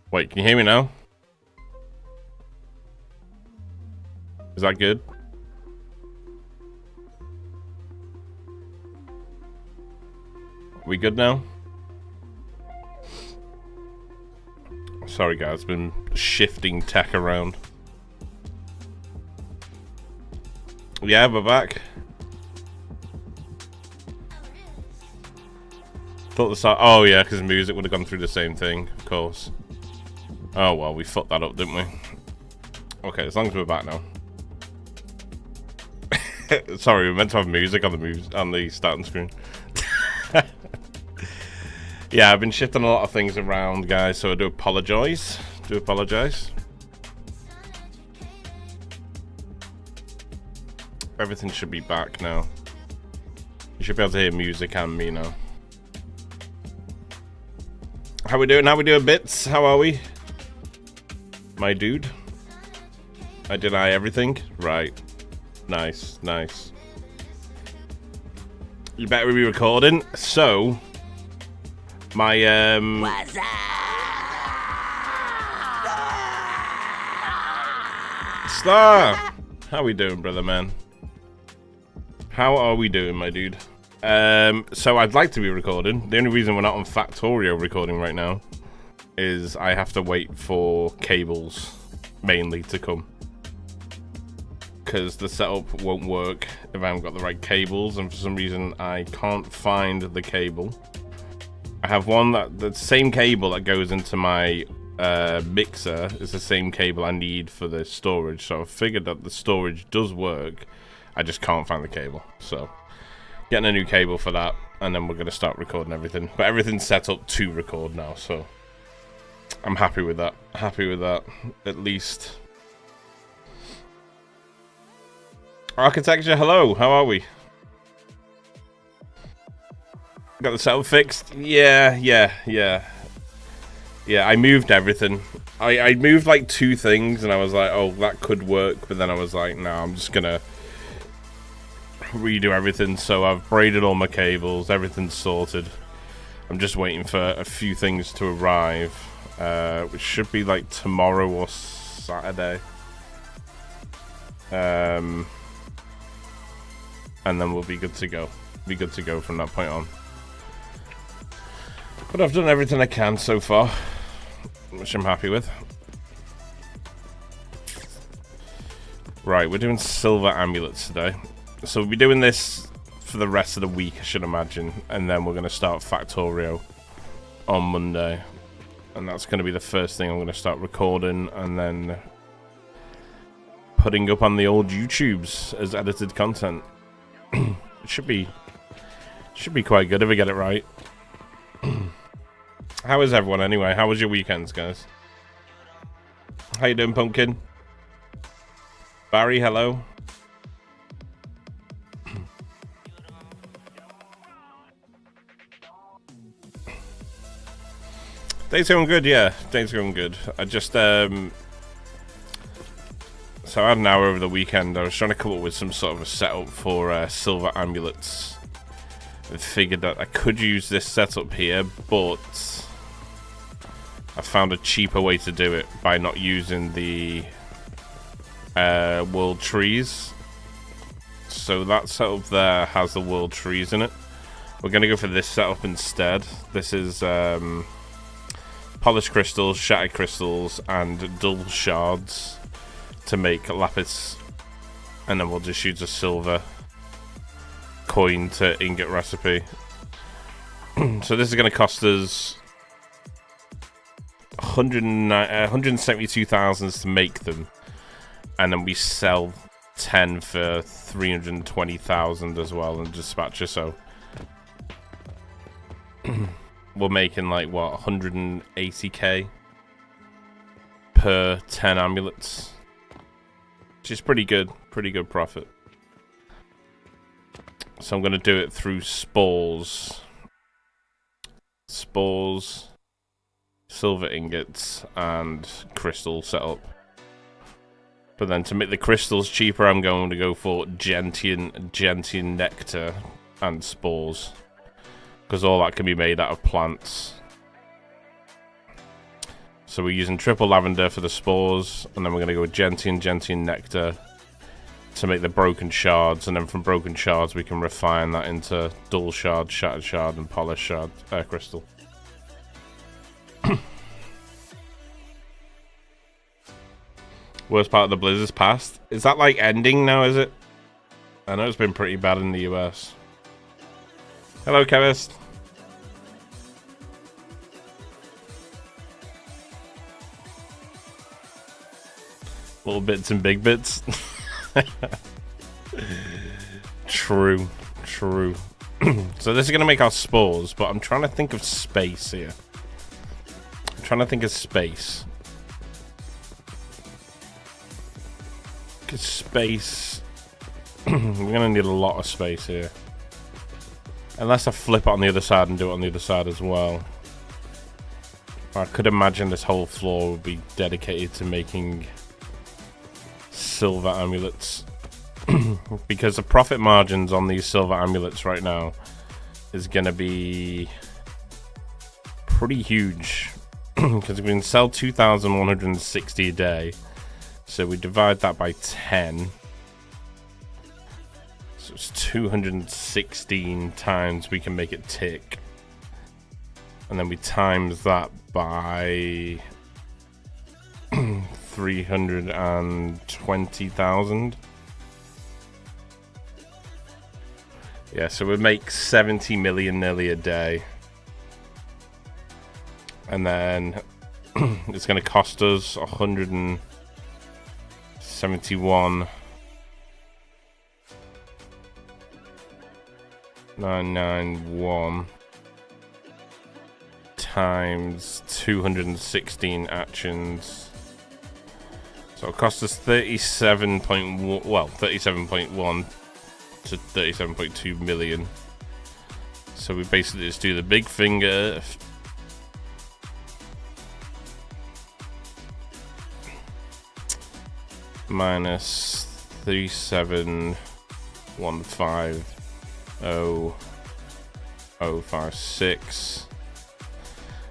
Wait, can you hear me now? Is that good? We good now? Sorry guys, been shifting tech around. Yeah, we're back. Thought the start. Oh yeah, because music would have gone through the same thing, of course. Oh well, we fucked that up, didn't we? Okay, as long as we're back now. Sorry, we meant to have music on the starting screen. Yeah, I've been shifting a lot of things around, guys, so I do apologise. Everything should be back now. You should be able to hear music and me now. How we doing? How we doing, bits? How are we? My dude? I deny everything? Right. Nice, nice. You better be recording. So, my, What's up? Star! How we doing, brother man? How are we doing, my dude? So I'd like to be recording. The only reason we're not on Factorio recording right now is I have to wait for cables, mainly, to come. Because the setup won't work if I haven't got the right cables, and for some reason I can't find the cable. I have one the same cable that goes into my mixer is the same cable I need for the storage, so I figured that the storage does work. I just can't find the cable, so getting a new cable for that, and then we're going to start recording everything. But everything's set up to record now, so I'm happy with that. Happy with that, at least. Architecture, hello, how are we? Got the setup fixed? Yeah, I moved everything. I moved like 2 things, and I was like, oh, that could work, but then I was like, no, I'm just gonna redo everything. So I've braided all my cables, everything's sorted. I'm just waiting for a few things to arrive, which should be like tomorrow or Saturday. And then we'll be good to go. Be good to go from that point on. But I've done everything I can so far, which I'm happy with. Right, we're doing silver amulets today. So we'll be doing this for the rest of the week, I should imagine. And then we're going to start Factorio on Monday. And that's going to be the first thing I'm going to start recording and then putting up on the old YouTubes as edited content. It should be quite good if we get it right. How is everyone anyway? How was your weekends, guys? How you doing, Pumpkin? Barry, hello. Day's going good, yeah. Day's going good. I just, so I had an hour over the weekend. I was trying to come up with some sort of a setup for silver amulets. I figured that I could use this setup here, but I found a cheaper way to do it by not using the world trees. So that setup there has the world trees in it. We're going to go for this setup instead. This is polished crystals, shattered crystals, and dull shards to make lapis, and then we'll just use a silver coin to ingot recipe. So this is going to cost us 172,000 to make them, and then we sell 10 for 320,000 as well and dispatcher. So we're making like what, 180k per 10 amulets, which is pretty good profit. So I'm going to do it through spores, silver ingots, and crystal setup. But then to make the crystals cheaper, I'm going to go for gentian nectar and spores, because all that can be made out of plants. So we're using triple lavender for the spores, and then we're going to go with gentian, gentian nectar to make the broken shards, and then from broken shards we can refine that into dull shard, shattered shard, and polished shard crystal. Worst part of the blizzard's past. Is that like ending now, is it? I know it's been pretty bad in the US. Hello, chemist. Little bits and big bits. True, true. So this is going to make our spores, but I'm trying to think of space here. I'm trying to think of space. Because space... we're going to need a lot of space here. Unless I flip it on the other side and do it on the other side as well. I could imagine this whole floor would be dedicated to making silver amulets. Because the profit margins on these silver amulets right now is going to be pretty huge. Because we can sell 2,160 a day. So we divide that by 10. So it's 216 times we can make it tick. And then we times that by 320,000. Yeah, so we make 70 million nearly a day. And then it's going to cost us 171,991 times 216 actions. So it cost us 37.1, well, 37.1 to 37.2 million. So we basically just do the big finger minus 37,150,056.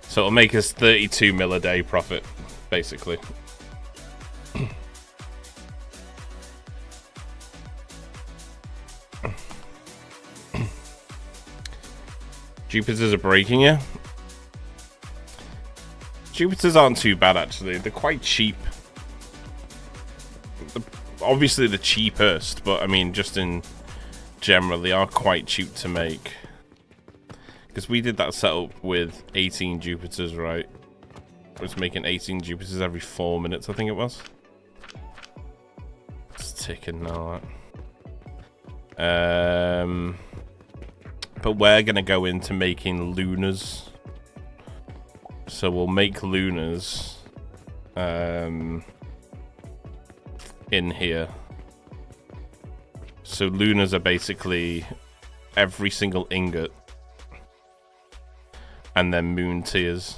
So it'll make us 32 mil a day profit, basically. Jupiters are breaking you. Jupiters aren't too bad, actually. They're quite cheap. Obviously the cheapest, but I mean, just in general, they are quite cheap to make. Because we did that setup with 18 Jupiters, right? I was making 18 Jupiters every 4 minutes, I think it was. It's ticking now, that. But we're going to go into making lunars. So we'll make lunars in here. So lunars are basically every single ingot and then moon tiers.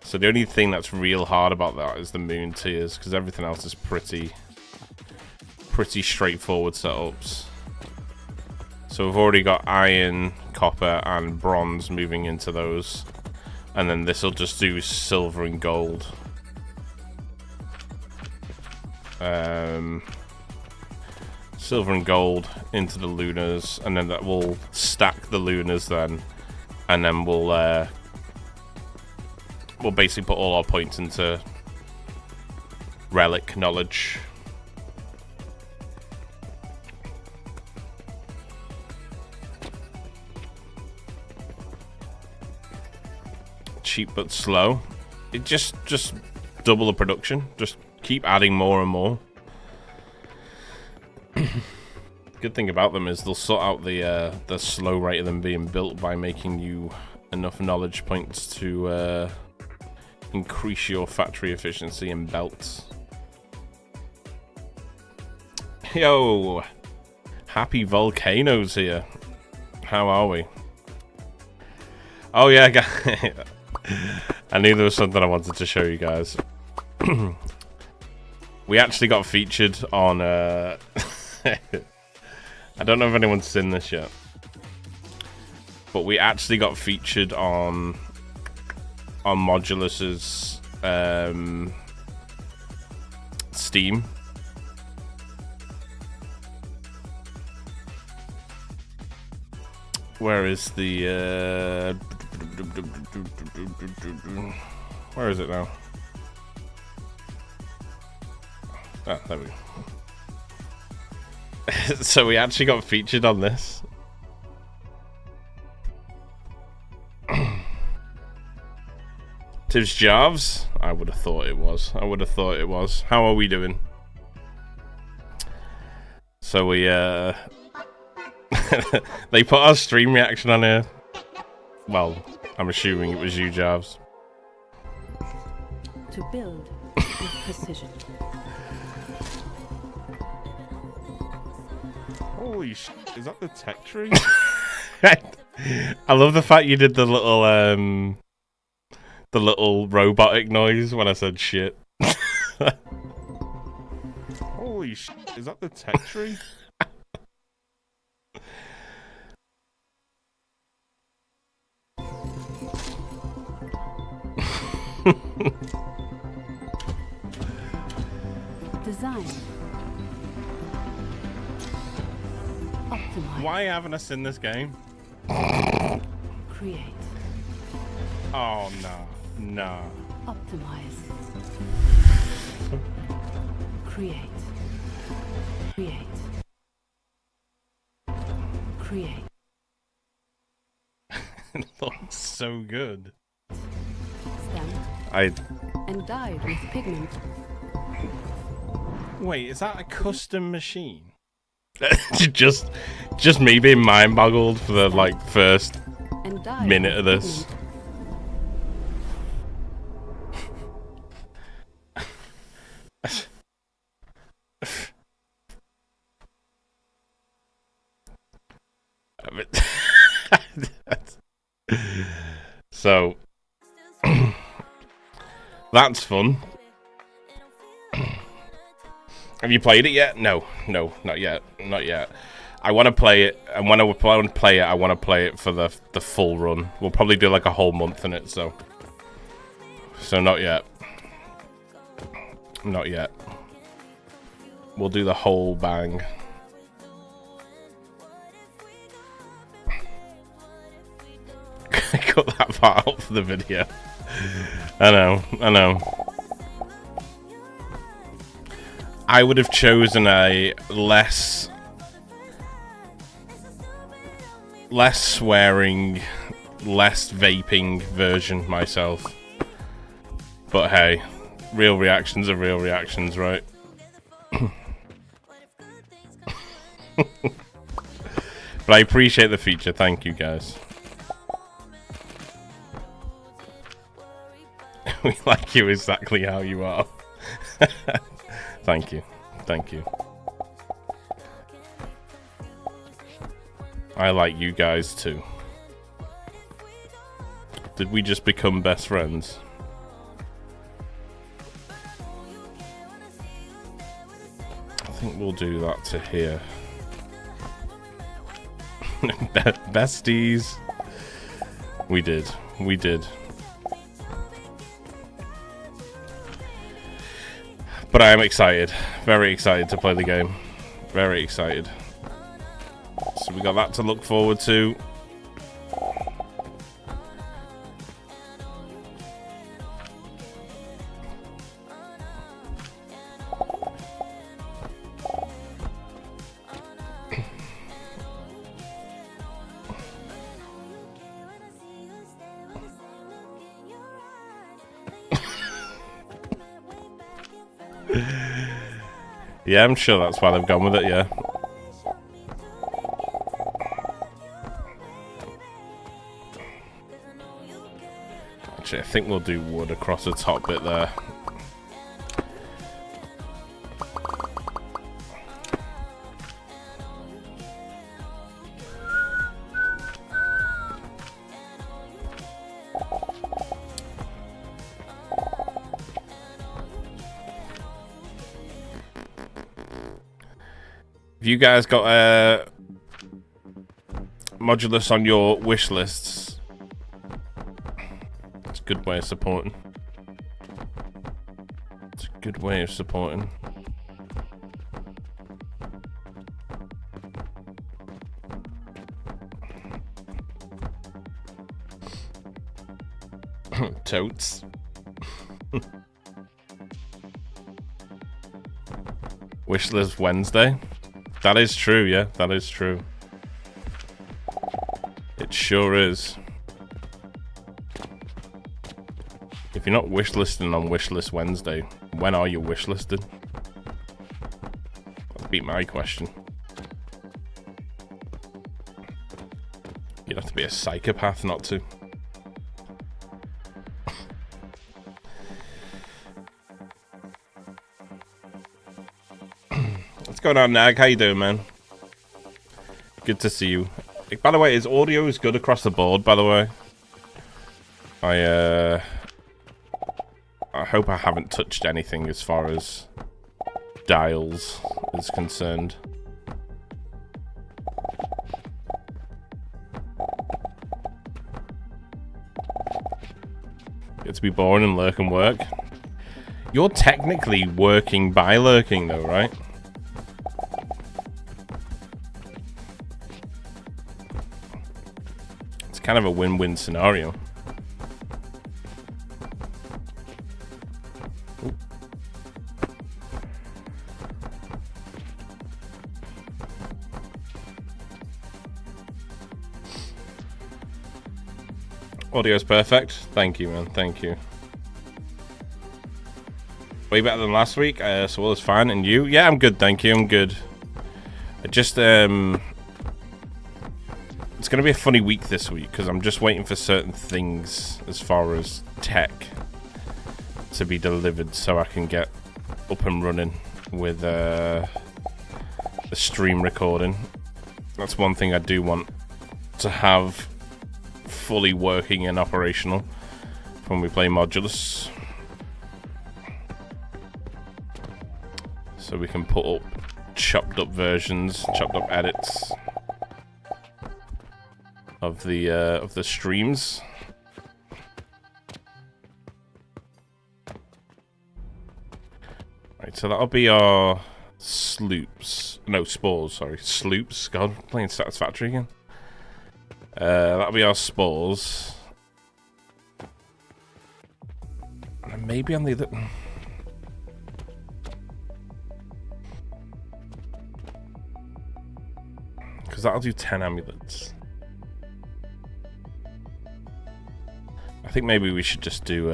So the only thing that's real hard about that is the moon tiers, because everything else is pretty straightforward setups. So we've already got iron, copper, and bronze moving into those. And then this will just do silver and gold. Silver and gold into the lunars, and then that will stack the lunars then. And then we'll basically put all our points into relic knowledge. Cheap but slow. It just double the production. Just keep adding more and more. Good thing about them is they'll sort out the slow rate of them being built by making you enough knowledge points to increase your factory efficiency and belts. Yo, happy volcanoes here. How are we? Oh yeah, guys. I knew there was something I wanted to show you guys. We actually got featured on I don't know if anyone's seen this yet, but we actually got featured on Modulus's Steam. Where is the where is it now? Ah, there we go. So we actually got featured on this. Tiv's Jarves? I would have thought it was. I would have thought it was. How are we doing? So we they put our stream reaction on here. Well, I'm assuming it was you, Jarves. To build with precision. Holy sh! Is that the tech tree? I love the fact you did the little robotic noise when I said shit. Holy sh! Is that the tech tree? Design. Optimize. Why haven't I seen this game? Create. Oh no, no. Optimize. Create. Create. Create. It looks so good. Stamped. And dyed with pigment. Wait, is that a custom machine? just me being mind boggled for the like first minute of this. So that's fun. Have you played it yet? No, not yet. I want to play it, and when I play it, I want to play it for the full run. We'll probably do like a whole month in it, so not yet. Not yet. We'll do the whole bang. Cut that part out for the video. I know. I would have chosen a less swearing, less vaping version myself. But hey, real reactions are real reactions, right? But I appreciate the feature. Thank you, guys. We like you exactly how you are. Thank you. I like you guys too. Did we just become best friends? I think we'll do that to here. Besties. We did. But I am excited. Very excited to play the game. Very excited. So we got that to look forward to. Yeah, I'm sure that's why they've gone with it, yeah. Actually, I think we'll do wood across the top bit there. Have you guys got Modulus on your wish lists? It's a good way of supporting. good way of supporting. Totes. Wishlist Wednesday. That is true, yeah, that is true. It sure is. If you're not wishlisting on Wishlist Wednesday, when are you wishlisted? That'd be my question. You'd have to be a psychopath not to. What's going on, Nag? How you doing, man? Good to see you. By the way, is audio good across the board, by the way? I hope I haven't touched anything as far as dials is concerned. Get to be boring and lurk and work. You're technically working by lurking though, right? It's kind of a win-win scenario. Audio's perfect. Thank you, man. Thank you. Way better than last week. So all is fine. And you? Yeah, I'm good. Thank you. I'm good. I just it's gonna be a funny week this week because I'm just waiting for certain things as far as tech to be delivered so I can get up and running with the stream recording. That's one thing I do want to have fully working and operational when we play Modulus, so we can put up chopped up versions, chopped up edits of the streams. Right, so that'll be our sloops. No, spores, sorry. Sloops. God, playing Satisfactory again. That'll be our spores. And maybe on the other... Because that'll do 10 amulets. I think maybe we should just do...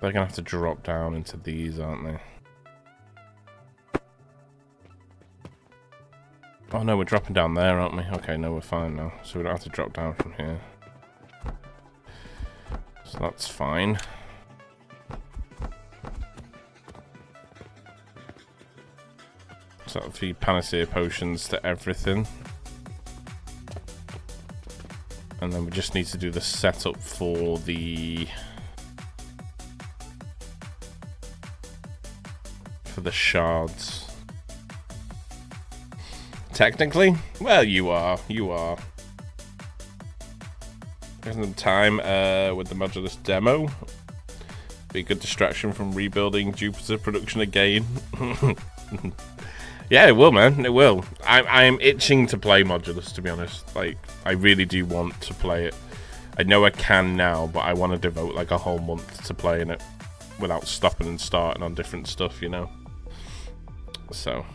They're gonna have to drop down into these, aren't they? Oh no, we're dropping down there, aren't we? Okay, no, we're fine now. So we don't have to drop down from here. So that's fine. So that'll feed panacea potions to everything. And then we just need to do the setup for the... the shards. Technically? Well, you are. Present time with the Modulus demo. Be a good distraction from rebuilding Jupiter production again. Yeah, it will, man. It will. I am itching to play Modulus, to be honest. Like, I really do want to play it. I know I can now, but I want to devote like a whole month to playing it without stopping and starting on different stuff, you know? So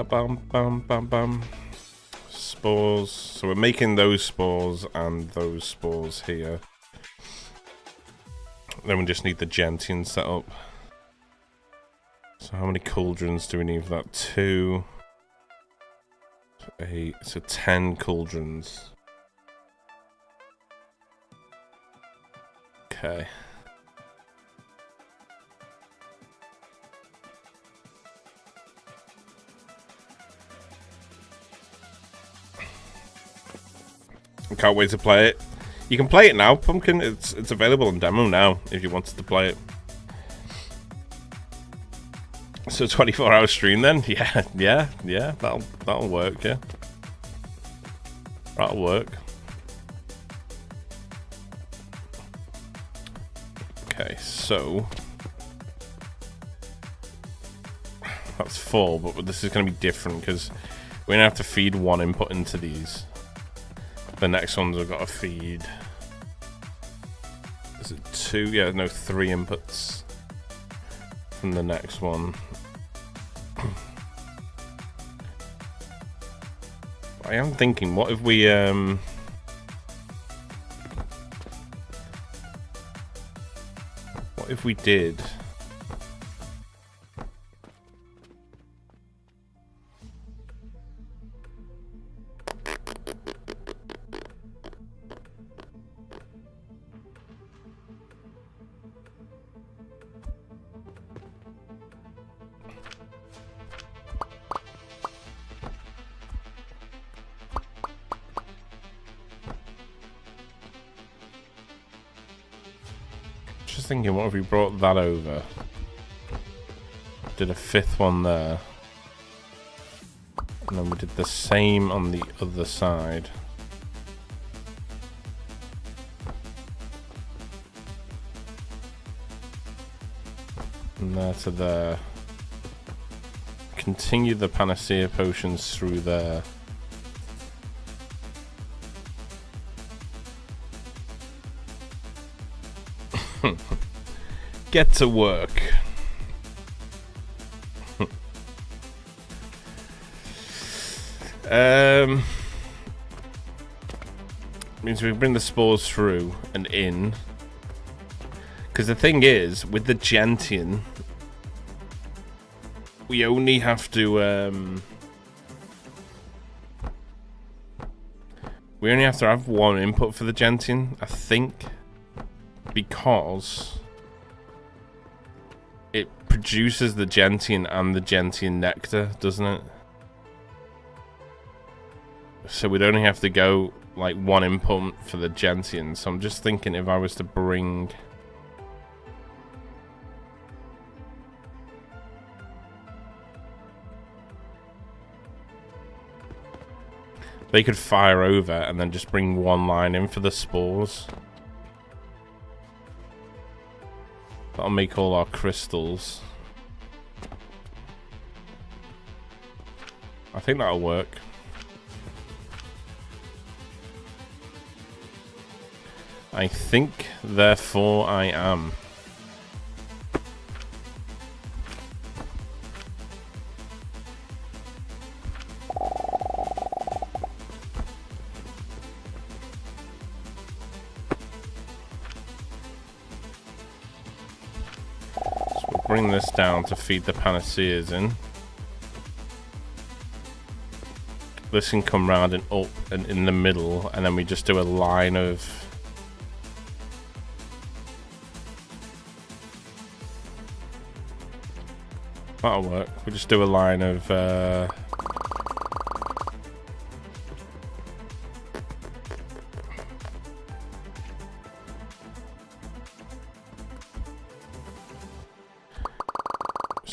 bum. Spores. So we're making those spores and those spores here. Then we just need the gentian set up. So how many cauldrons do we need for that? 2, 8, so 10 cauldrons. Okay. I can't wait to play it. You can play it now, Pumpkin. It's available on demo now if you wanted to play it. So 24-hour stream then? Yeah. That'll work. Yeah, that'll work. Okay, so that's 4, but this is going to be different because we're going to have to feed 1 input into these. The next ones I've got to feed. Is it 2? Yeah, no, 3 inputs from the next one. I am thinking, what if we what if we did thinking, what if we brought that over? Did a 5th one there. And then we did the same on the other side. And there to there. Continue the panacea potions through there. Get to work. Means we bring the spores through and in. Because the thing is, with the Gentian, we only have to we only have to have 1 input for the Gentian, I think. Because it produces the Gentian and the Gentian nectar, doesn't it? So we'd only have to go like 1 input for the Gentian. So I'm just thinking, if I was to bring they could fire over and then just bring 1 line in for the spores. That'll make all our crystals. I think that'll work. I think, therefore, I am. Bring this down to feed the panaceas in. This can come round and up and in the middle, and then we just do a line of that'll work. We just do a line of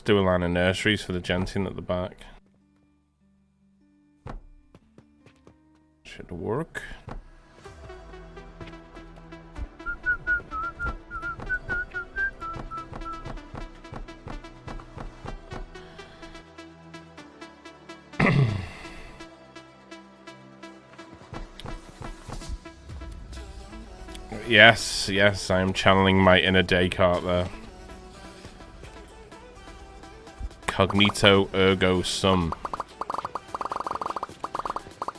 do a line of nurseries for the Gentian at the back. Should work. Yes, I am channeling my inner Descartes there. Cognito ergo sum.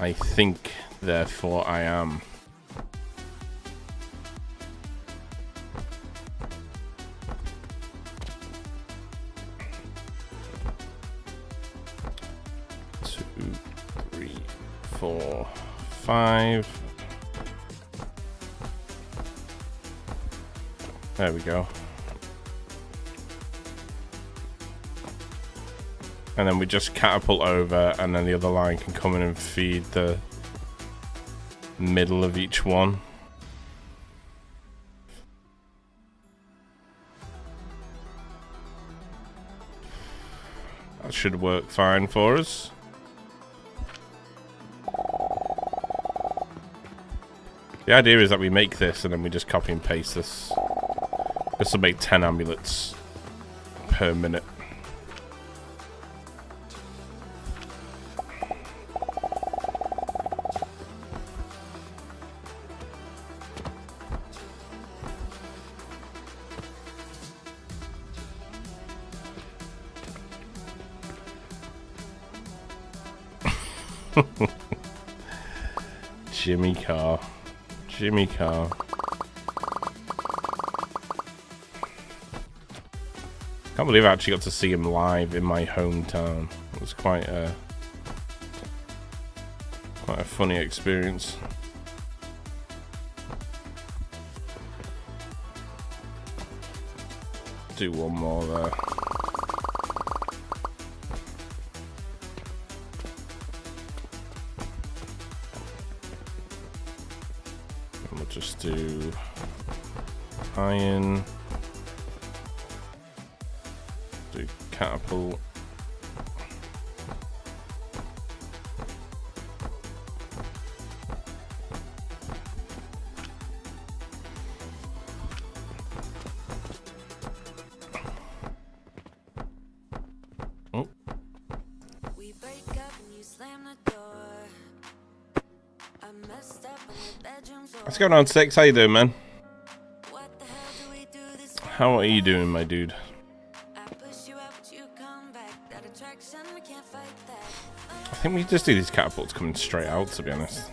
I think, therefore I am. Two, three, four, five. There we go. And then we just catapult over, and then the other line can come in and feed the middle of each one. That should work fine for us. The idea is that we make this and then we just copy and paste this. This will make 10 amulets per minute. Jimmy Carr. Jimmy Carr. Can't believe I actually got to see him live in my hometown. It was quite a funny experience. Do one more there. And we'll just do iron. Do catapult. Oh. We break up and you slam the door. I messed up in the bedroom floor. What's going on, Six? How you doing, man? What the hell do we do this? How are you doing, my dude? I think we just do these catapults coming straight out, to be honest.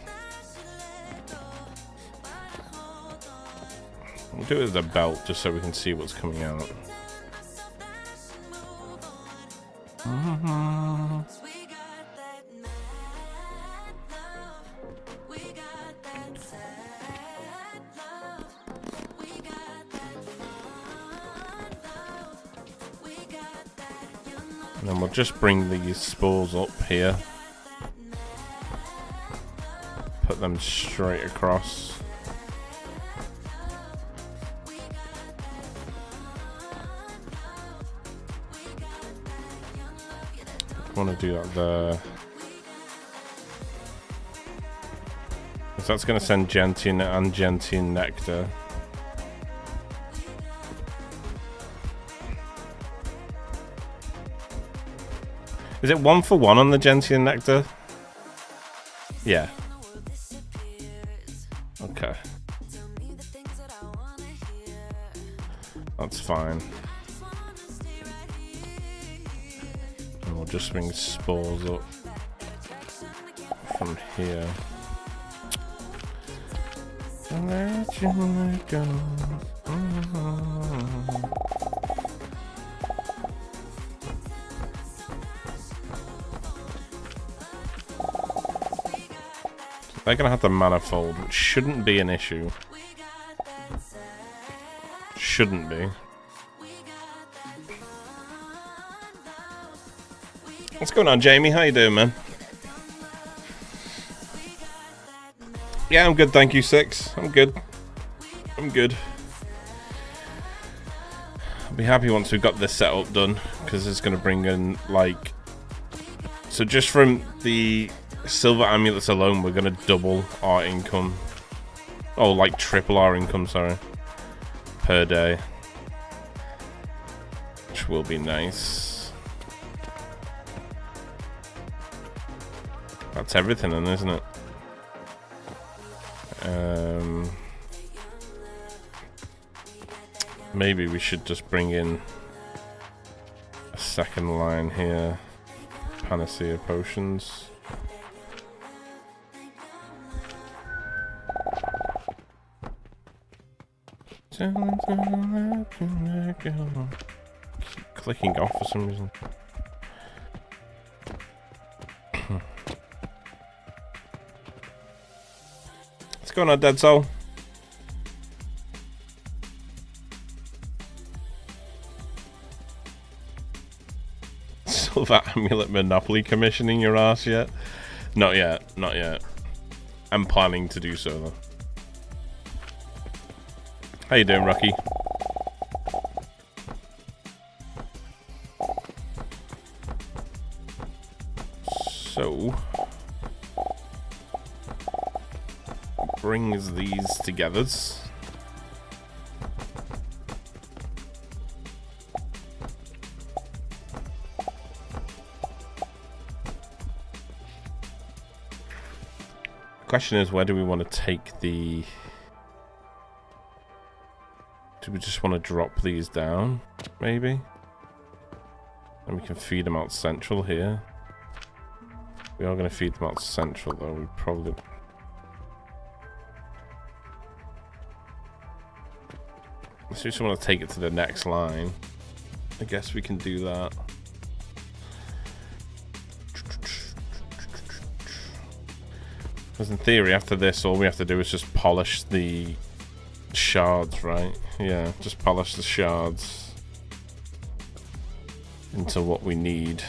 We'll do it with a belt just so we can see what's coming out. And then we'll just bring these spores up here. Put them straight across. I want to do that there. Because that's going to send Gentian and Gentian Nectar. Is it 1 for 1 on the Gentian Nectar? Yeah. Okay. That's fine. And we'll just bring spores up from here. Let you go. They're gonna have the manifold, which shouldn't be an issue. Shouldn't be. What's going on, Jamie? How you doing, man? Yeah, I'm good, thank you, Six. I'm good. I'm good. I'll be happy once we've got this setup done, because it's gonna bring in, like... So just from the silver amulets alone, we're gonna double our income. Oh, like triple our income, sorry. Per day. Which will be nice. That's everything then, isn't it? Maybe we should just bring in a second line here. Panacea potions. Keep clicking off for some reason. What's going on, Dead Soul? Silver Amulet Monopoly commissioning your ass yet? Not yet, not yet. I'm planning to do so though. How you doing, Rocky? So brings these together. Question is, where do we want to take the... Do we just want to drop these down, maybe? And we can feed them out central here. We are going to feed them out central, though. We probably... So we just want to take it to the next line. I guess we can do that. Because in theory, after this, all we have to do is just polish the shards, right? Yeah, just polish the shards into what we need.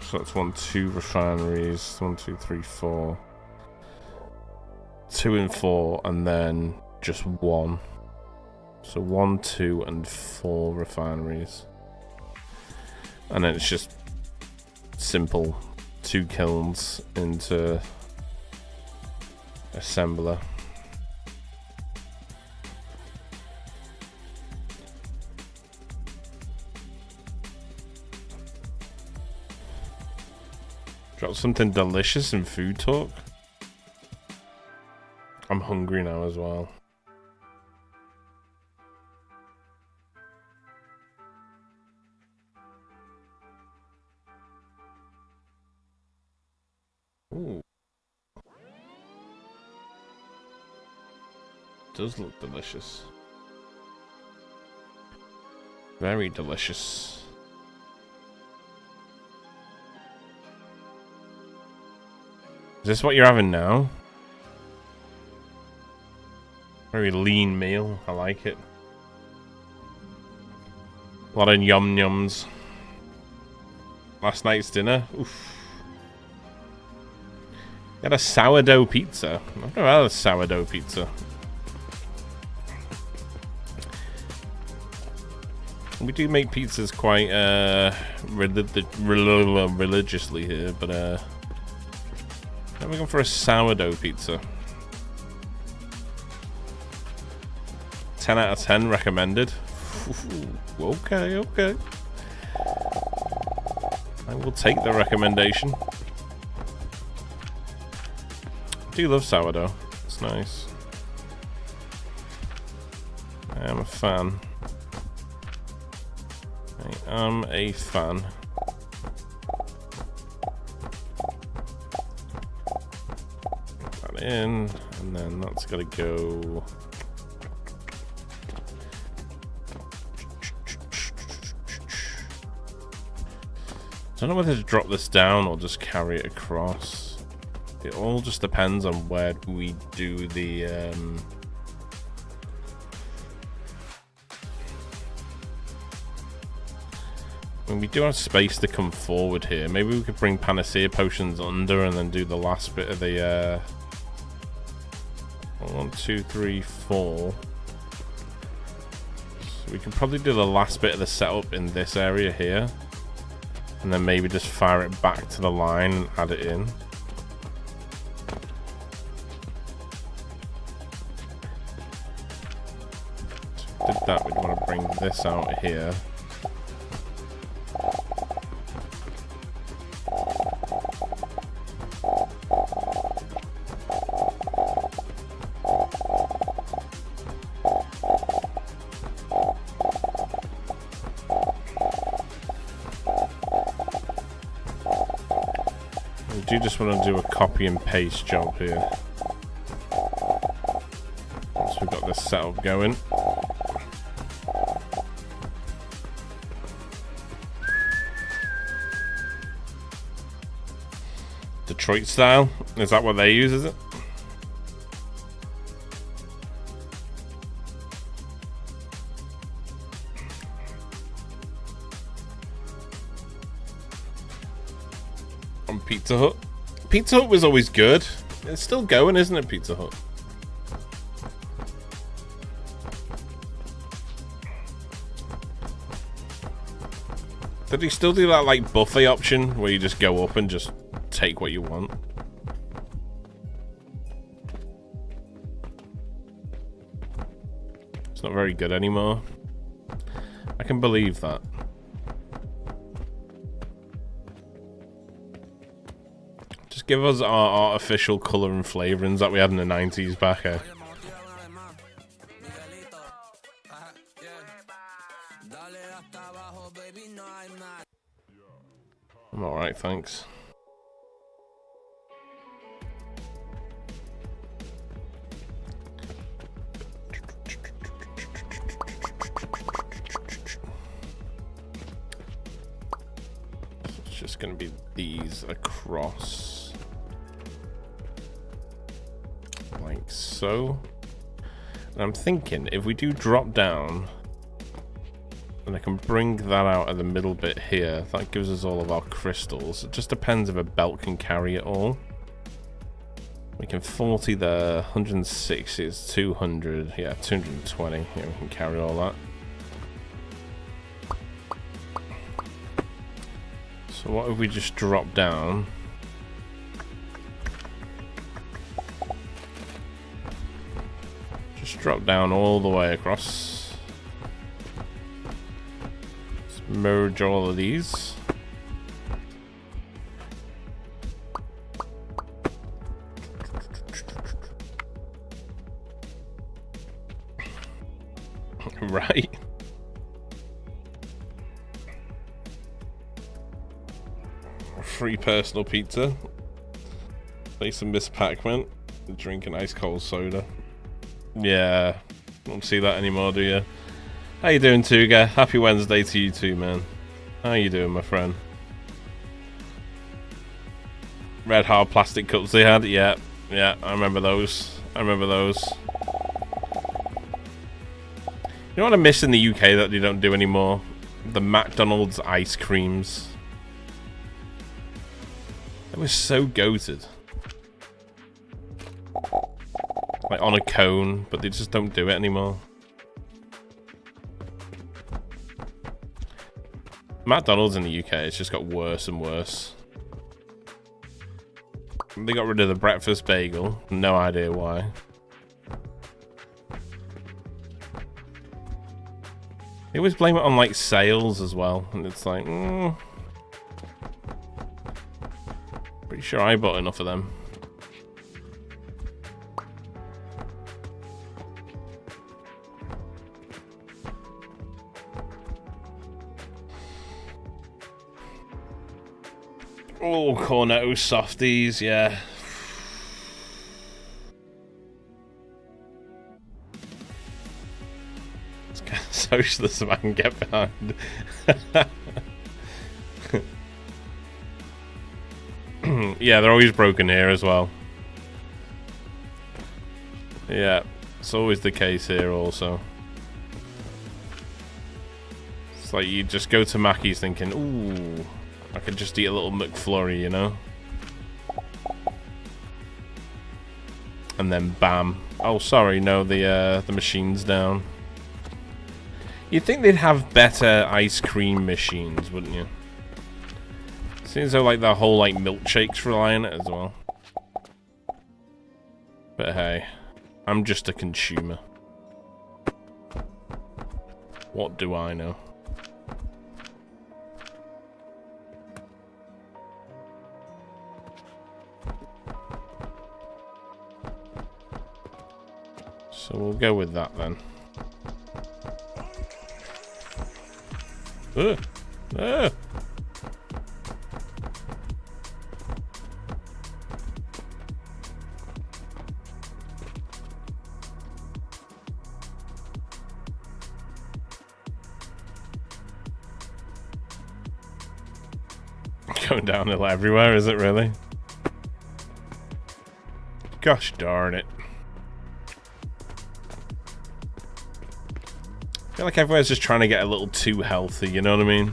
So that's 1, 2 refineries. 1, 2, 3, 4. 2 and 4, and then just 1. So 1, 2, and 4 refineries. And then it's just simple 2 kilns into assembler. Drop something delicious in food talk. I'm hungry now as well. Ooh. Does look delicious. Very delicious. Is this what you're having now? Very lean meal. I like it. A lot of yum yums. Last night's dinner. Oof. You had a sourdough pizza. I've never had a sourdough pizza. We do make pizzas quite religiously here, but I'm looking for a sourdough pizza. 10 out of 10 recommended. Ooh, okay, okay. I will take the recommendation. I do love sourdough. It's nice. I am a fan. I am a fan. Put that in, and then that's gotta go. I don't know whether to drop this down or just carry it across. It all just depends on where we do the when we do have space to come forward here. Maybe we could bring Panacea Potions under and then do the last bit of the 1, 2, 3, 4. So we can probably do the last bit of the setup in this area here. And then maybe just fire it back to the line and add it in. So if we did that, we'd want to bring this out here. I do just want to do a copy and paste job here. Once we've got this setup going. Detroit style? Is that what they use, is it? On Pizza Hut? Pizza Hut was always good. It's still going, isn't it, Pizza Hut? Did he still do that, like, buffet option where you just go up and just take what you want? It's not very good anymore. I can believe that. Just give us our artificial colour and flavourings that we had in the 90s back here. I'm alright, thanks. It's just going to be these across. Like so. And I'm thinking, if we do drop down, and I can bring that out of the middle bit here, that gives us all of our crystals. It just depends if a belt can carry it all. We can 40 there, 160 is 200, yeah, 220, yeah, we can carry all that. So what if we just drop down? Just drop down all the way across. Let's merge all of these. Right. Free personal pizza. Play some Miss Pac-Man. Drink an ice cold soda. Yeah. Don't see that anymore, do you? How you doing, Tuga? Happy Wednesday to you too, man. How you doing, my friend? Red hard plastic cups they had? Yeah. Yeah, I remember those. I remember those. You know what I miss in the UK that they don't do anymore? The McDonald's ice creams. It was so goated. Like on a cone, but they just don't do it anymore. McDonald's in the UK, it's just got worse and worse. They got rid of the breakfast bagel. No idea why. They always blame it on like sales as well, and it's like, pretty sure I bought enough of them. Oh, Cornetto softies, yeah. Socialism I can get behind. Yeah, they're always broken here as well. Yeah, it's always the case here also. It's like you just go to Mackey's thinking, ooh, I could just eat a little McFlurry, you know? And then bam. Oh, sorry, no, the machine's down. You'd think they'd have better ice cream machines, wouldn't you? Seems though like the whole like milkshakes rely on it as well. But hey, I'm just a consumer. What do I know? So we'll go with that then. Going downhill everywhere, is it really? Gosh darn it. I feel like everywhere's just trying to get a little too healthy, you know what I mean?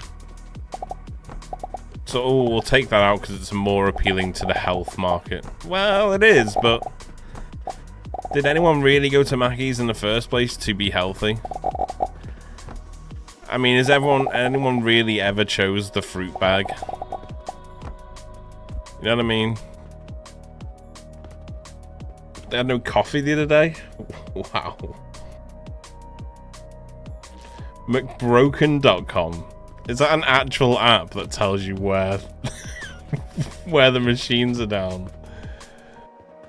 So, oh, we'll take that out because it's more appealing to the health market. Well, it is, but did anyone really go to Mackey's in the first place to be healthy? I mean, is anyone really ever chose the fruit bag? You know what I mean? They had no coffee the other day? Wow. McBroken.com. Is that an actual app that tells you where where the machines are down?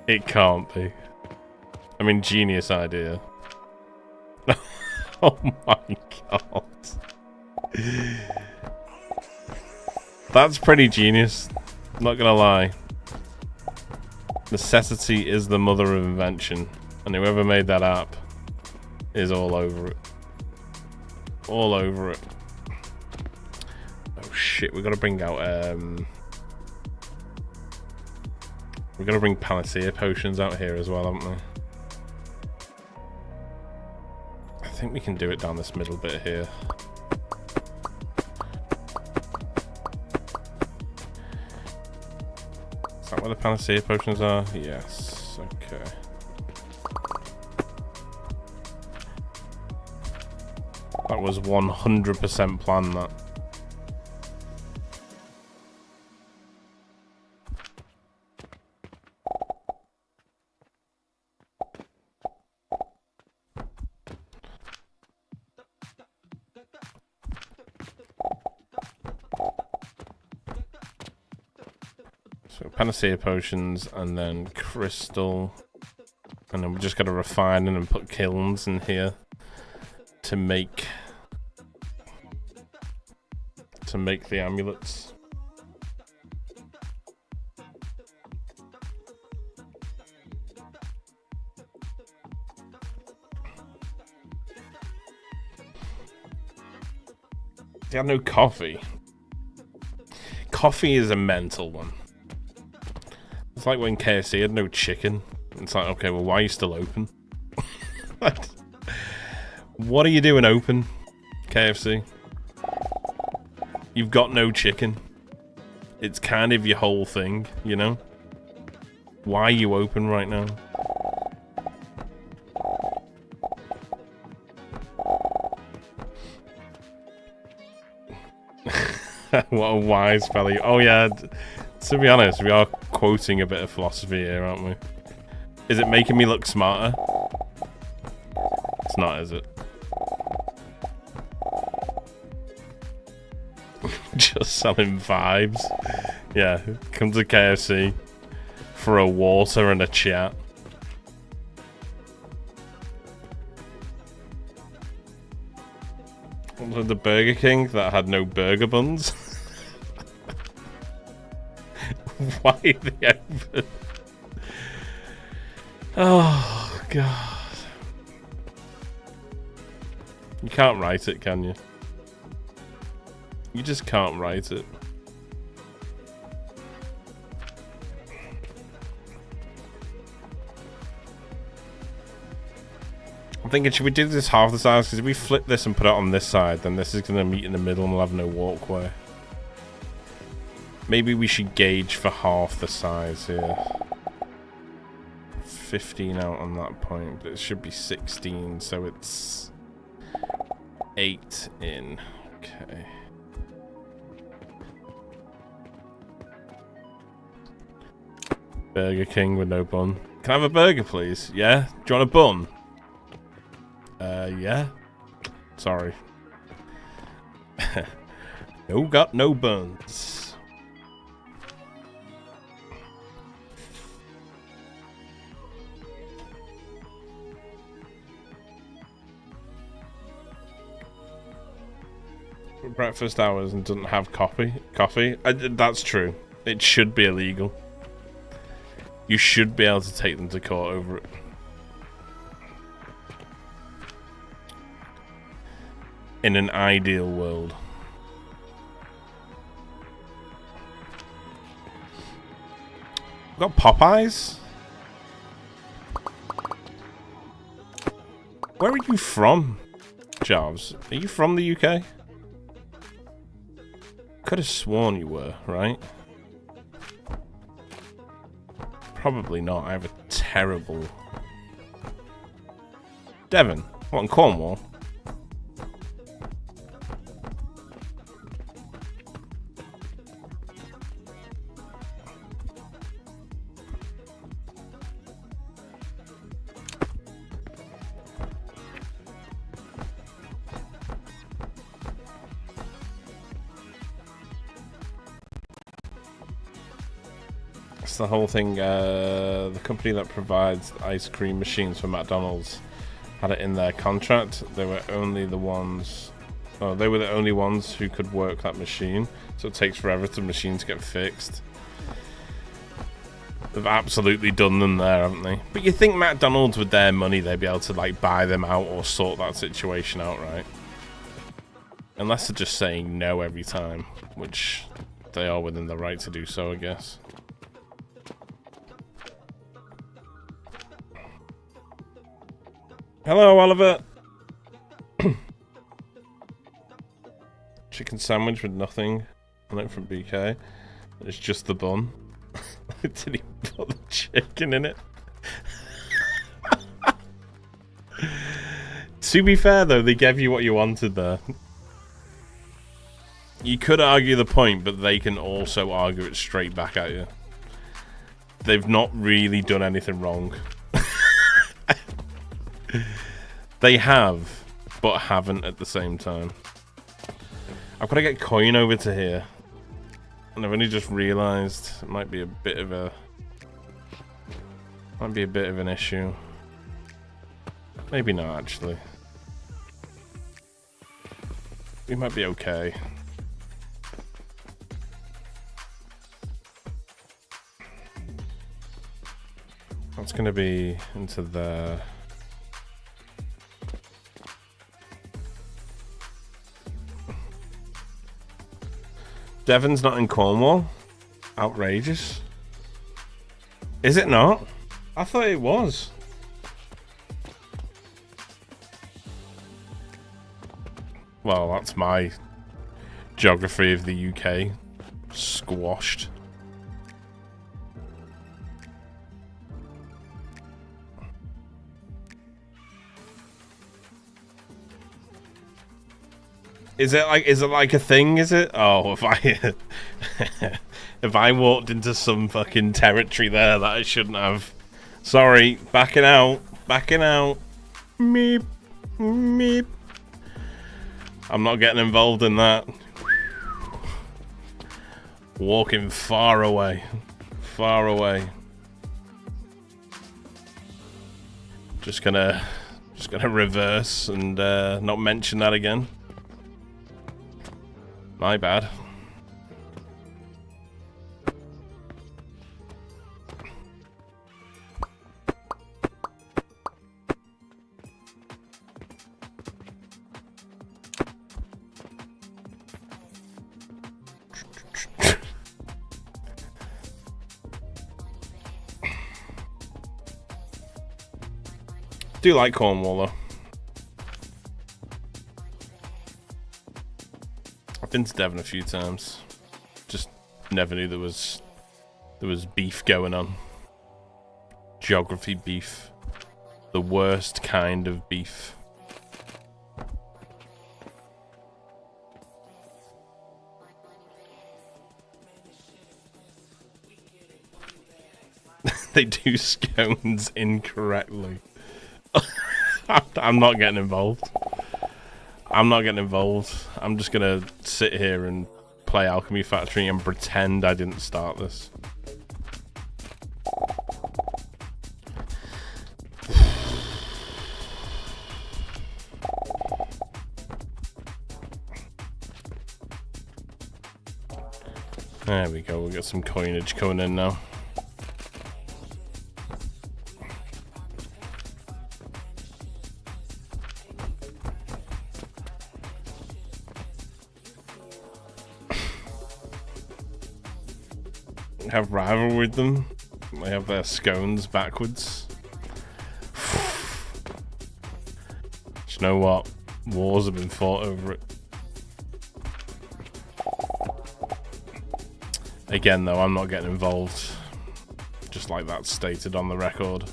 It can't be. I mean, genius idea. Oh my god. That's pretty genius. Not gonna lie. Necessity is the mother of invention. And whoever made that app is all over it. All over it. Oh shit, we gotta bring out we gotta bring panacea potions out here as well, haven't we? I think we can do it down this middle bit here. Is that where the panacea potions are? Yes, okay. That was 100% planned, that. So panacea potions and then crystal. And then we just gotta refine and put kilns in here to make the amulets. They had no coffee. Coffee is a mental one. It's like when KFC had no chicken. It's like, okay, well, why are you still open? What are you doing open, KFC? You've got no chicken. It's kind of your whole thing, you know? Why are you open right now? What a wise fella. Oh yeah, to be honest, we are quoting a bit of philosophy here, aren't we? Is it making me look smarter? It's not, is it? Just selling vibes. Yeah, come to KFC for a water and a chat. Was it the Burger King that had no burger buns? Why are they open? Oh, God. You can't write it, can you? You just can't write it. I'm thinking, should we do this half the size? Because if we flip this and put it on this side, then this is going to meet in the middle and we'll have no walkway. Maybe we should gauge for half the size here. 15 out on that point, but it should be 16, so it's 8 in. Okay. Burger King with no bun. Can I have a burger, please? Yeah? Do you want a bun? Yeah? Sorry. No, got no buns. Breakfast hours and doesn't have coffee. That's true. It should be illegal. You should be able to take them to court over it. In an ideal world. We've got Popeyes? Where are you from, Jarves? Are you from the UK? could have sworn you were, right? Probably not. I have a terrible... Devon. What, in Cornwall? It's the whole thing, the company that provides ice cream machines for McDonald's had it in their contract. They were only the ones... Oh, they were the only ones who could work that machine. So it takes forever for machines to get fixed. They've absolutely done them there, haven't they? But you think McDonald's, with their money, they'd be able to, like, buy them out or sort that situation out, right? Unless they're just saying no every time, which they are within the right to do so, I guess. Hello, Oliver. Chicken sandwich with nothing on it from BK. It's just the bun. Did he put the chicken in it? To be fair, though, they gave you what you wanted there. You could argue the point, but they can also argue it straight back at you. They've not really done anything wrong. They have, but haven't at the same time. I've got to get coin over to here. And I've only just realised it might be a bit of a... Might be a bit of an issue. Maybe not, actually. We might be okay. That's going to be into there. Devon's not in Cornwall? Outrageous. Is it not? I thought it was. Well, that's my geography of the UK squashed. Is it like a thing, is it? Oh, if I if I walked into some fucking territory there that I shouldn't have. Sorry, backing out. Meep, meep. I'm not getting involved in that. Walking far away. Far away. Just gonna reverse and not mention that again. My bad. Do like Cornwall though. I've been to Devon a few times. Just never knew there was beef going on. Geography beef. The worst kind of beef. They do scones incorrectly. I'm not getting involved. I'm just gonna sit here and play Alchemy Factory and pretend I didn't start this. There we go, we'll get some coinage coming in now. Have rival with them. They have their scones backwards. Do you know what? Wars have been fought over it. Again, though, I'm not getting involved. Just like that's stated on the record.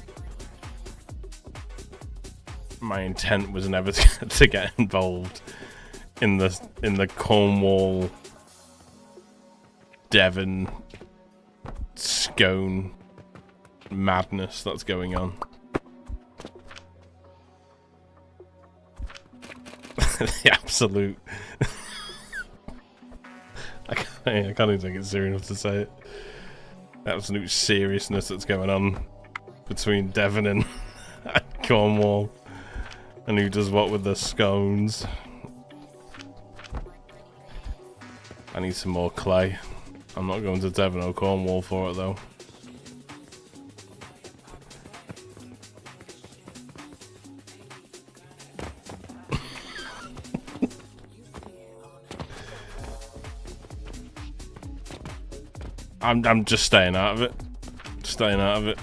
My intent was never to get involved in the Cornwall, Devon, Scone madness that's going on. The absolute I can't even think it's serious enough to say it. The absolute seriousness that's going on between Devon and Cornwall, and who does what with the scones. I need some more clay. I'm not going to Devon or Cornwall for it though. I'm just staying out of it. Staying out of it.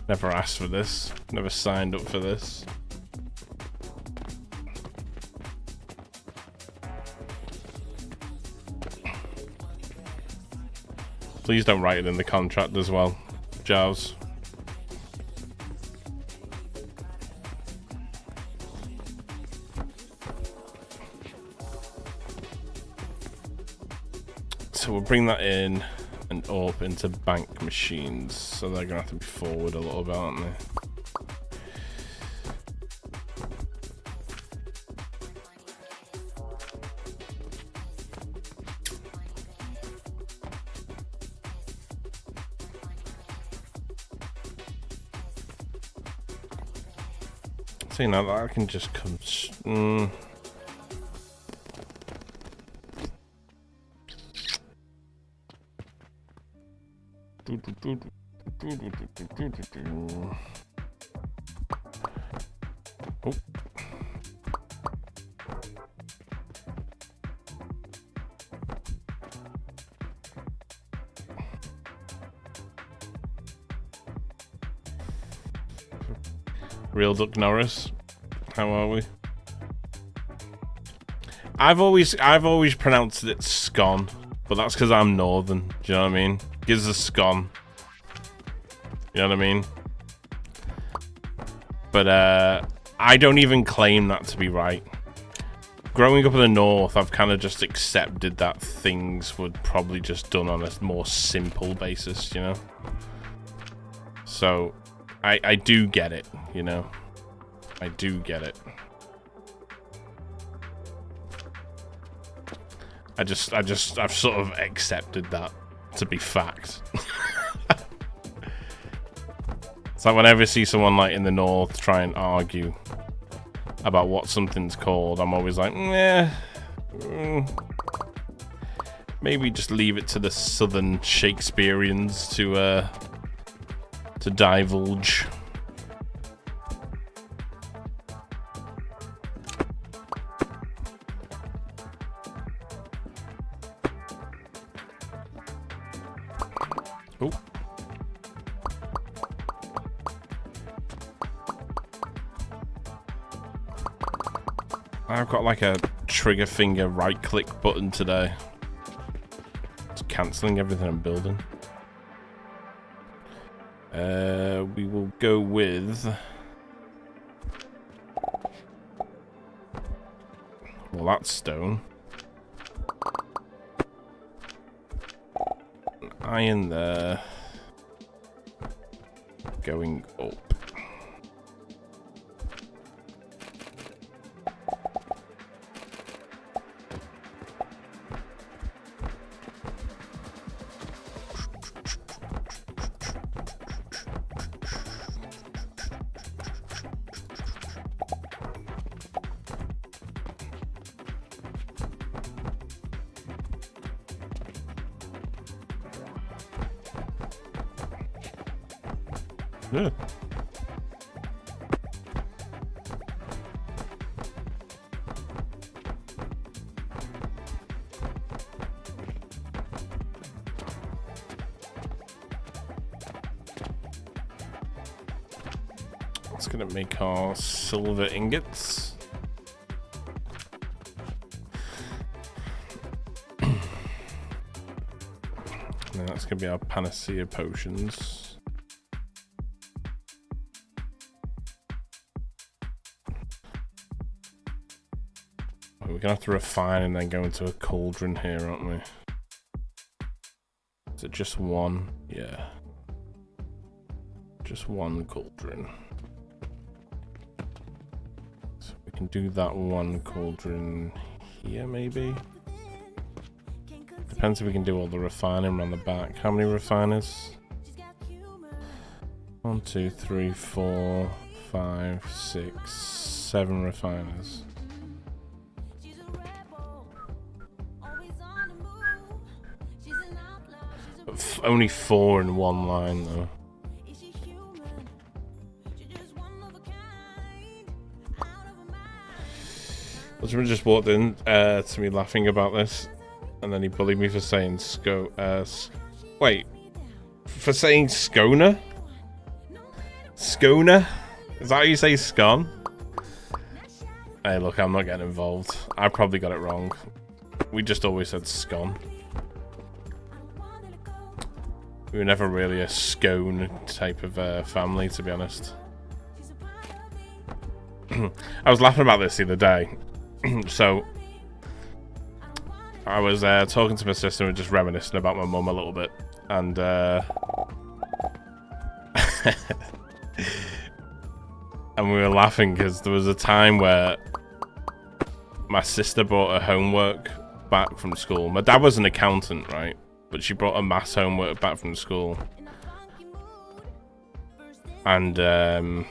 Never asked for this. Never signed up for this. Please don't write it in the contract as well, Giles. So we'll bring that in and up into bank machines. So they're gonna have to be forward a little bit, aren't they? So you know that I can just come. Oh. Real Duck Norris, how are we? I've always pronounced it scone, but that's because I'm northern. Do you know what I mean? Gives us scone. You know what I mean? But I don't even claim that to be right. Growing up in the north, I've kind of just accepted that things were probably just done on a more simple basis, you know? So I do get it, you know? I do get it. I've sort of accepted that to be fact. It's like whenever I see someone like in the north try and argue about what something's called, I'm always like, maybe just leave it to the southern Shakespeareans to divulge. Oh. I've got like a trigger finger right click button today. It's cancelling everything I'm building. We will go with... Well, that's stone. Iron there. Going up. Yeah. It's gonna make our silver ingots. That's gonna be our panacea potions. Oh, we're gonna have to refine and then go into a cauldron here, aren't we? Is it just one? Yeah. Just one cauldron. So we can do that one cauldron here, maybe? Depends if we can do all the refining around the back. How many refiners? 1, 2, 3, 4, 5, 6, 7 refiners. But only 4 in one line, though. Someone just walked in to me laughing about this, and then he bullied me for saying wait, for saying Scona? Scona? Is that how you say scone? Hey, look, I'm not getting involved. I probably got it wrong. We just always said scone. We were never really a scone type of family, to be honest. I was laughing about this the other day. So, I was talking to my sister and just reminiscing about my mum a little bit. And, and we were laughing because there was a time where my sister brought her homework back from school. My dad was an accountant, right? But she brought her maths homework back from school. And,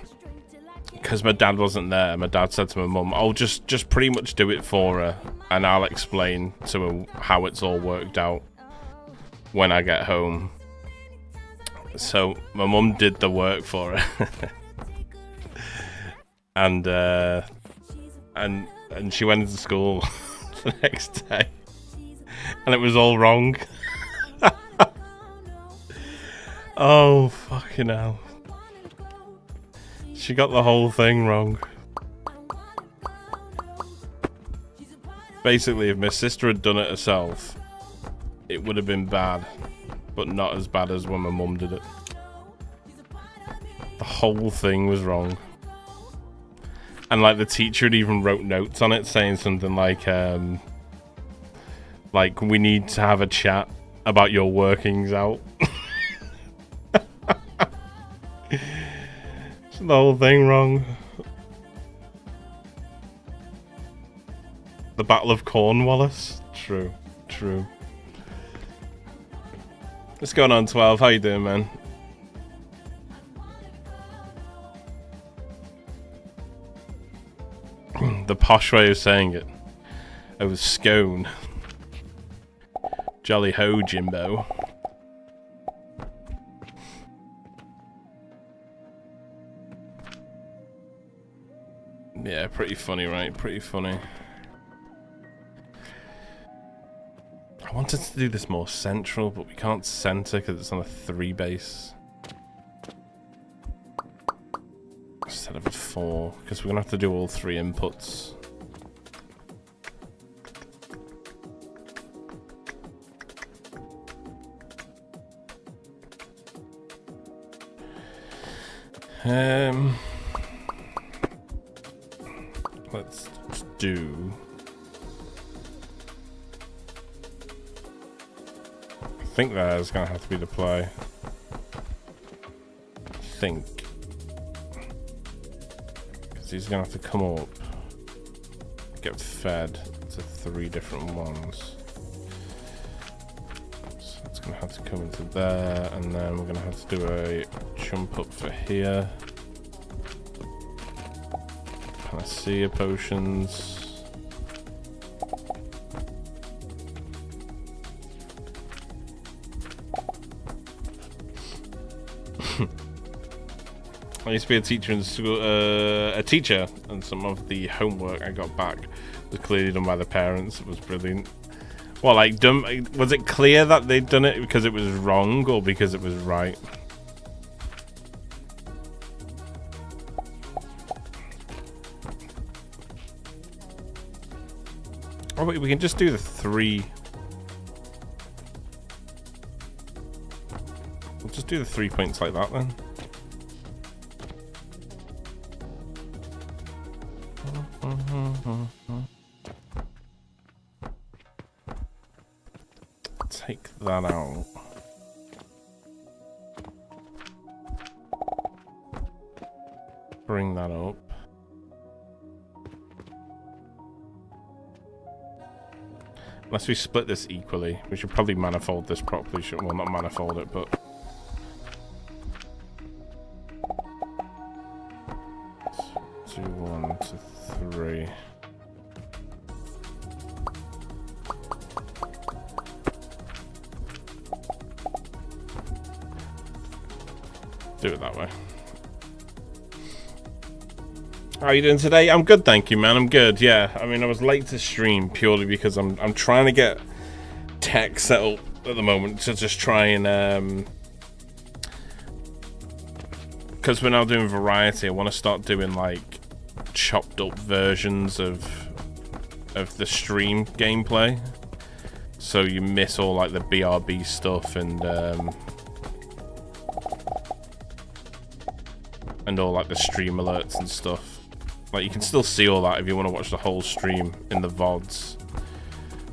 because my dad wasn't there, my dad said to my mum, "I'll just pretty much do it for her, and I'll explain to her how it's all worked out when I get home." So my mum did the work for her, and she went into school the next day, and it was all wrong. Oh fucking hell! She got the whole thing wrong. Basically, if my sister had done it herself, it would have been bad, but not as bad as when my mum did it. The whole thing was wrong. And like the teacher had even wrote notes on it saying something like, we need to have a chat about your workings out. The whole thing wrong. The Battle of Cornwallis. True, true. What's going on, 12? How you doing, man? The posh way of saying it. It was scone. Jolly ho, Jimbo. Yeah, pretty funny, right? Pretty funny. I wanted to do this more central, but we can't center because it's on a 3 base. Instead of a 4, because we're going to have to do all 3 inputs. Let's do... I think that is going to have to be the play. I think. Because he's going to have to come up, get fed to 3 different ones. So it's going to have to come into there, and then we're going to have to do a jump up for here. Panacea potions. I used to be a teacher in school, and some of the homework I got back was clearly done by the parents. It was brilliant. Well, like, was it clear that they'd done it because it was wrong or because it was right? Oh wait, we can just do the 3. do the 3 points like that then. Take that out. Bring that up. Unless we split this equally. We should probably manifold this properly. Well, not manifold it, but... 2, 1 to 3. Do it that way. How are you doing today? I'm good, thank you, man. I'm good. Yeah, I mean, I was late to stream purely because I'm trying to get tech set up at the moment to just try and because we're now doing variety. I want to start doing like chopped up versions of the stream gameplay, so you miss all like the BRB stuff and all like the stream alerts and stuff. Like, you can still see all that if you want to watch the whole stream in the VODs.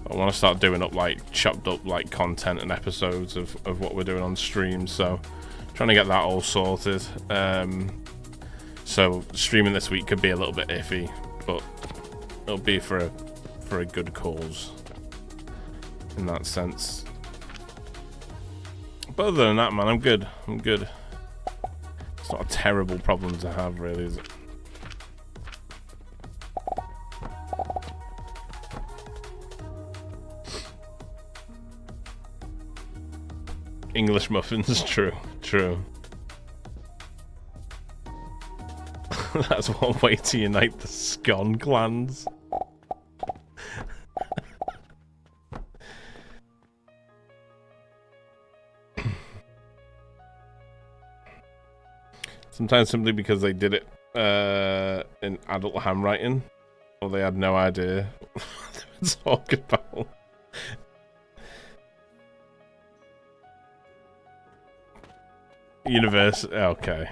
I want to start doing up like chopped up like content and episodes of what we're doing on stream, so trying to get that all sorted. So streaming this week could be a little bit iffy, but it'll be for a good cause in that sense. But other than that, man, I'm good. I'm good. It's not a terrible problem to have, really, is it? English muffins, true. That's one way to unite the scone clans. Sometimes simply because they did it in adult handwriting, or they had no idea what they were talking about. University. Okay.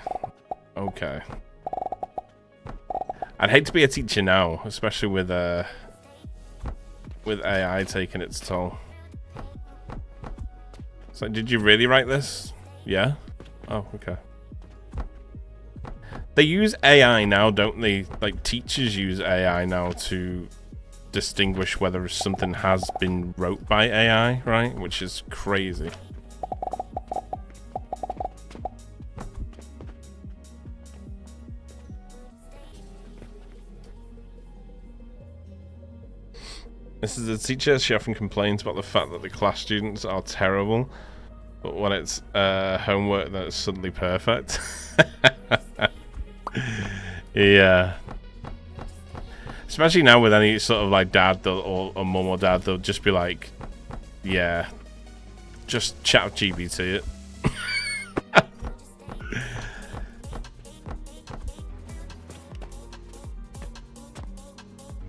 I'd hate to be a teacher now, especially with AI taking its toll. So, did you really write this? Yeah. Oh, okay. They use AI now, don't they? Like, teachers use AI now to distinguish whether something has been wrote by AI, right? Which is crazy. This is a teacher. She often complains about the fact that the class students are terrible, but when it's homework, then it's suddenly perfect. Yeah. Especially now with any sort of like dad or mum or dad, they'll just be like, yeah, just chat GPT it.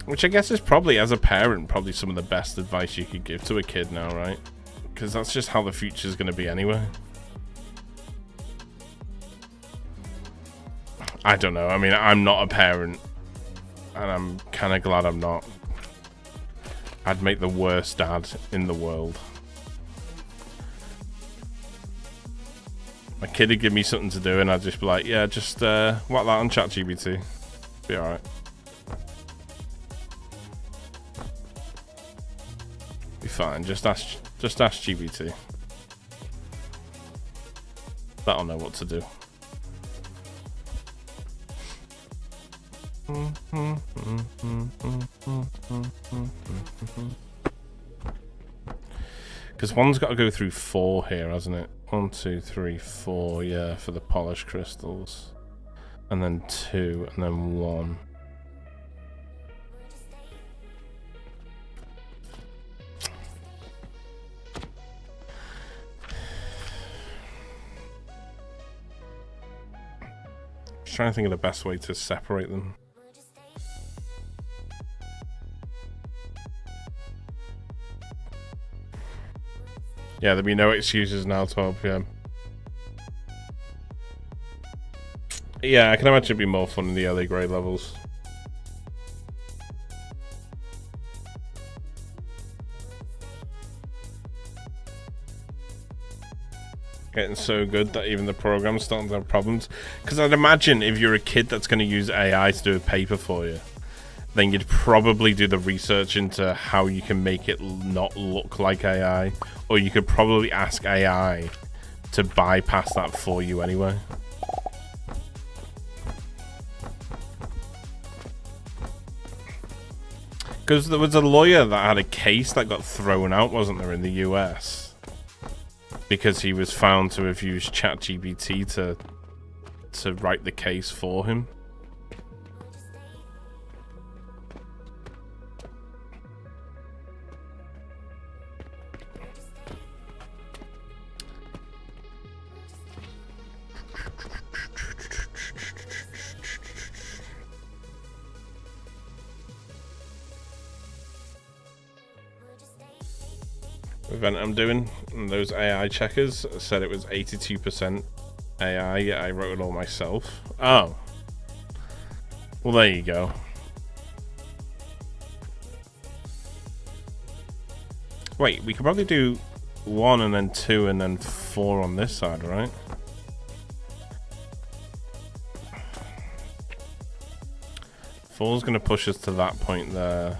Which I guess is probably, as a parent, probably some of the best advice you could give to a kid now, right? Because that's just how the future is going to be anyway. I don't know. I mean, I'm not a parent, and I'm kind of glad I'm not. I'd make the worst dad in the world. My kid would give me something to do, and I'd just be like, yeah, just whack that on ChatGPT. Be alright. Be fine. Just ask GPT. That'll know what to do. Because one's got to go through 4 here, hasn't it? 1, 2, 3, 4, yeah, for the polished crystals. And then 2, and then 1. Just trying to think of the best way to separate them. Yeah, there'll be no excuses now, 12 PM. Yeah, I can imagine it'd be more fun in the early grade levels. Getting so good that even the program's starting to have problems. Because I'd imagine if you're a kid that's going to use AI to do a paper for you, then you'd probably do the research into how you can make it not look like AI. Or you could probably ask AI to bypass that for you anyway. Because there was a lawyer that had a case that got thrown out, wasn't there, in the US? Because he was found to have used ChatGPT to write the case for him. Event I'm doing, and those AI checkers said it was 82% AI, yet I wrote it all myself. Oh. Well, there you go. Wait, we could probably do 1 and then 2 and then 4 on this side, right? Four's gonna push us to that point there.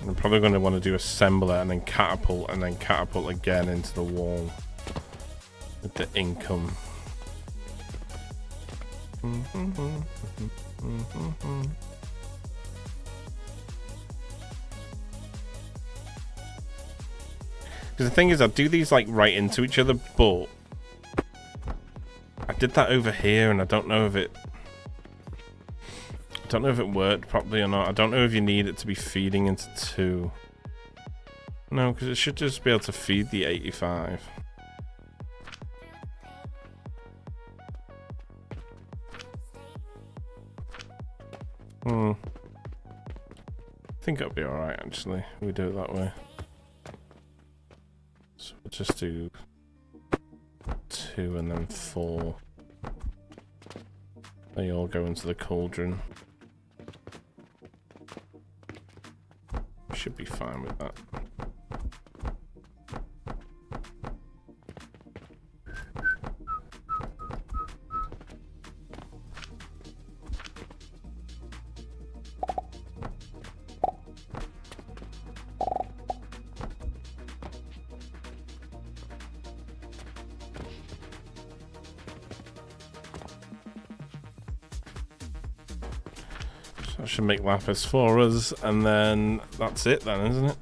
I'm probably going to want to do assembler and then catapult again into the wall with the income. Because the thing is, I do these like right into each other, but I did that over here and I don't know if it worked properly or not. I don't know if you need it to be feeding into 2. No, because it should just be able to feed the 85. I think it'll be alright actually. We do it that way. So we'll just do 2 and then 4. They all go into the cauldron. Should be fine with that. That should make lapis for us, and then that's it then, isn't it?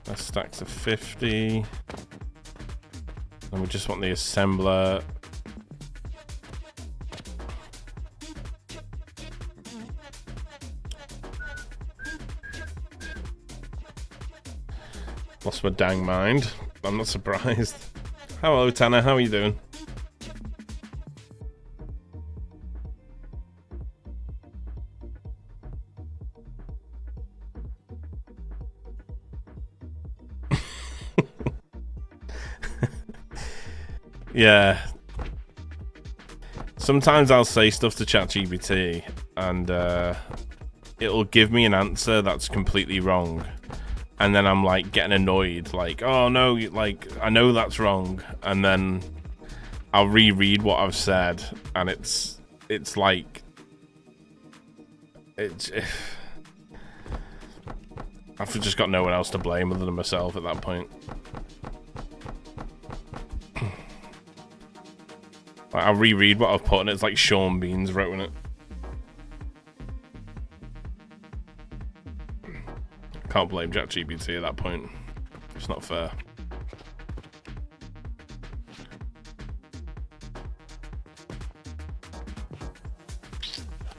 That stacks of 50. And we just want the assembler. Lost my dang mind. I'm not surprised. Hello Tanner, how are you doing? Yeah. Sometimes I'll say stuff to ChatGPT and it'll give me an answer that's completely wrong. And then I'm like getting annoyed, like, oh no, like I know that's wrong. And then I'll reread what I've said and it's like I've just got no one else to blame other than myself at that point. I'll reread what I've put and it's like Sean Bean's wrote in it. Can't blame ChatGPT at that point. It's not fair.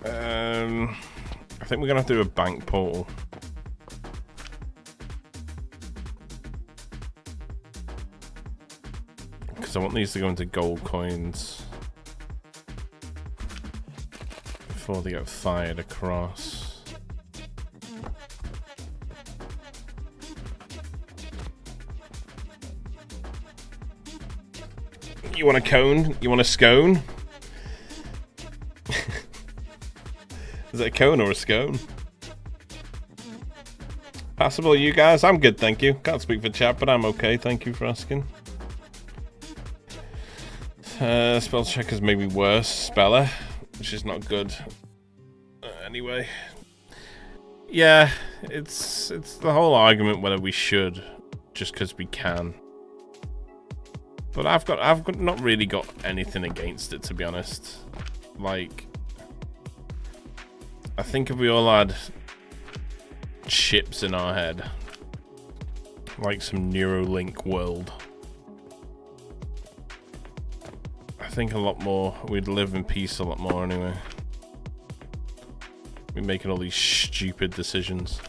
I think we're gonna have to do a bank portal. Because I want these to go into gold coins before they get fired across. You want a cone? You want a scone? Is it a cone or a scone? Passable, you guys? I'm good, thank you. Can't speak for chat, but I'm okay. Thank you for asking. Spell checkers maybe worse. Speller, which is not good. Anyway, yeah, it's the whole argument whether we should, just because we can. But I've not really got anything against it, to be honest. Like, I think if we all had chips in our head, like some Neuralink world, I think a lot more, we'd live in peace a lot more anyway. We're making all these stupid decisions.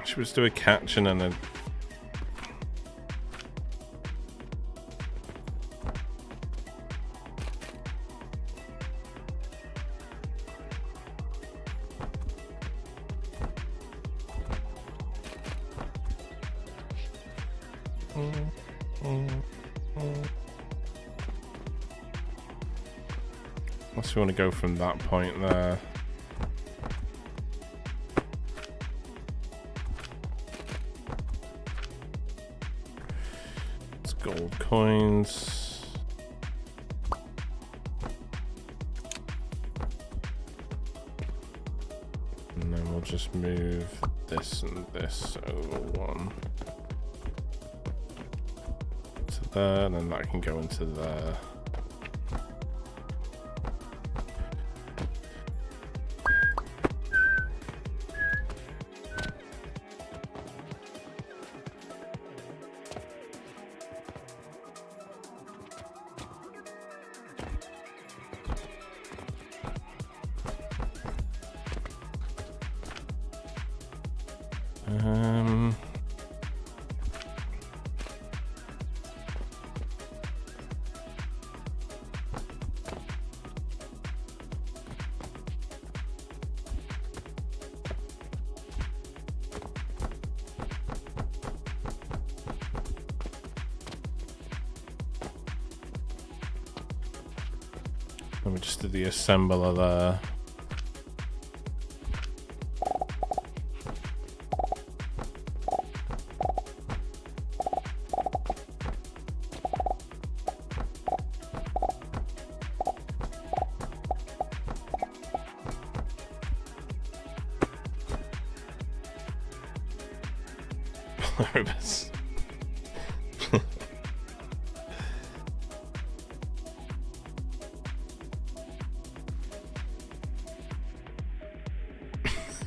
Should we just do a catch and then a... Unless we want to go from that point there. It's gold coins. And then we'll just move this and this over one to there, and then that can go into there. Let me just do the assembler there. Pluribus.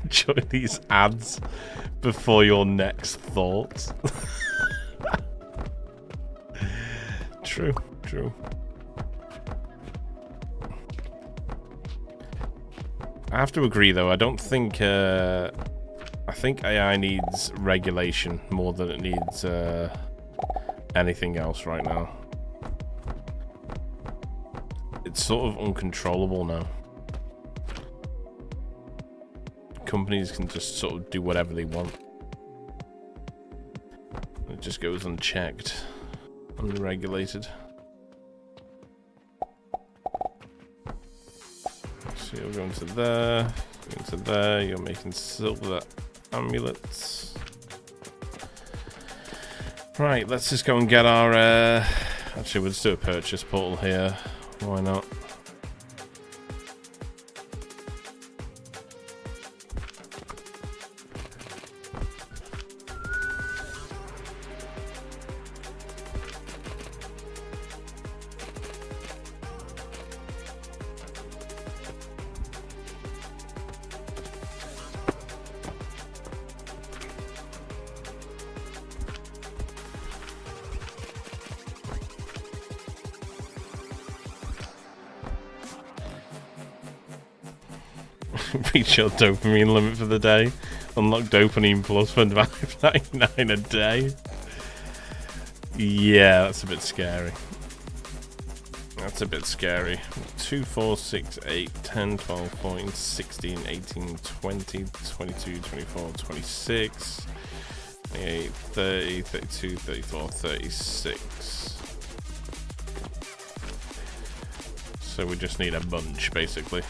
Enjoy these ads before your next thoughts. True, true. I have to agree, though. I don't think. I think AI needs regulation more than it needs anything else right now. It's sort of uncontrollable now. Companies can just sort of do whatever they want. It just goes unchecked, unregulated. So you're going to there, going to there. You're making silver amulets. Right, let's just go and get our. Actually, we'll just do a purchase portal here. Why not? Reach your dopamine limit for the day. Unlock dopamine plus for $5.99 a day. Yeah, that's a bit scary. That's a bit scary. 2, 4, 6, 8, 10, 12, 14, 16, 18, 20, 22, 24, 26, 28, 30, 32, 34, 36. So we just need a bunch, basically.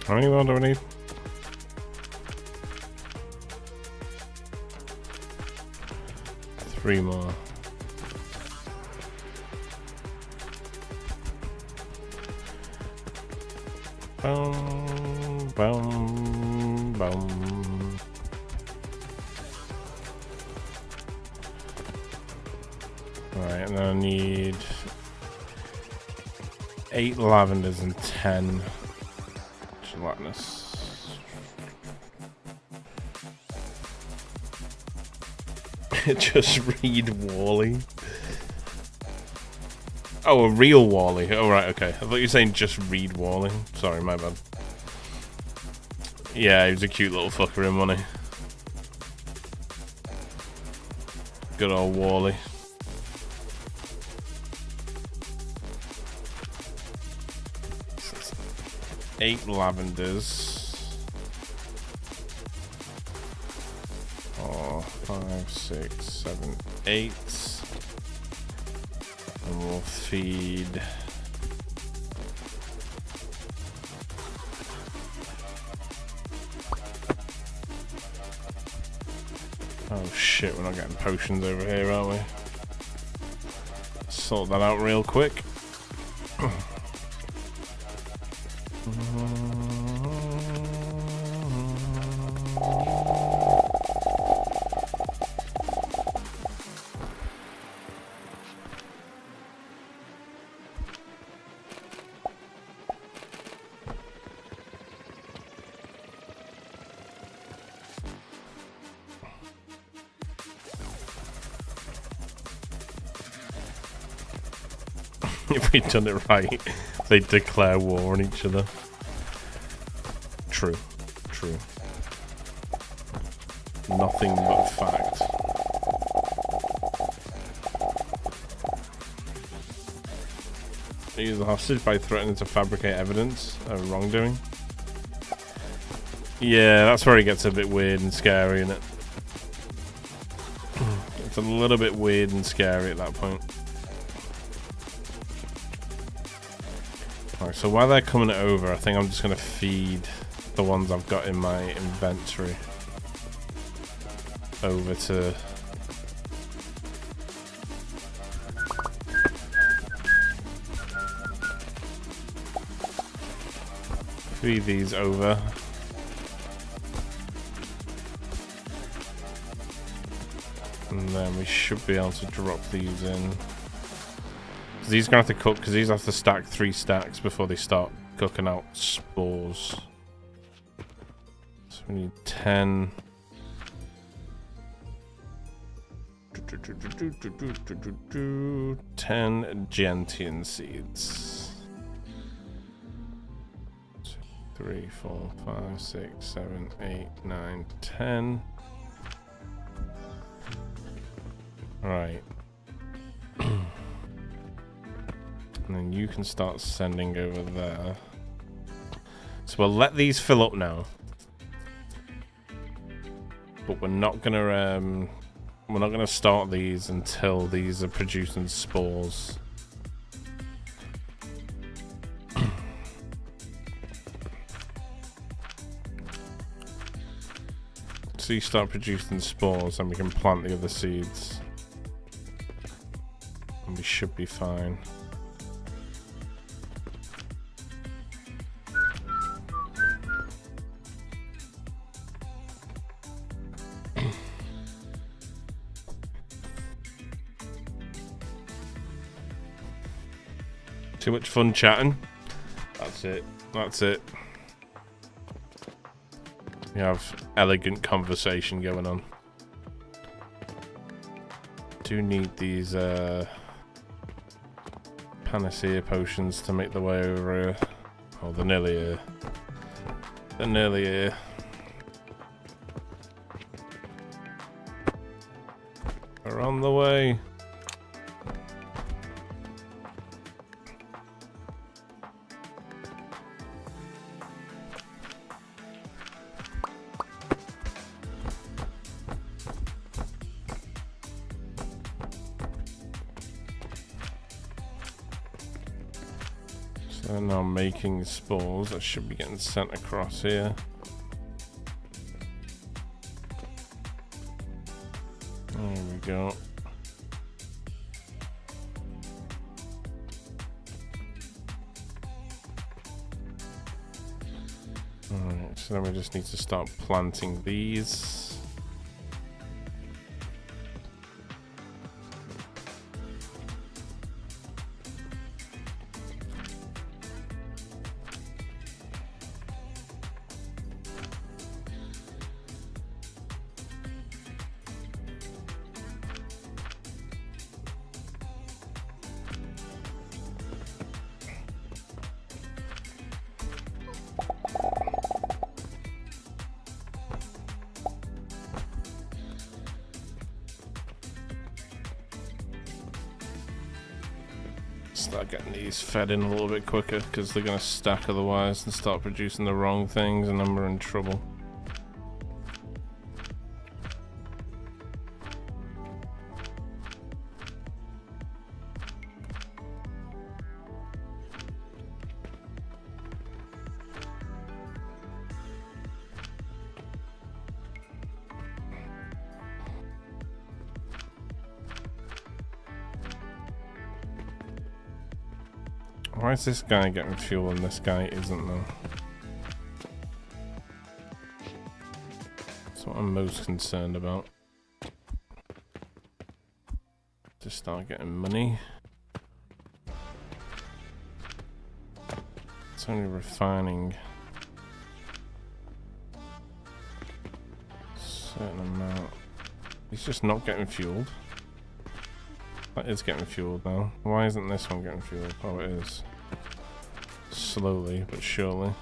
How many more do we need? 3 more. Boom, boom, boom. Alright, and then I need 8 lavenders and 10 gelatinous. Just read Wally. Oh, a real Wally. Oh, right, okay. I thought you were saying just read Wally. Sorry, my bad. Yeah, he was a cute little fucker in money. Good old Wally. Eight lavenders. 4, 5, 6, 7, 8. And we'll feed oh shit, we're not getting potions over here, are we? Sort that out real quick. If we'd done it right, they'd declare war on each other. True. True. Nothing but fact. Use the hostage by threatening to fabricate evidence of wrongdoing. Yeah, that's where it gets a bit weird and scary, isn't it? It's a little bit weird and scary at that point. Alright, so while they're coming over, I think I'm just going to feed the ones I've got in my inventory over to... feed these over. And then we should be able to drop these in. These are going to have to cook, because these have to stack 3 stacks before they start cooking out spores. So we need 10. 10 gentian seeds. 2, 3, 4, 5, 6, 7, 8, 9, 10. Right. And then you can start sending over there. So we'll let these fill up now. But we're not gonna start these until these are producing spores. So you start producing spores, and we can plant the other seeds. And we should be fine. Too much fun chatting. That's it. That's it. We have elegant conversation going on. Do need these panacea potions to make the way over here. Oh, they're nearly here. They're nearly here. They're on the way. So now making spores that should be getting sent across here. There we go. Alright, so then we just need to start planting these. Start getting these fed in a little bit quicker because they're going to stack otherwise and start producing the wrong things, and then we're in trouble. Why is this guy getting fuel and this guy isn't though? That's what I'm most concerned about. To start getting money. It's only refining a certain amount. He's just not getting fueled. That is getting fueled now. Why isn't this one getting fueled? Oh, it is. Slowly, but surely.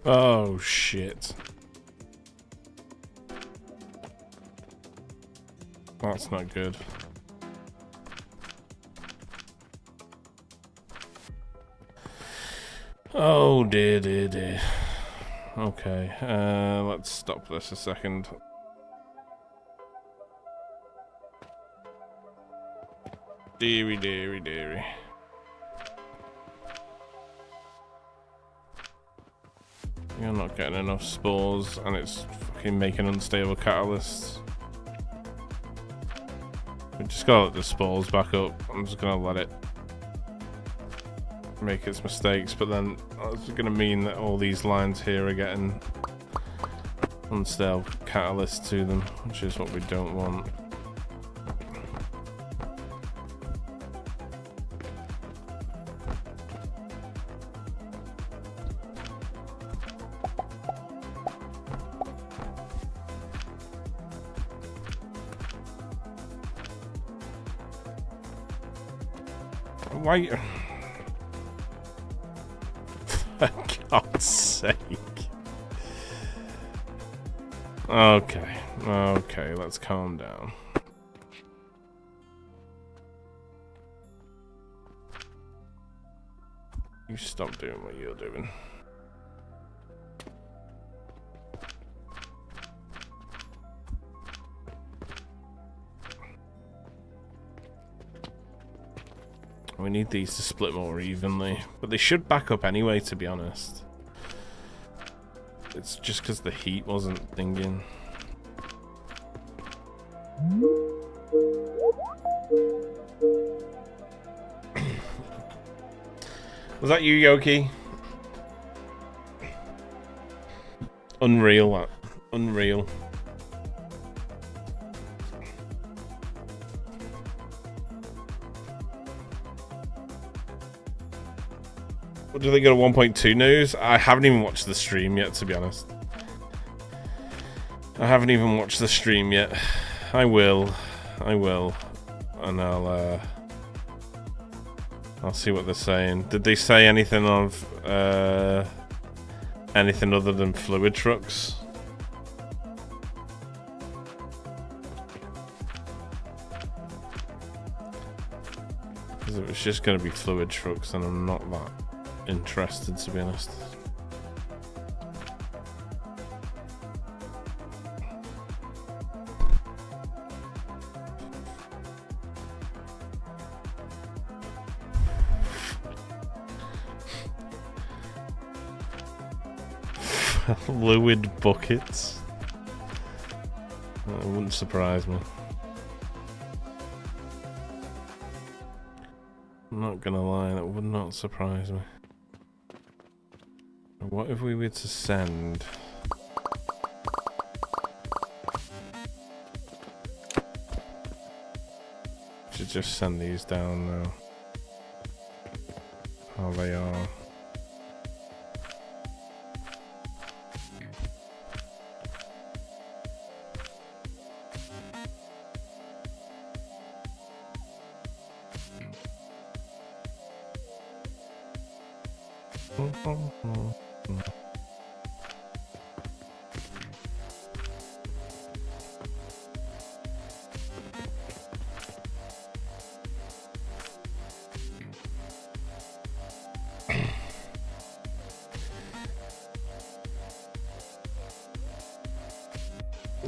Oh, shit. That's not good. Oh, dear, dear, dear. Okay, let's stop this a second. Deary, deary, deary. You're not getting enough spores, and it's fucking making unstable catalysts. We just gotta let the spores back up. I'm just gonna let it make its mistakes, but then that's gonna mean that all these lines here are getting unstable catalysts to them, which is what we don't want. Why? For God's sake. Okay. Okay, let's calm down. You stop doing what you're doing. We need these to split more evenly, but they should back up anyway, to be honest. It's just because the heat wasn't thinking. Was that you, Yoki? Unreal, that. Unreal. What do they go to 1.2 news? I haven't even watched the stream yet, to be honest. I haven't even watched the stream yet. I will, and I'll see what they're saying. Did they say anything of anything other than fluid trucks? Because if it's just going to be fluid trucks, then I'm not that interested, to be honest. Fluid buckets. That wouldn't surprise me. I'm not gonna lie, that would not surprise me. What if we were to send... Should just send these down now. How they are.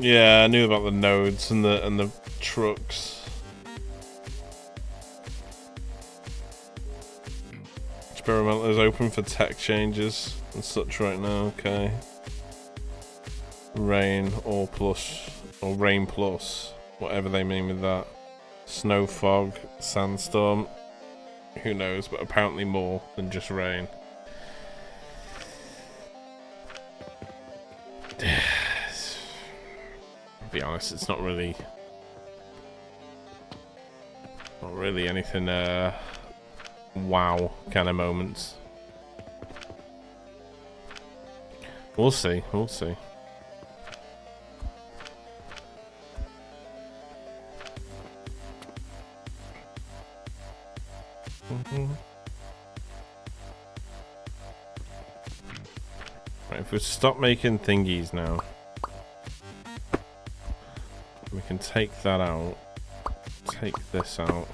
Yeah, I knew about the nodes and the trucks. Experimental is open for tech changes and such right now. Okay. Rain or plus or rain plus, whatever they mean with that. Snow, fog, sandstorm. Who knows? But apparently more than just rain. Be honest, it's not really anything wow kind of moments. We'll see. Right, Right, if we stop making thingies now, we can take that out, take this out,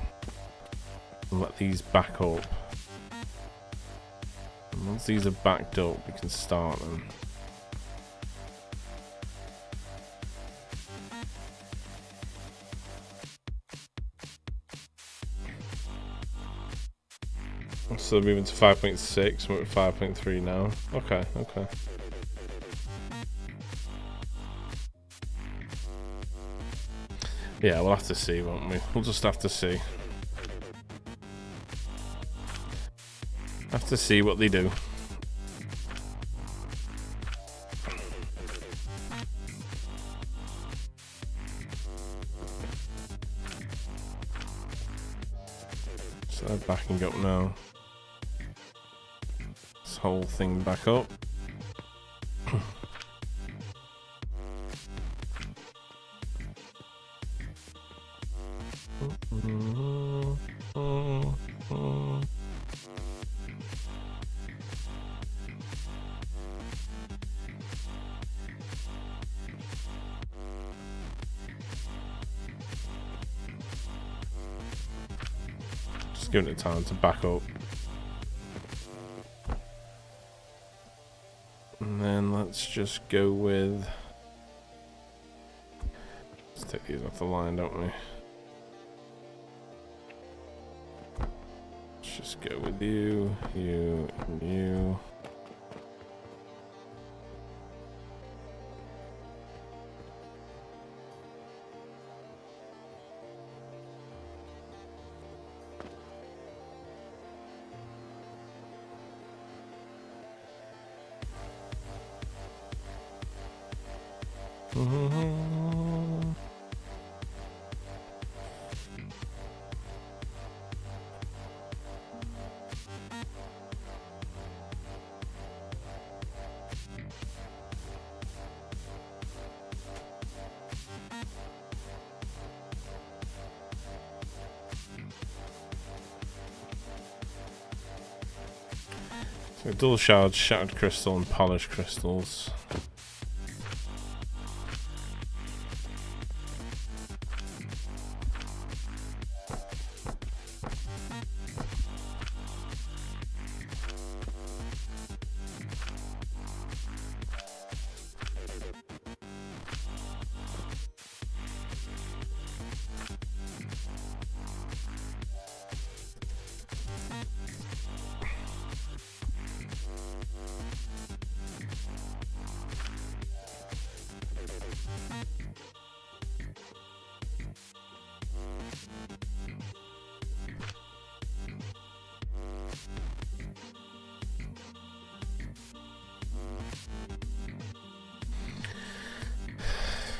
and let these back up. And once these are backed up, we can start them. So moving to 5.6, we're at 5.3 now. Okay, okay. Yeah, we'll have to see, won't we? We'll just have to see. Have to see what they do. So they're backing up now. This whole thing back up. Just giving it time to back up. And then let's just go with... Let's take these off the line, don't we? Let's just go with you, you, and you. So dual shards, shattered crystal, and polished crystals.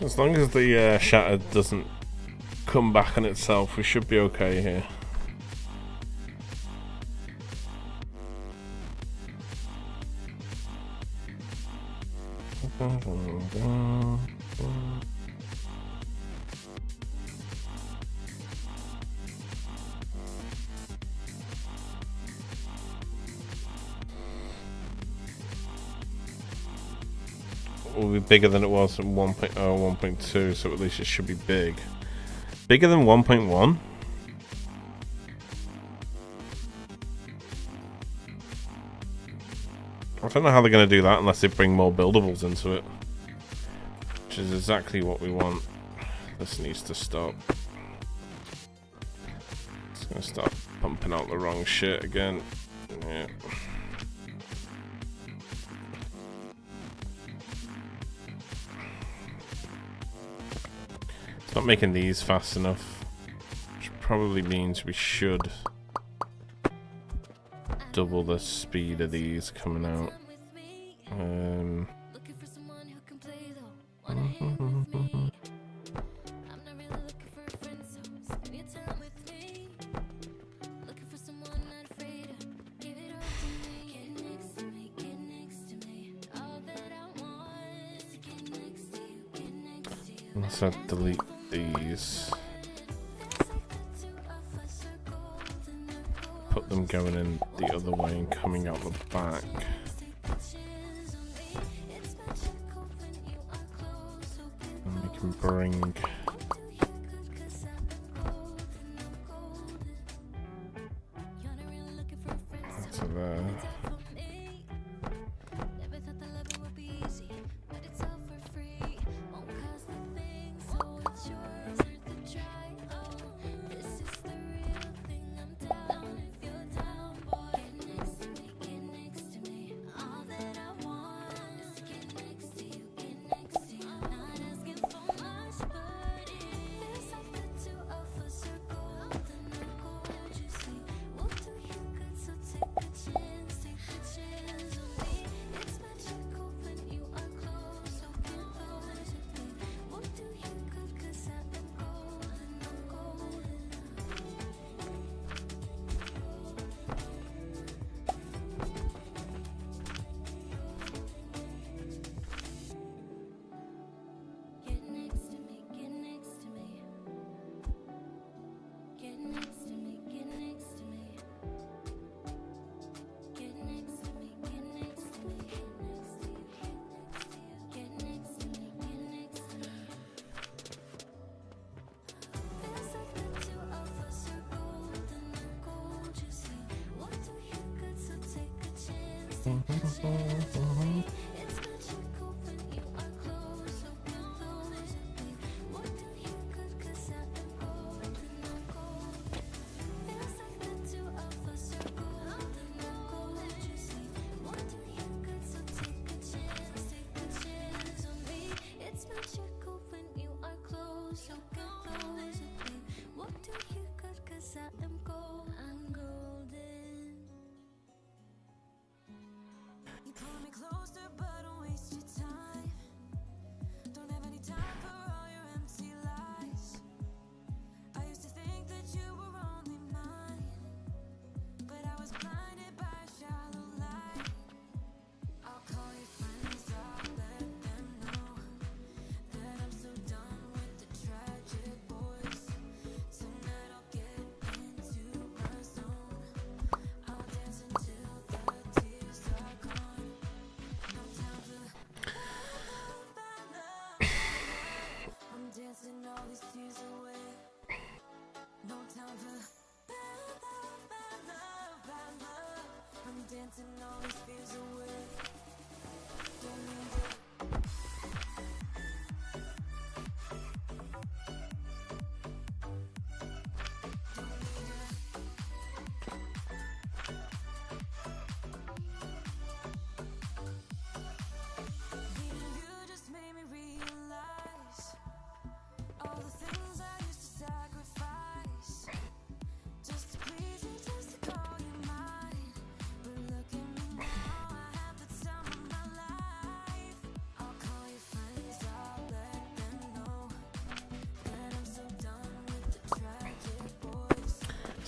As long as the shattered doesn't come back on itself, we should be okay here. Will be bigger than it was at 1.0, 1.2, so at least it should be big. Bigger than 1.1? I don't know how they're going to do that unless they bring more buildables into it. Which is exactly what we want. This needs to stop. It's going to start pumping out the wrong shit again. Yeah. Not making these fast enough, which probably means we should double the speed of these coming out. Let's delete these. Put them going in the other way and coming out the back. can bring. That's there.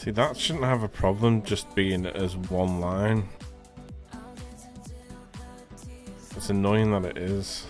See, that shouldn't have a problem just being as one line. It's annoying that it is.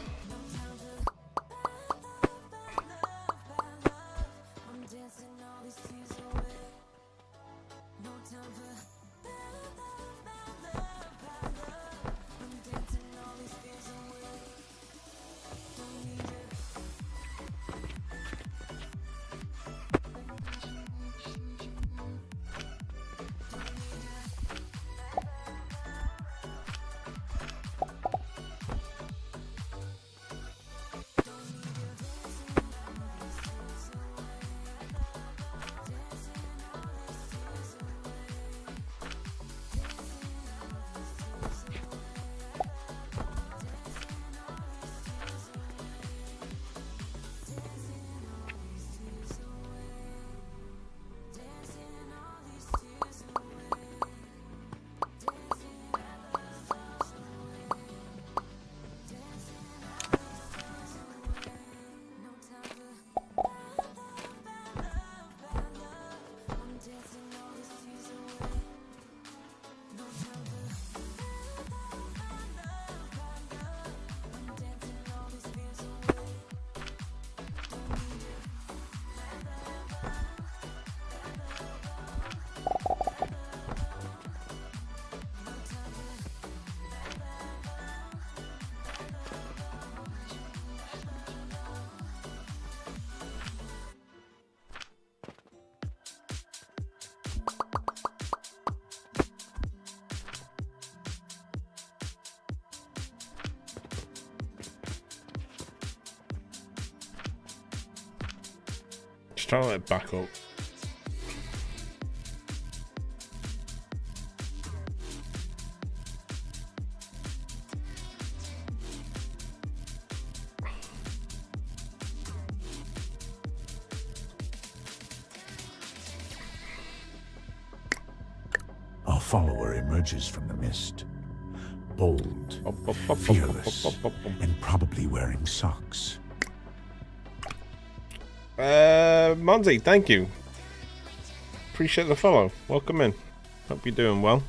just trying to let it back up. Our follower emerges from the mist. Bold, fearless, and probably wearing socks. Monty, thank you. Appreciate the follow. Welcome in. Hope you're doing well.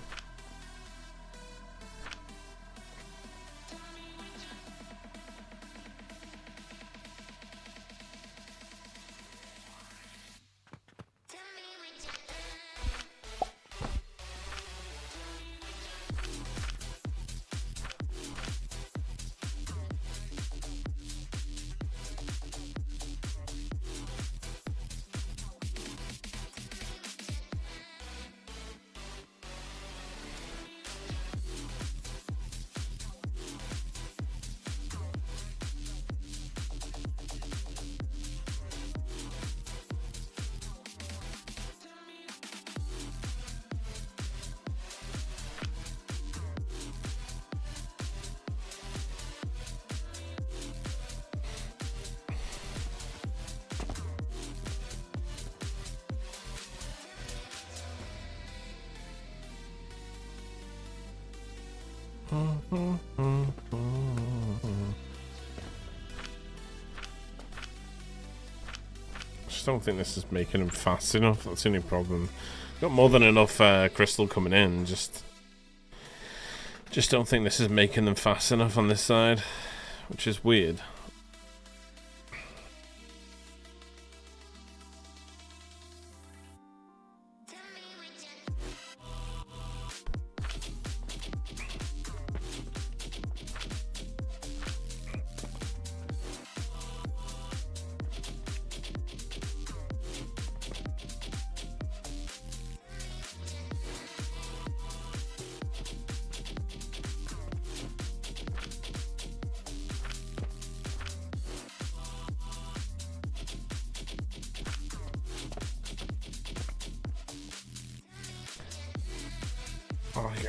Just don't think this is making him fast enough. That's the only problem. Got more than enough crystal coming in. Just don't think this is making them fast enough on this side, which is weird.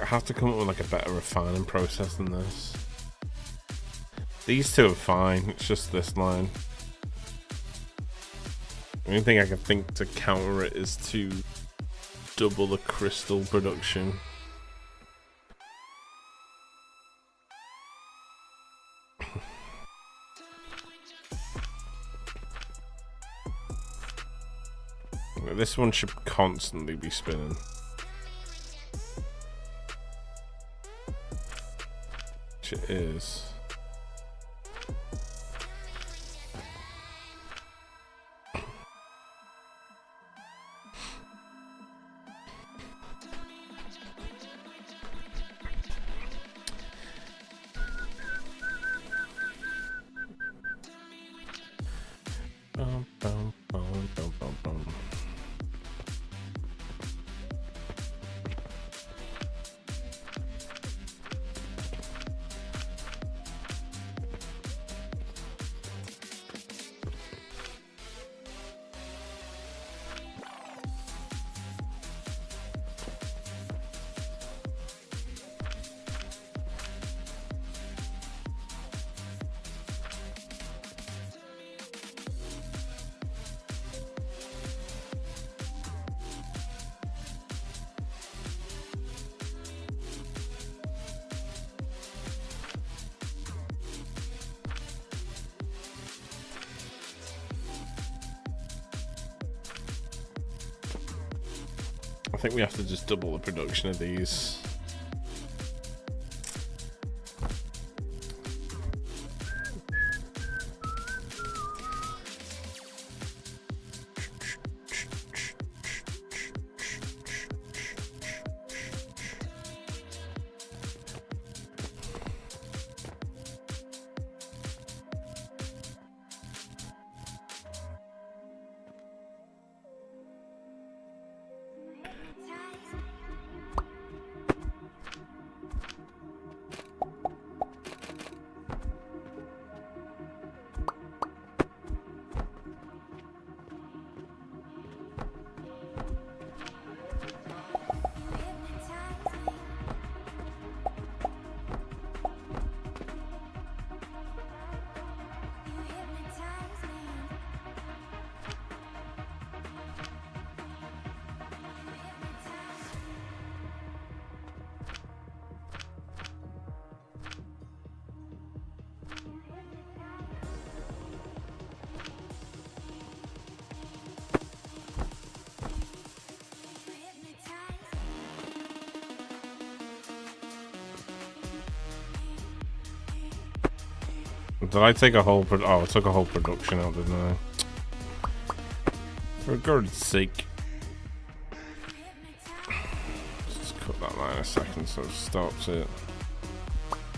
I have to come up with like a better refining process than this. These two are fine, it's just this line. The only thing I can think to counter it is to double the crystal production. This one should constantly be spinning. It is. Bum, bum, bum, bum, bum, bum. I think we have to just double the production of these. Did I take a whole oh, I took a whole production out, didn't I? For God's sake. Let's just cut that line a second so it stops it.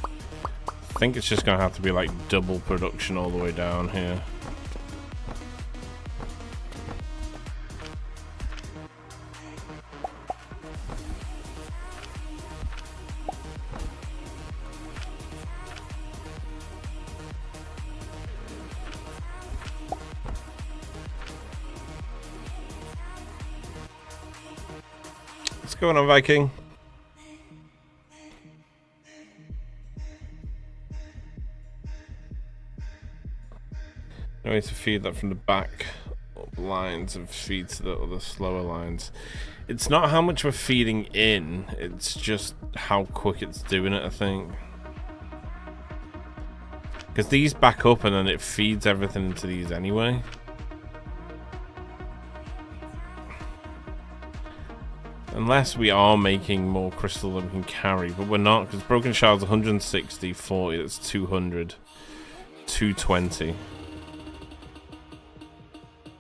I think it's just gonna have to be like double production all the way down here. What's going on, Viking? No way to feed that from the back up lines and feed to the other slower lines. It's not how much we're feeding in, it's just how quick it's doing it, I think. Because these back up and then it feeds everything into these anyway. Unless we are making more crystal than we can carry, but we're not, because broken shards 160, 40, that's 200, 220.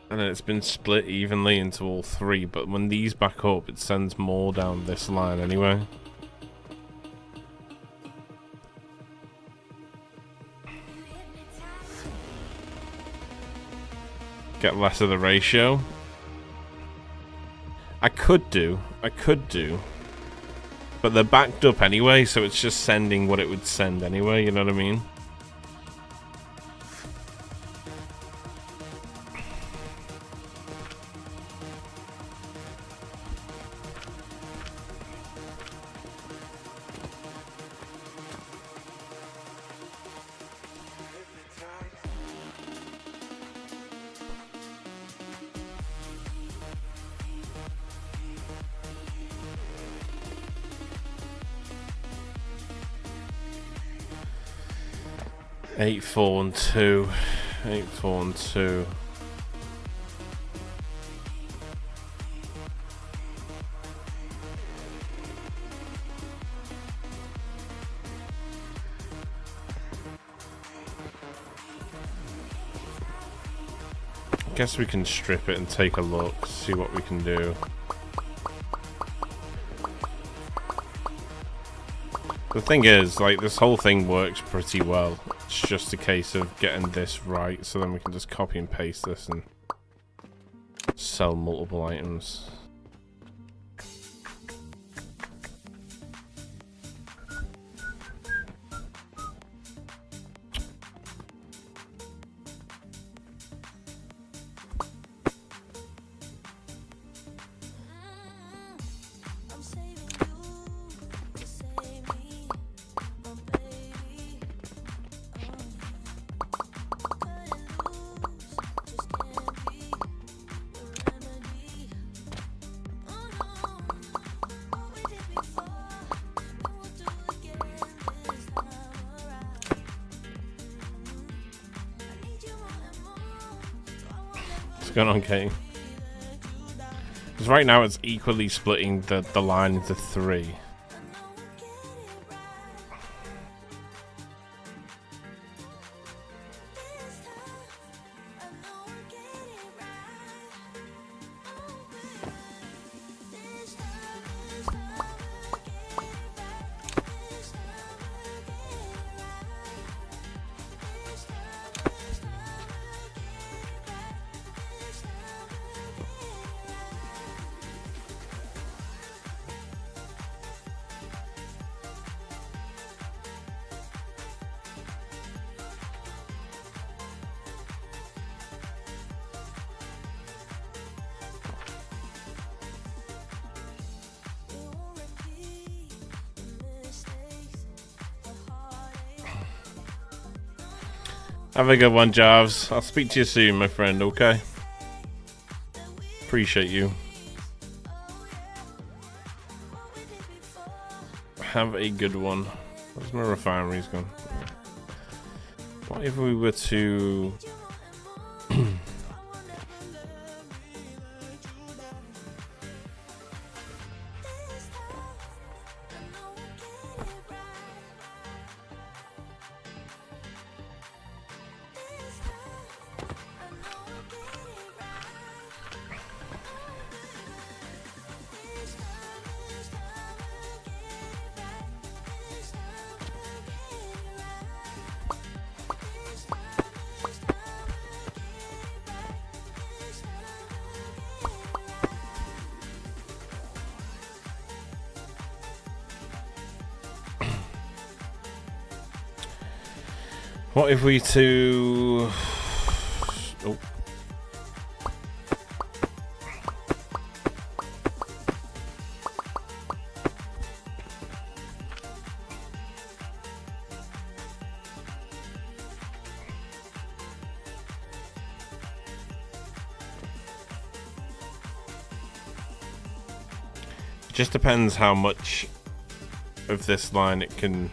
And then it's been split evenly into all three, but when these back up, it sends more down this line anyway. Get less of the ratio. I could do, but they're backed up anyway, so it's just sending what it would send anyway, you know what I mean? Eight, 4, and 2. 8, 4, and 2. I guess we can strip it and take a look, see what we can do. The thing is, like, this whole thing works pretty well. It's just a case of getting this right, so then we can just copy and paste this and sell multiple items. What's going on, Kate? Because right now it's equally splitting the line into 3. Have a good one, Jarves. I'll speak to you soon, my friend, okay? Appreciate you. Have a good one. Where's my refineries gone? What if we were to... What if we to... Oh. It just depends how much of this line it can...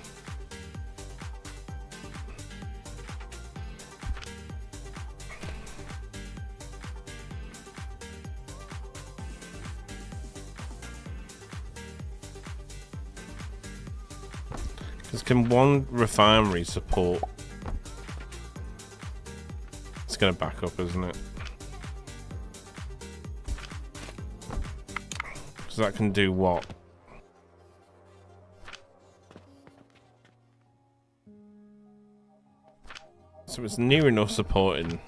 Because can one refinery support... It's going to back up, isn't it? So that can do what? So it's near enough supporting.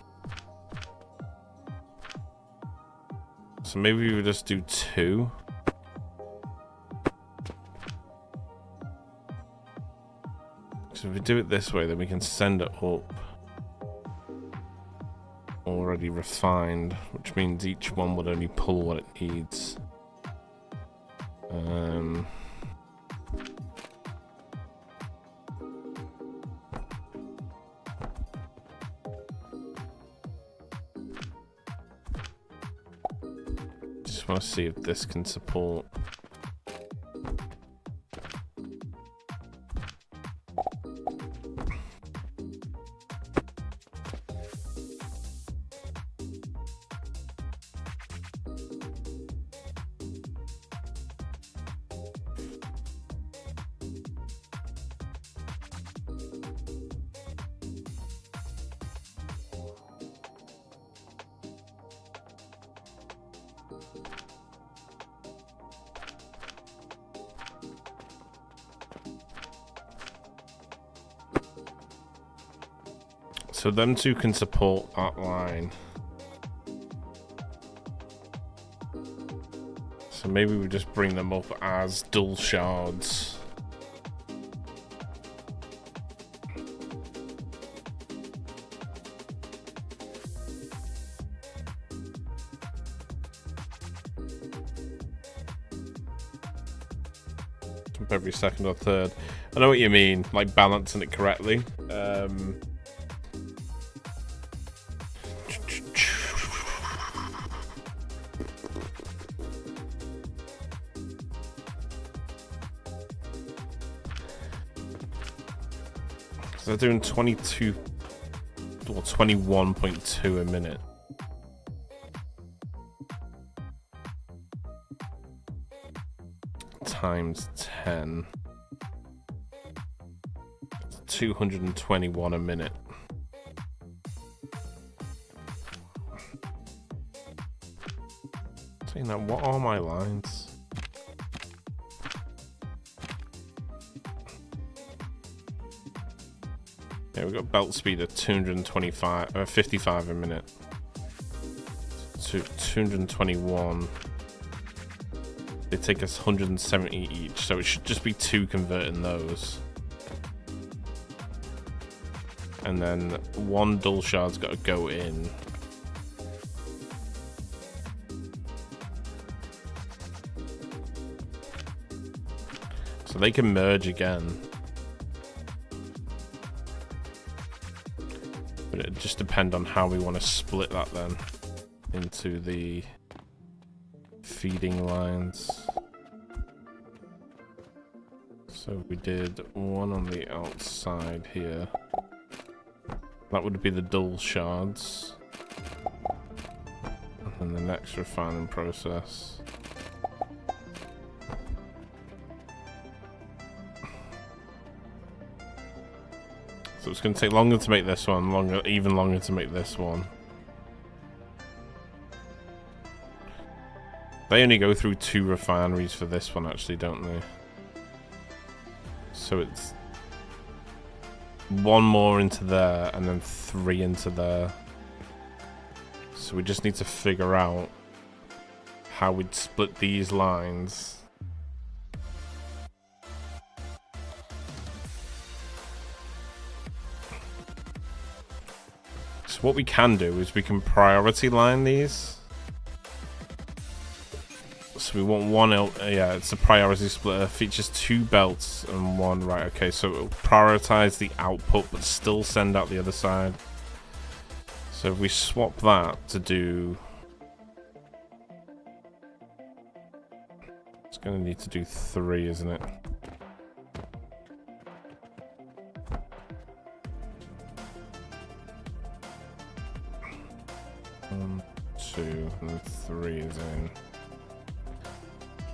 So maybe we would just do 2. So if we do it this way, then we can send it up already refined, which means each one would only pull what it needs. Just want to see if this can support. So them two can support that line. So maybe we just bring them up as dual shards. Jump every second or third. I know what you mean, like balancing it correctly. They're doing 22 or 21.2 a minute. Times 10. 221 a minute. Saying that, what are my lines? Yeah, we've got belt speed of 55 a minute. So 221. They take us 170 each, so it should just be 2 converting those. And then 1 dual shard's got to go in. So they can merge again. But it just depends on how we want to split that then into the feeding lines. So we did 1 on the outside here. That would be the dual shards. And then the next refining process. So it's going to take longer to make this one, even longer to make this one. They only go through 2 refineries for this one, actually, don't they? So it's 1 more into there, and then 3 into there. So we just need to figure out how we'd split these lines. So what we can do is we can priority line these. So we want one, yeah, it's a priority splitter. Features 2 belts and 1, right, okay, so it'll prioritize the output but still send out the other side. So if we swap that to do... It's going to need to do 3, isn't it? One, 2, and 3 is in.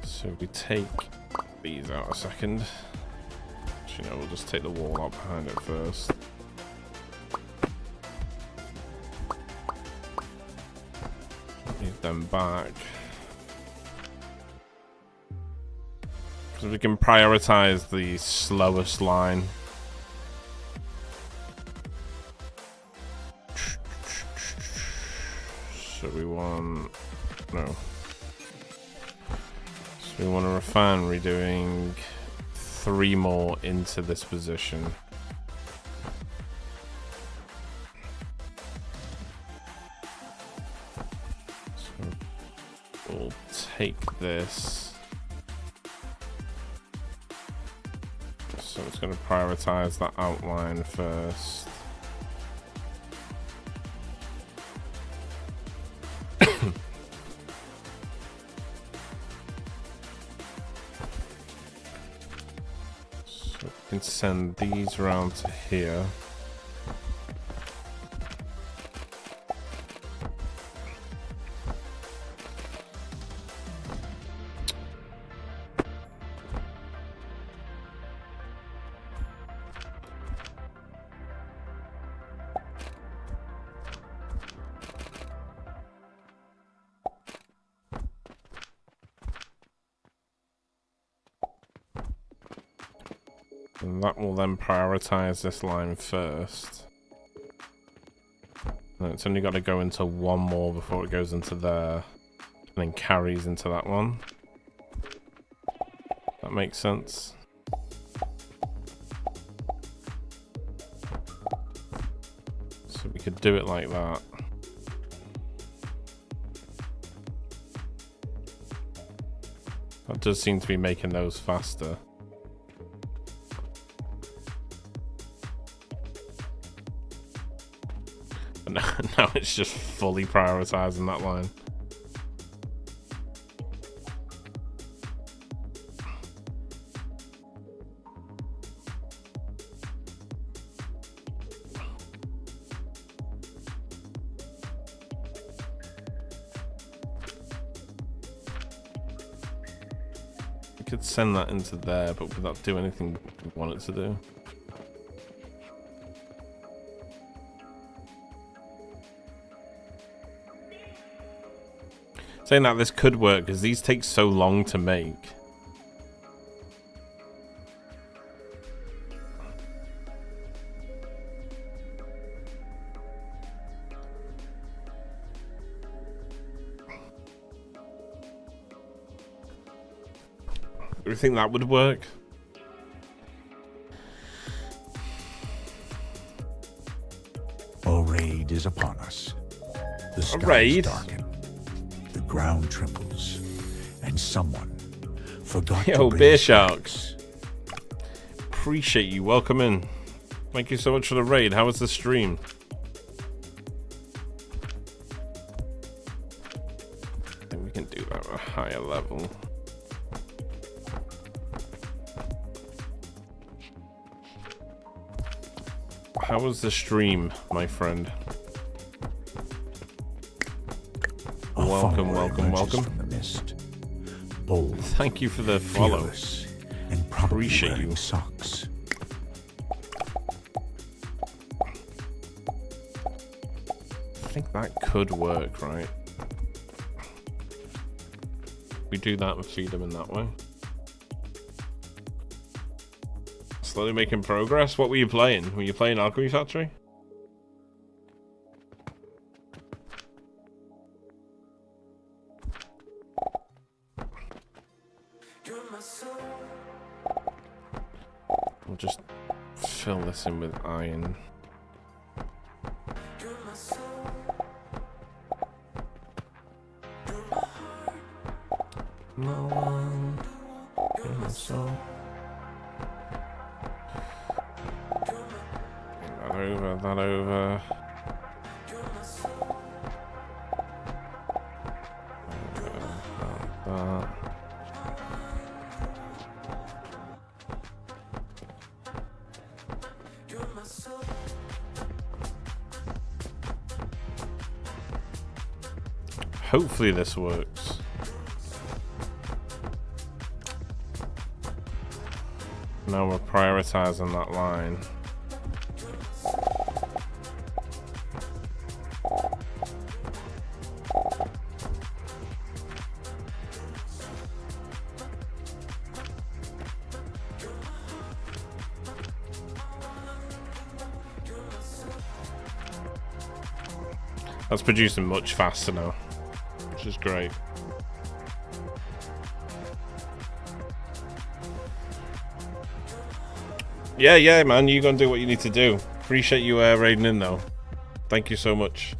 So we take these out a second. Actually, no, we'll just take the wall out behind it first. Move them back. So we can prioritize the slowest line. So we want... no. So we want a refinery doing 3 more into this position. So we'll take this. So it's going to prioritize that outline first. Can send these around to here. And that will then prioritize this line first. And it's only got to go into 1 more before it goes into there. And then carries into that one. That makes sense. So we could do it like that. That does seem to be making those faster. Now it's just fully prioritizing that line. We could send that into there, but would that do anything we want it to do? Saying that this could work because these take so long to make. Do you think that would work? A raid is upon us. The skies raid? darken. The ground trembles, and someone forgot Yo, to bring beer snacks. sharks. Appreciate you. Welcome in. Thank you so much for the raid. How was the stream? I think we can do that at a higher level. How was the stream, my friend? Welcome, welcome, welcome. From the mist. Bold, Thank you for the follow. fearless, and probably Appreciate wearing you. socks. I think that could work, right? We do that and feed them in that way. Slowly making progress. What were you playing? Were you playing Alchemy Factory? We'll just fill this in with iron. You're my soul. No one. You're my soul. That over, that over. That. Hopefully this works. Now we're prioritizing that line. That's producing much faster now, which is great. Yeah, man, you gonna do what you need to do. Appreciate you raiding in though. Thank you so much.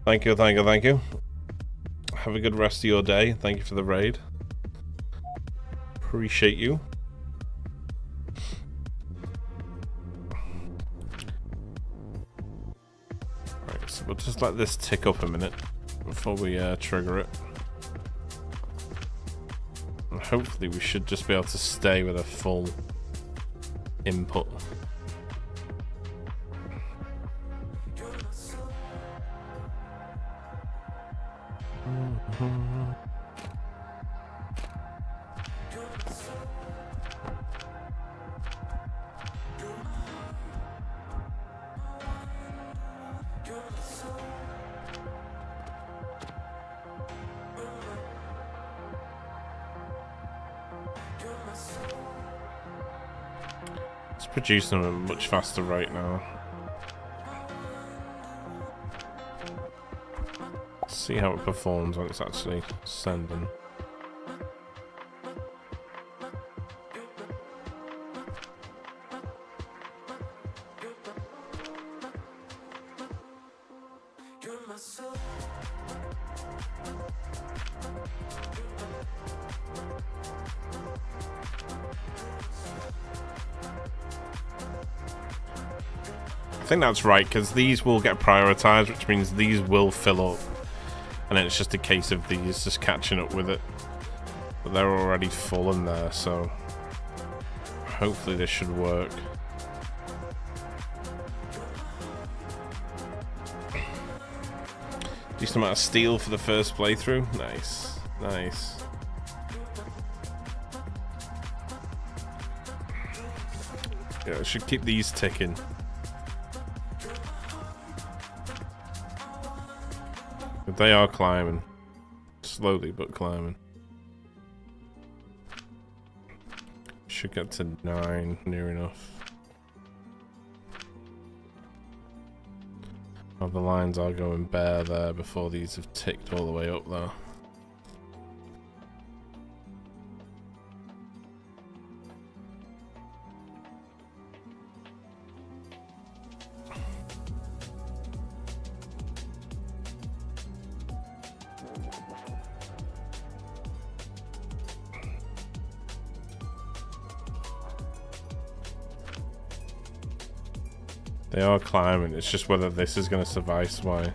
Thank you. Have a good rest of your day. Thank you for the raid. Appreciate you. Right, so we'll just let this tick up a minute before we trigger it. And hopefully we should just be able to stay with a full input. It's producing at a much faster rate now. Let's see how it performs when it's actually sending. I think that's right, because these will get prioritized, which means these will fill up, and then it's just a case of these just catching up with it. But they're already full in there, so hopefully this should work. Decent amount of steel for the first playthrough. Nice, nice. Yeah, I should keep these ticking. But they are climbing. Slowly, but climbing. Should get to 9, near enough. Oh, the lines are going bare there before these have ticked all the way up though. They are climbing, it's just whether this is going to suffice. Why?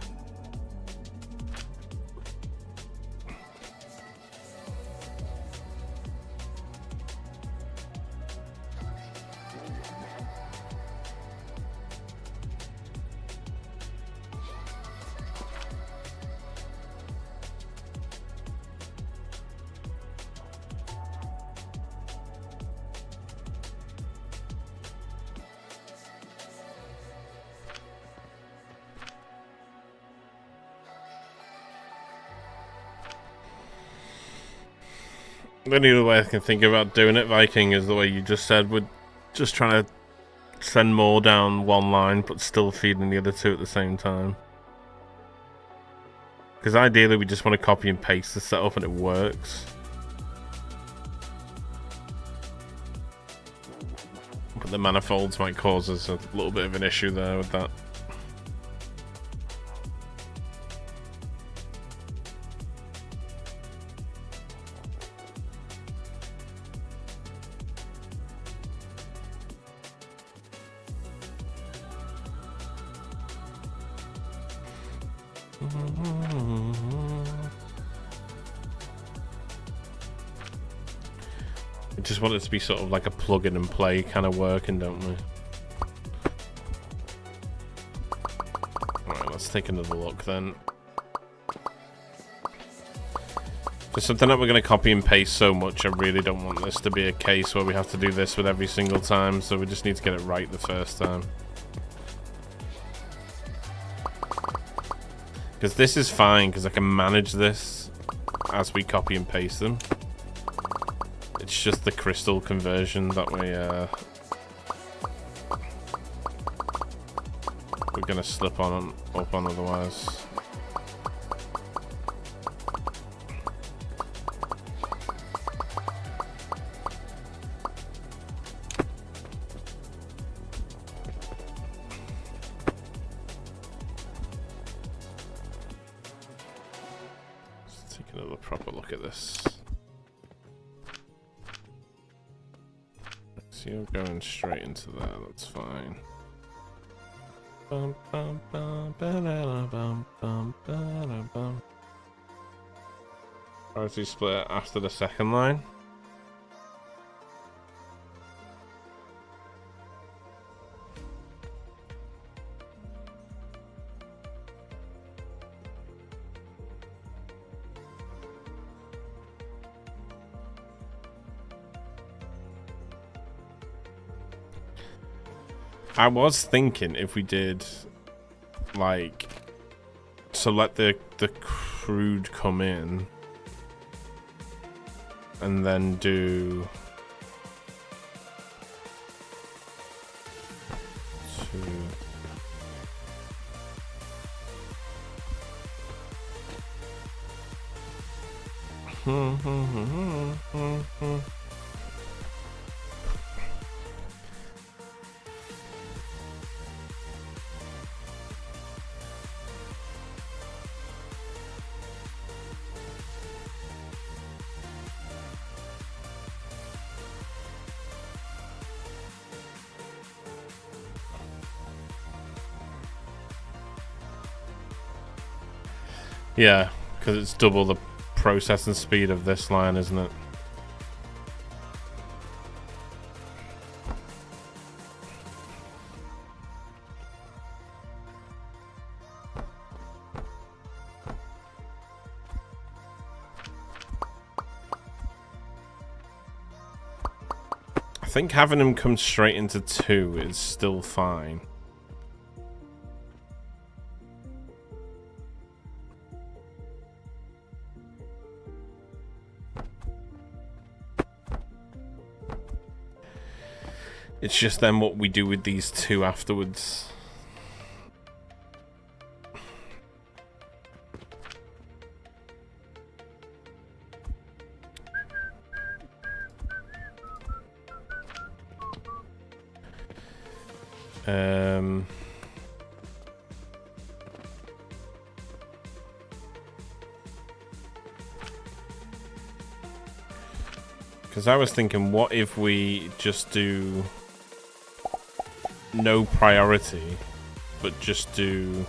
The only other way I can think about doing it, Viking, is the way you just said, with just trying to send more down one line but still feeding the other two at the same time. Because ideally we just want to copy and paste the setup and it works. But the manifolds might cause us a little bit of an issue there with that. I just want it to be sort of like a plug in and play kind of working, don't we? Alright, let's take another look then. For something that we're going to copy and paste so much, I really don't want this to be a case where we have to do this with every single time, so we just need to get it right the first time. Because this is fine, because I can manage this as we copy and paste them. It's just the crystal conversion that we're going to slip on up on otherwise. Let's take another proper look at this. So you're going straight into there, that's fine. Bum, bum, bum, ba-da-da-bum, bum, ba-da-bum. Priority split after the second line. I was thinking if we did, like, so let the crude come in, and then do two. Yeah, because it's double the processing speed of this line, isn't it? I think having them come straight into 2 is still fine. It's just then what we do with these 2 afterwards. Because I was thinking, what if we just do no priority, but just do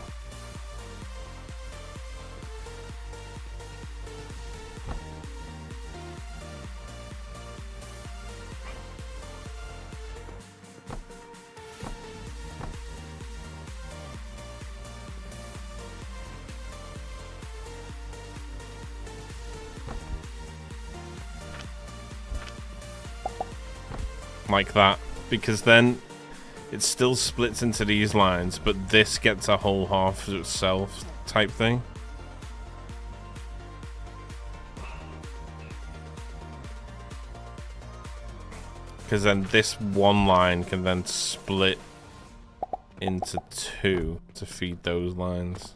like that, because then it still splits into these lines, but this gets a whole half of itself type thing. Because then this one line can then split into 2 to feed those lines.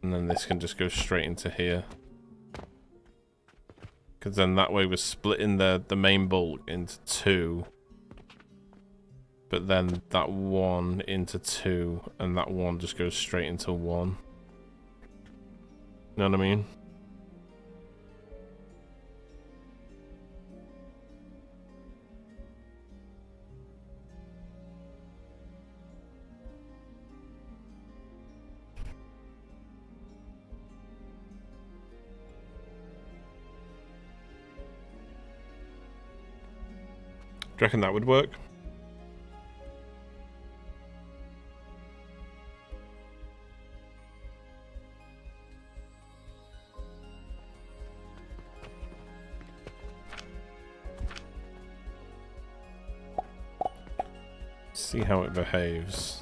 And then this can just go straight into here. Because then that way we're splitting the main bulk into 2. But then that one into 2, and that one just goes straight into 1. You know what I mean? you reckon that would work? See how it behaves.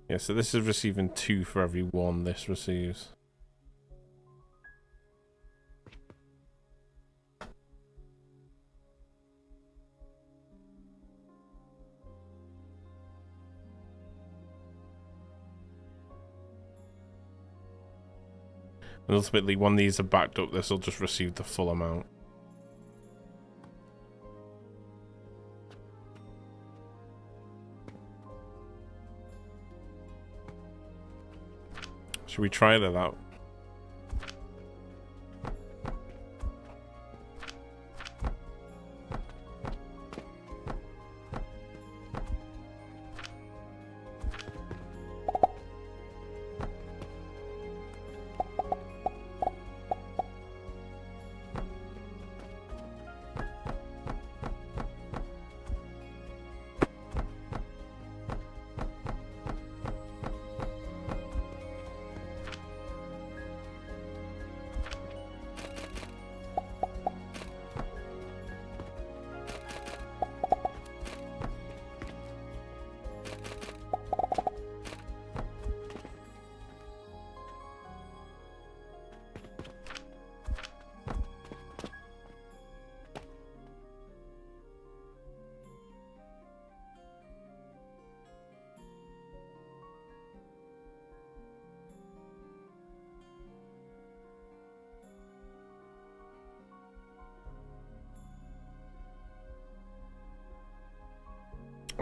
Yeah, so this is receiving 2 for every 1 this receives. And ultimately, when these are backed up, this will just receive the full amount. Should we try that out?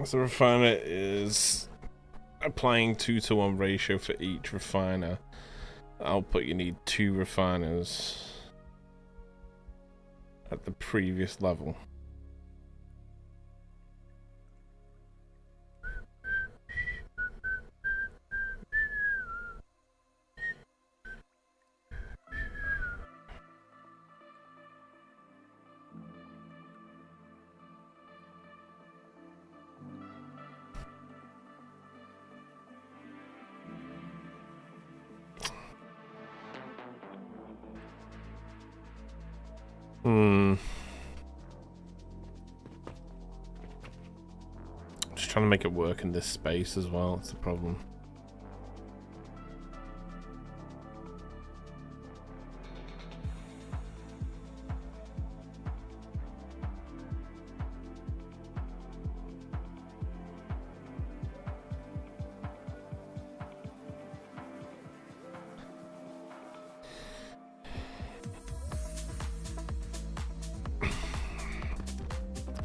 So refiner is applying 2-to-1 ratio for each refiner. Output, you need 2 refiners at the previous level. Just trying to make it work in this space as well, that's the problem.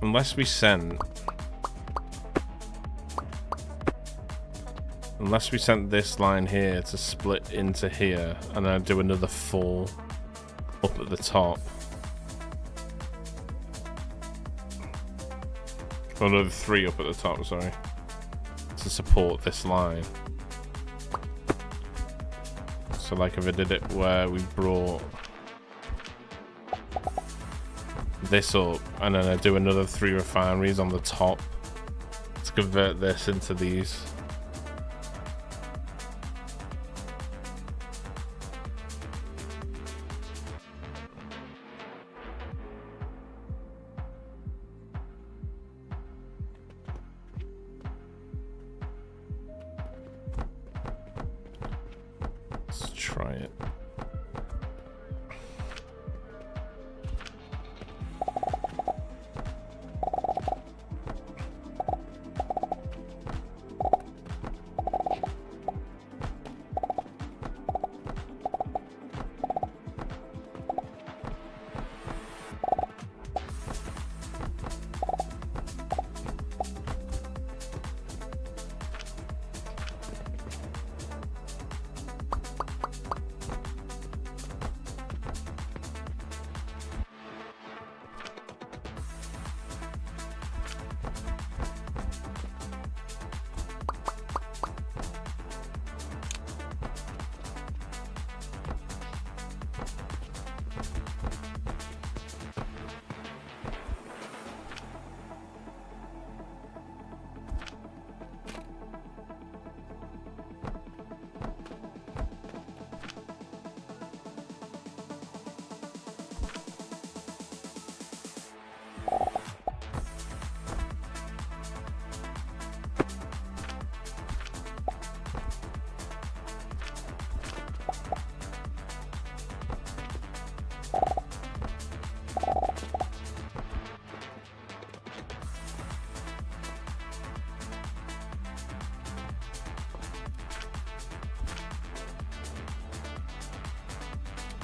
Unless we sent this line here to split into here, and then do another 4 up at the top. Or another 3 up at the top, sorry. To support this line. So like if I did it where we brought this up, and then I do another 3 refineries on the top to convert this into these. Let's try it.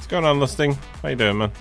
going on, Lusting? How you doing, man?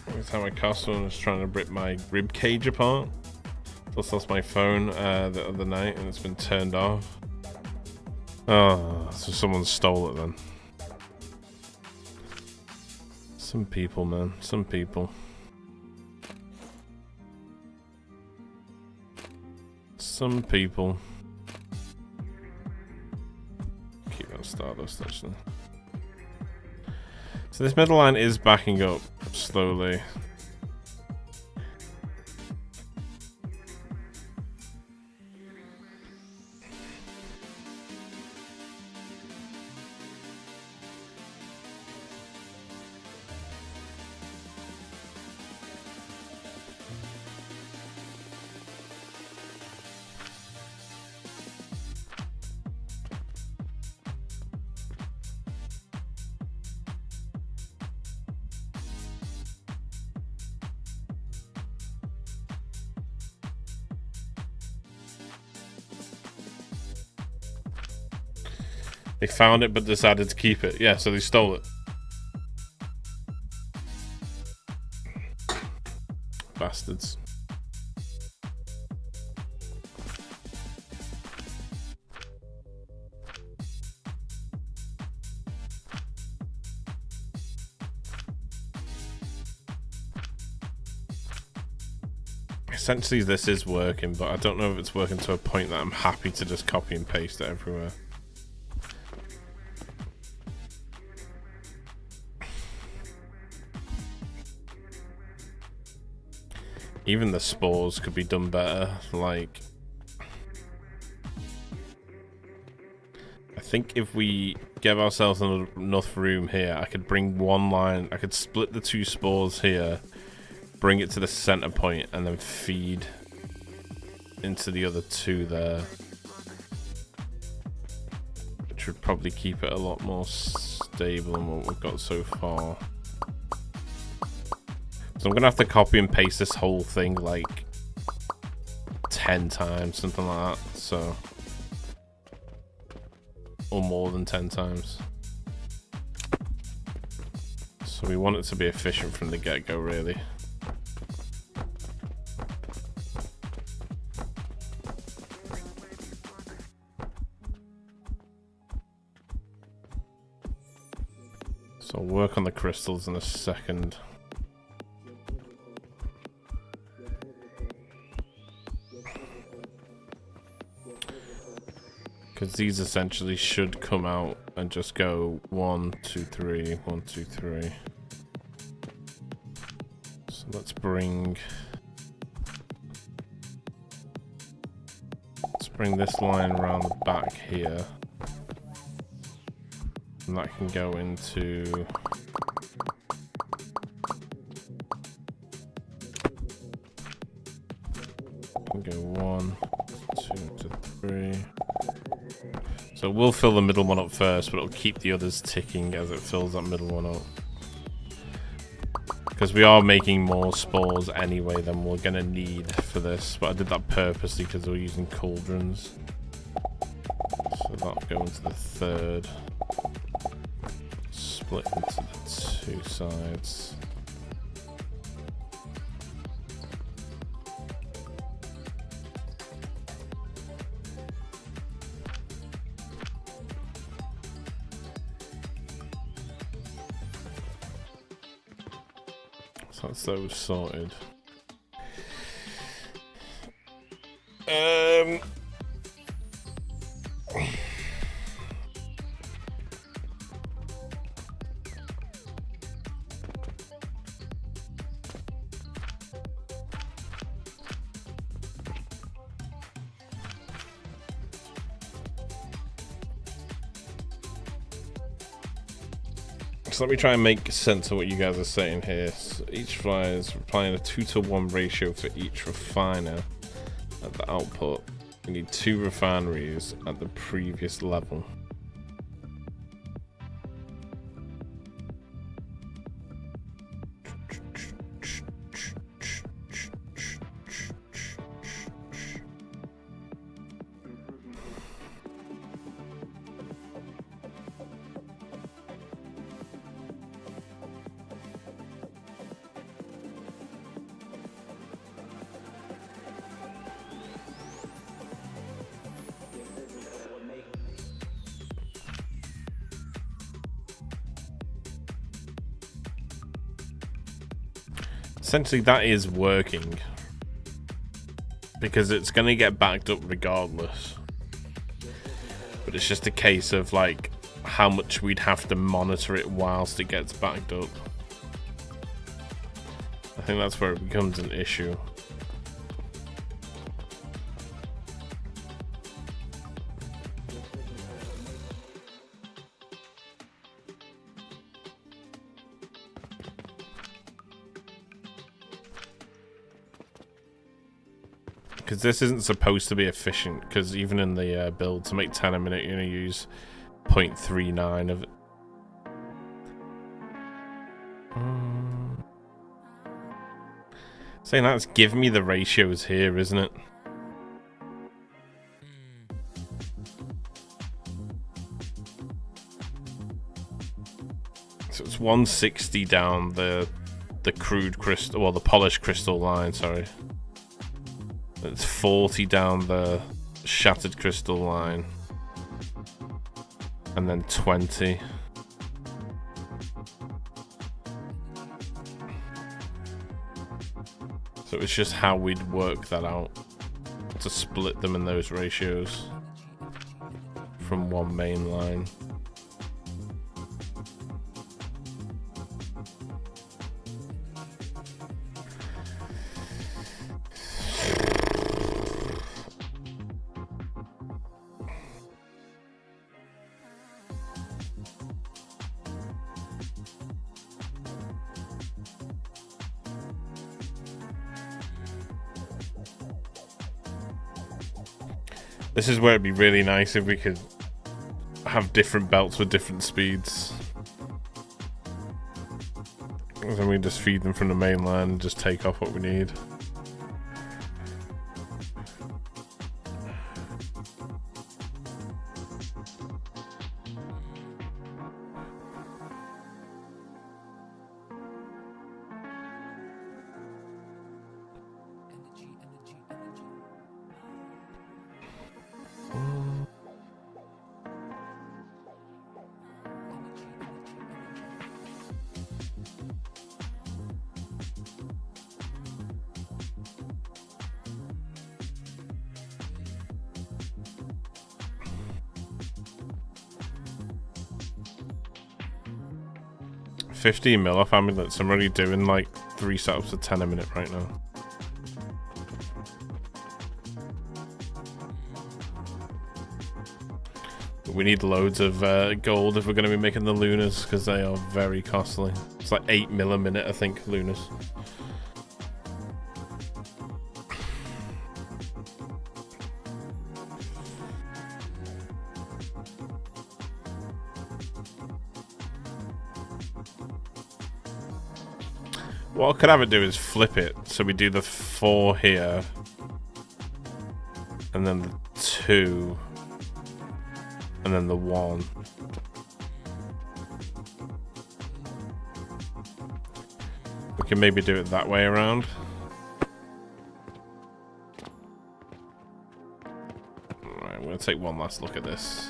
Every time I cast one, I was trying to rip my rib cage apart. Just lost my phone the other night and it's been turned off. Oh, so someone stole it then. Some people, man. Some people. Some people. Keep on Stardust, actually. So this middle line is backing up slowly. They found it but decided to keep it. Yeah, so they stole it. Bastards. Essentially this is working, but I don't know if it's working to a point that I'm happy to just copy and paste it everywhere. Even the spores could be done better, like... I think if we give ourselves enough room here, I could bring one line, I could split the two spores here, bring it to the center point, and then feed into the other two there. Which would probably keep it a lot more stable than what we've got so far. So I'm gonna have to copy and paste this whole thing like 10 times, something like that. So, or more than 10 times. So we want it to be efficient from the get-go, really. So I'll work on the crystals in a second. Because these essentially should come out and just go 1, 2, 3, 1, 2, 3. So let's bring this line around the back here. And that can go into go 1, 2 to 3. So we'll fill the middle one up first, but it'll keep the others ticking as it fills that middle one up. Because we are making more spores anyway than we're going to need for this. But I did that purposely because we're using cauldrons. So that'll go into the third. Split into the 2 sides. So that's those sorted. So let me try and make sense of what you guys are saying here. So each flyer is applying a 2-to-1 ratio for each refiner at the output. We need 2 refineries at the previous level. Essentially, that is working because it's going to get backed up regardless. But it's just a case of like how much we'd have to monitor it whilst it gets backed up. I think that's where it becomes an issue. Because this isn't supposed to be efficient, because even in the build, to make 10 a minute, you're going to use 0.39 of it. Saying that's giving me the ratios here, isn't it? So it's 160 down the crude crystal, well, the polished crystal line, sorry. It's 40 down the shattered crystal line. And then 20. So it's just how we'd work that out to split them in those ratios from one main line. This is where it'd be really nice if we could have different belts with different speeds. And then we just feed them from the mainland and just take off what we need. $15 off amulets. I'm already doing like 3 setups of 10 a minute right now. But we need loads of gold if we're going to be making the lunars, because they are very costly. It's like 8 mil a minute, I think, lunars. What I could have it do is flip it, so we do the 4 here, and then the 2, and then the 1. We can maybe do it that way around. Alright, I'm going to take one last look at this.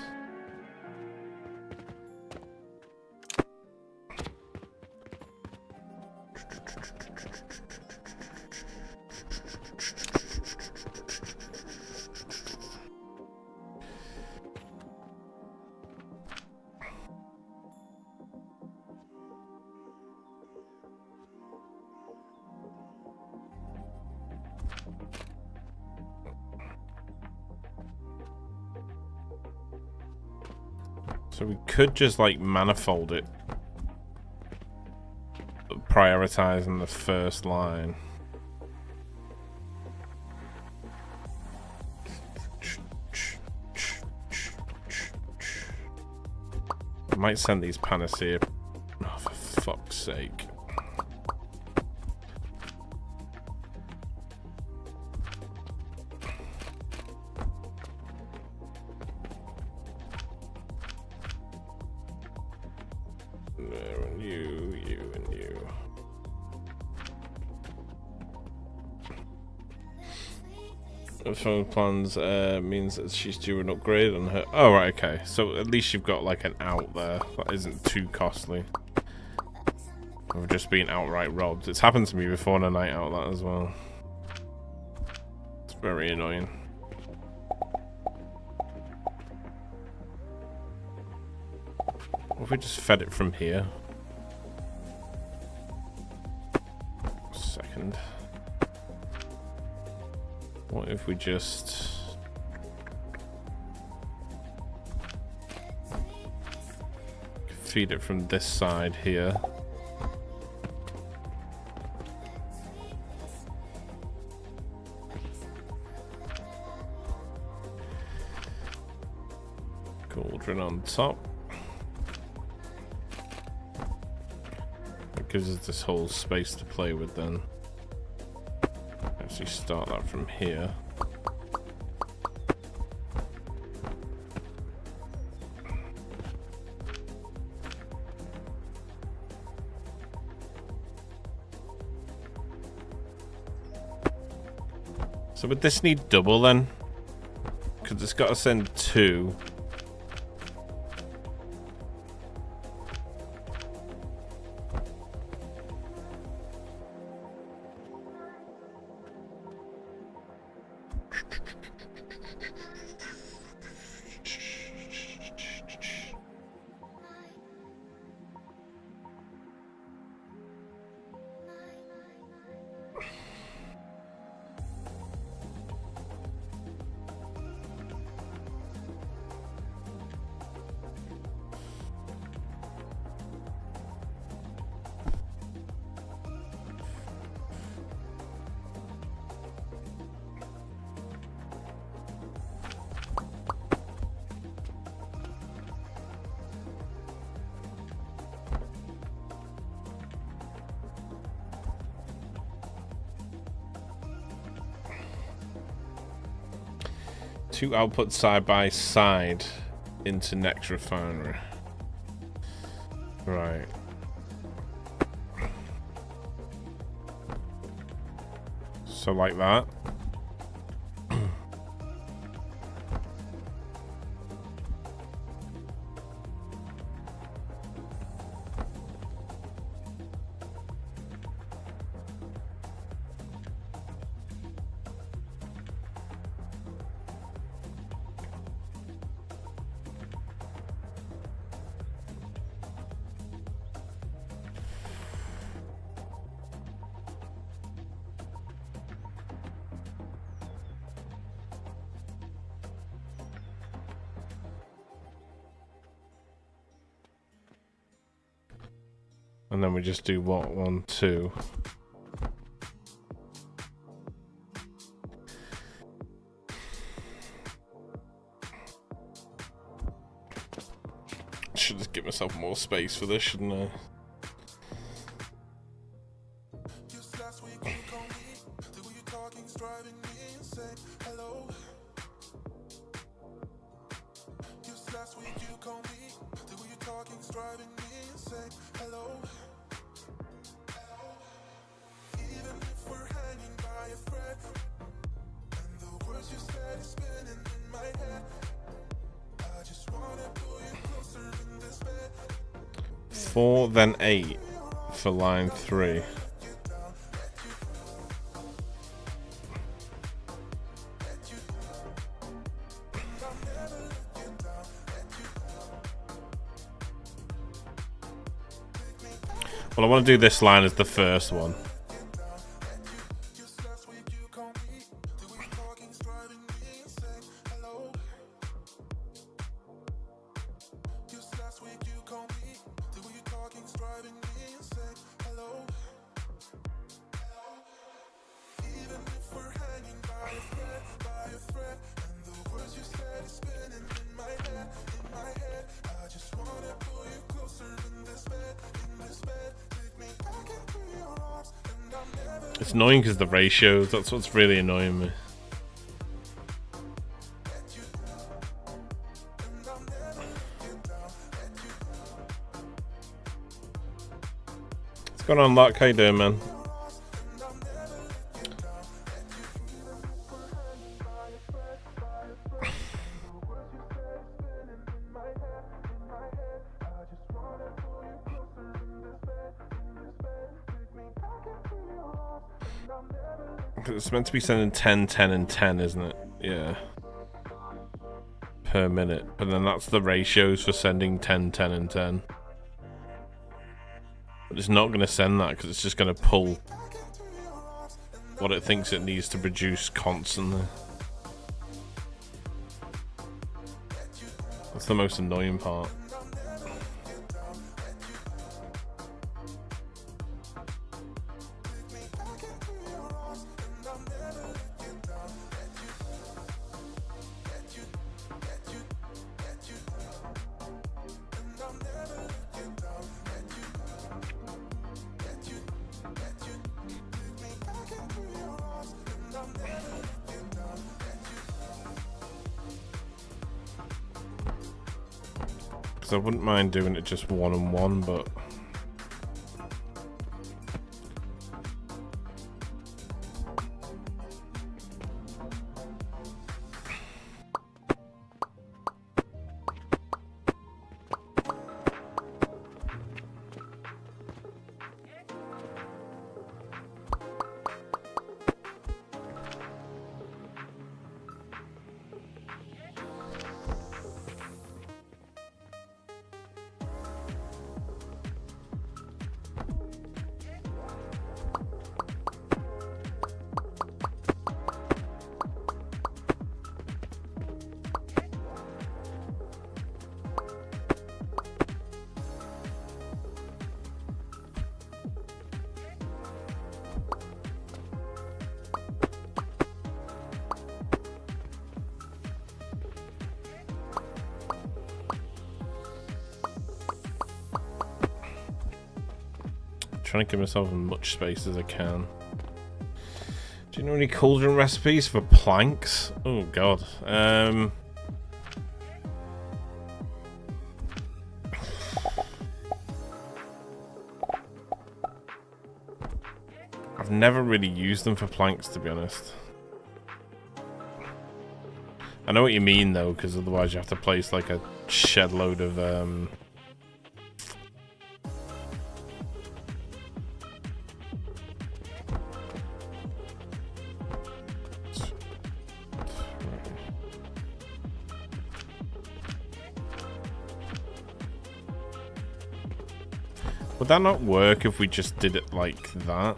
So we could just like manifold it, prioritizing the first line. I might send these panacea. Oh, for fuck's sake. Phone plans means that she's due an upgrade on her. Oh, right, okay. So at least you've got like an out there that isn't too costly. We've just been outright robbed. It's happened to me before on a night out, that as well. It's very annoying. What if we just fed it from here? Second. What if we just feed it from this side here? Cauldron on top. That gives us this whole space to play with then. Actually start that from here. So would this need double then? Because it's got to send 2. 2 outputs side by side into next refinery. Right. So like that. And then we just do what? 1, 2. Should just give myself more space for this, shouldn't I? Four, then 8 for line 3. Well, I want to do this line as the first one. It's annoying because the ratios, that's what's really annoying me. What's going on, Lark? How you doing, man? It's meant to be sending 10, 10, and 10, isn't it? Yeah. Per minute. But then that's the ratios for sending 10, 10, and 10. But it's not going to send that because it's just going to pull what it thinks it needs to produce constantly. That's the most annoying part. I wouldn't mind doing it just 1 and 1, but trying to give myself as much space as I can. Do you know any cauldron recipes for planks? Oh god. I've never really used them for planks, to be honest. I know what you mean though, because otherwise you have to place like a shed load of Would that not work if we just did it like that?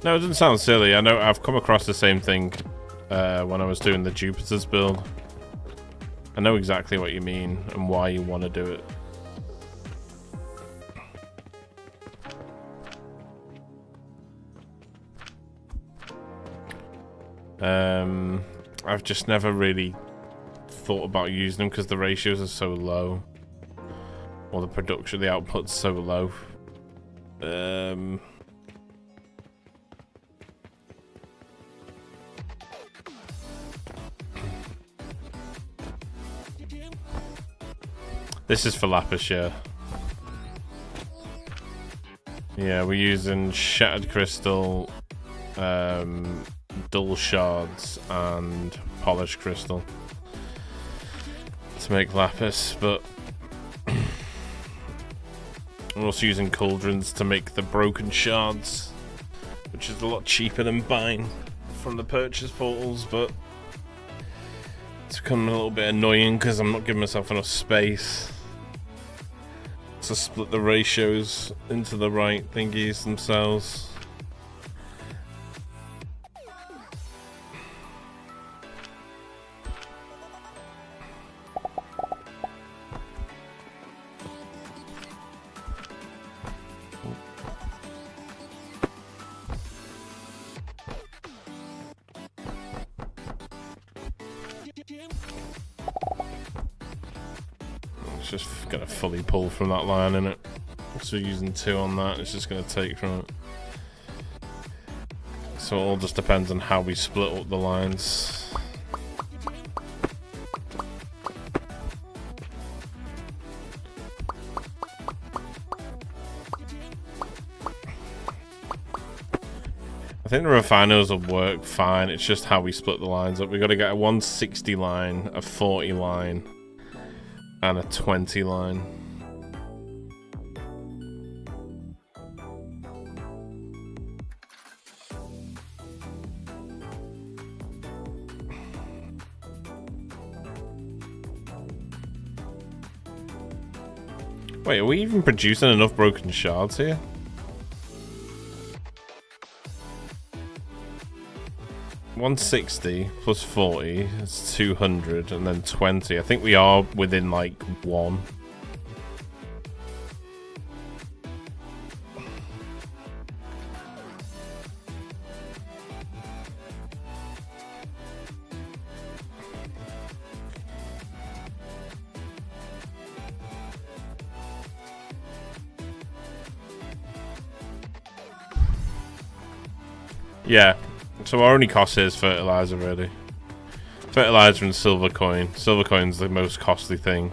No, it doesn't sound silly. I know I've come across the same thing when I was doing the Jupiter's build. I know exactly what you mean and why you want to do it. I've just never really thought about using them because the ratios are so low. Or the production, the output's so low. This is for lapis, yeah. Yeah, we're using shattered crystal, dull shards, and polished crystal to make lapis, but we're also using cauldrons to make the broken shards, which is a lot cheaper than buying from the purchase portals, but it's become a little bit annoying because I'm not giving myself enough space to split the ratios into the right thingies themselves. Just gonna fully pull from that line, innit? So using 2 on that, it's just gonna take from it. So it all just depends on how we split up the lines. I think the refiners will work fine, it's just how we split the lines up. We've got to get a 160 line, a 40 line, and a 20 line. Wait, are we even producing enough broken shards here? $160 plus 40 is 200, and then 20. I think we are within like 1. Yeah. So our only cost here is fertilizer, really. Fertilizer and silver coin. Silver coin's the most costly thing,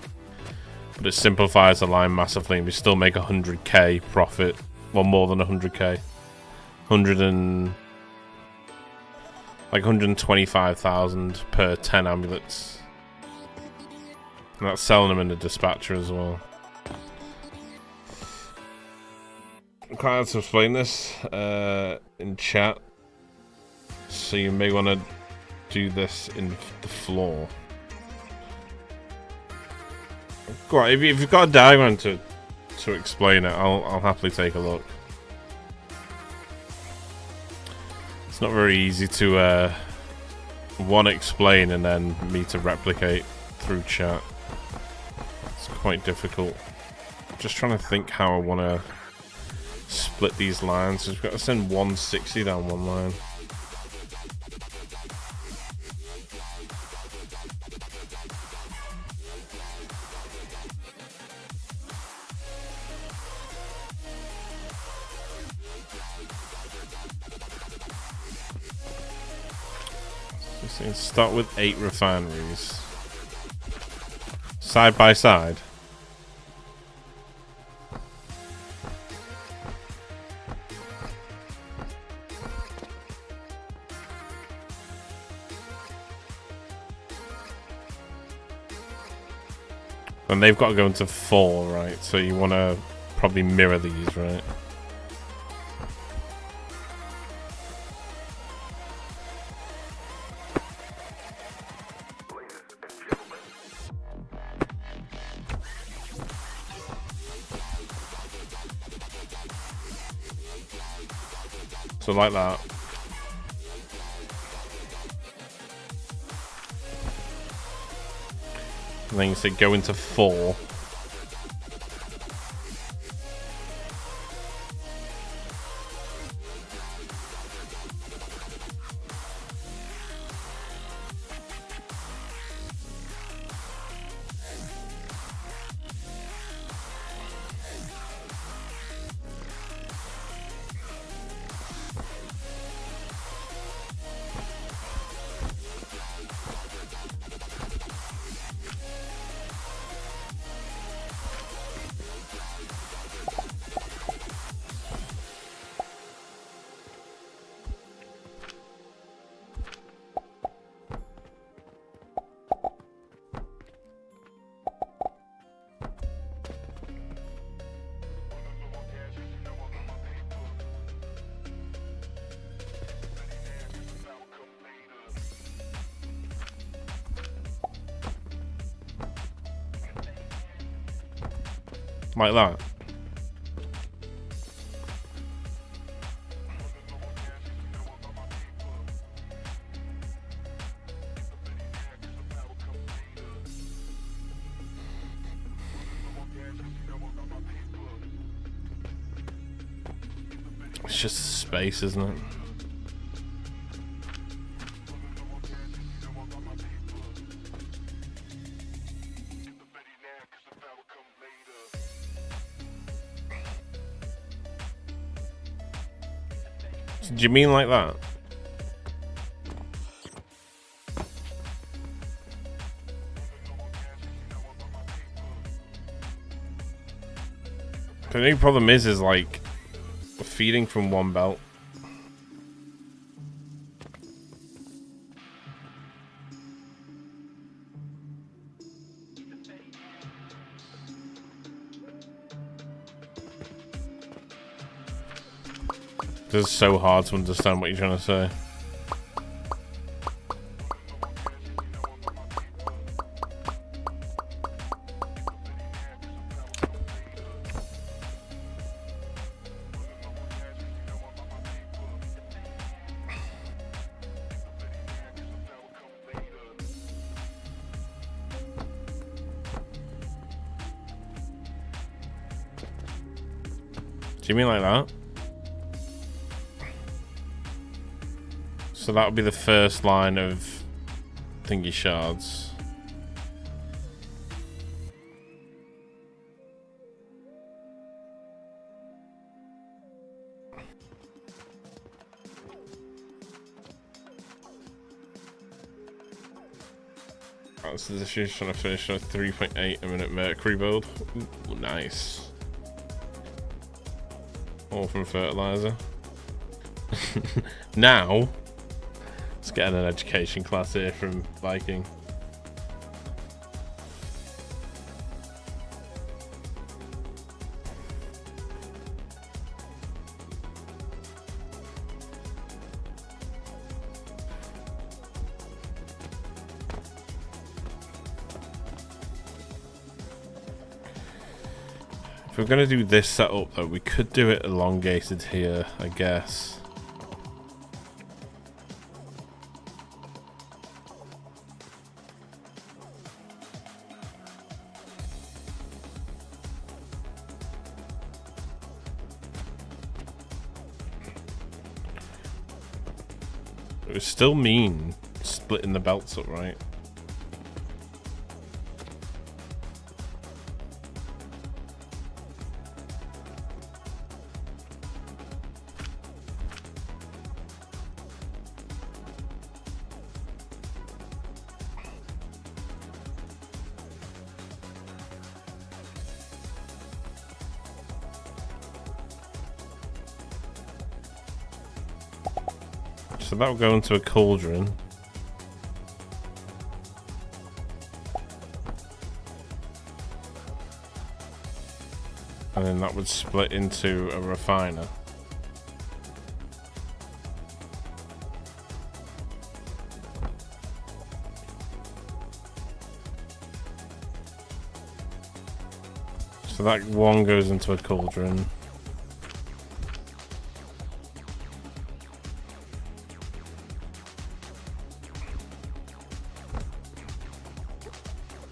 but it simplifies the line massively, and we still make 100k profit. Well, more than 100k. 125,000 per 10 amulets. And that's selling them in the dispatcher as well. I'm quite hard to explain this in chat. So you may want to do this in the floor. Go on, if you've got a diagram to explain it, I'll happily take a look. It's not very easy to one, explain, and then me to replicate through chat. It's quite difficult. Just trying to think how I want to split these lines. We've got to send 160 down one line. Start with 8 refineries. Side by side. And they've got to go into 4, right? So you want to probably mirror these, right? So like that. And then you say go into 4. Like that. It's just space, isn't it? Do you mean like that? The only problem is like feeding from one belt. This is so hard to understand what you're trying to say. Do you mean like that? So that would be the first line of thingy shards. Oh, so this is trying to finish a 3.8 a minute mercury build. Ooh, nice. All from fertilizer. Now, let's get an education class here from Viking. If we're going to do this setup though, we could do it elongated here, I guess. It would still mean splitting the belts up, right? So that will go into a cauldron. And then that would split into a refiner. So that one goes into a cauldron.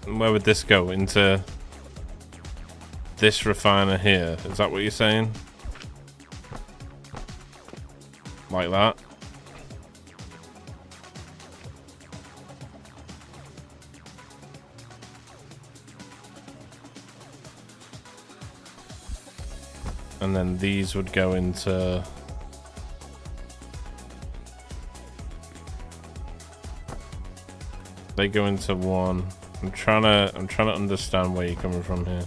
Where would this go? Into this refiner here? Is that what you're saying? Like that? And then these would go into... They go into one. I'm trying to understand where you're coming from here.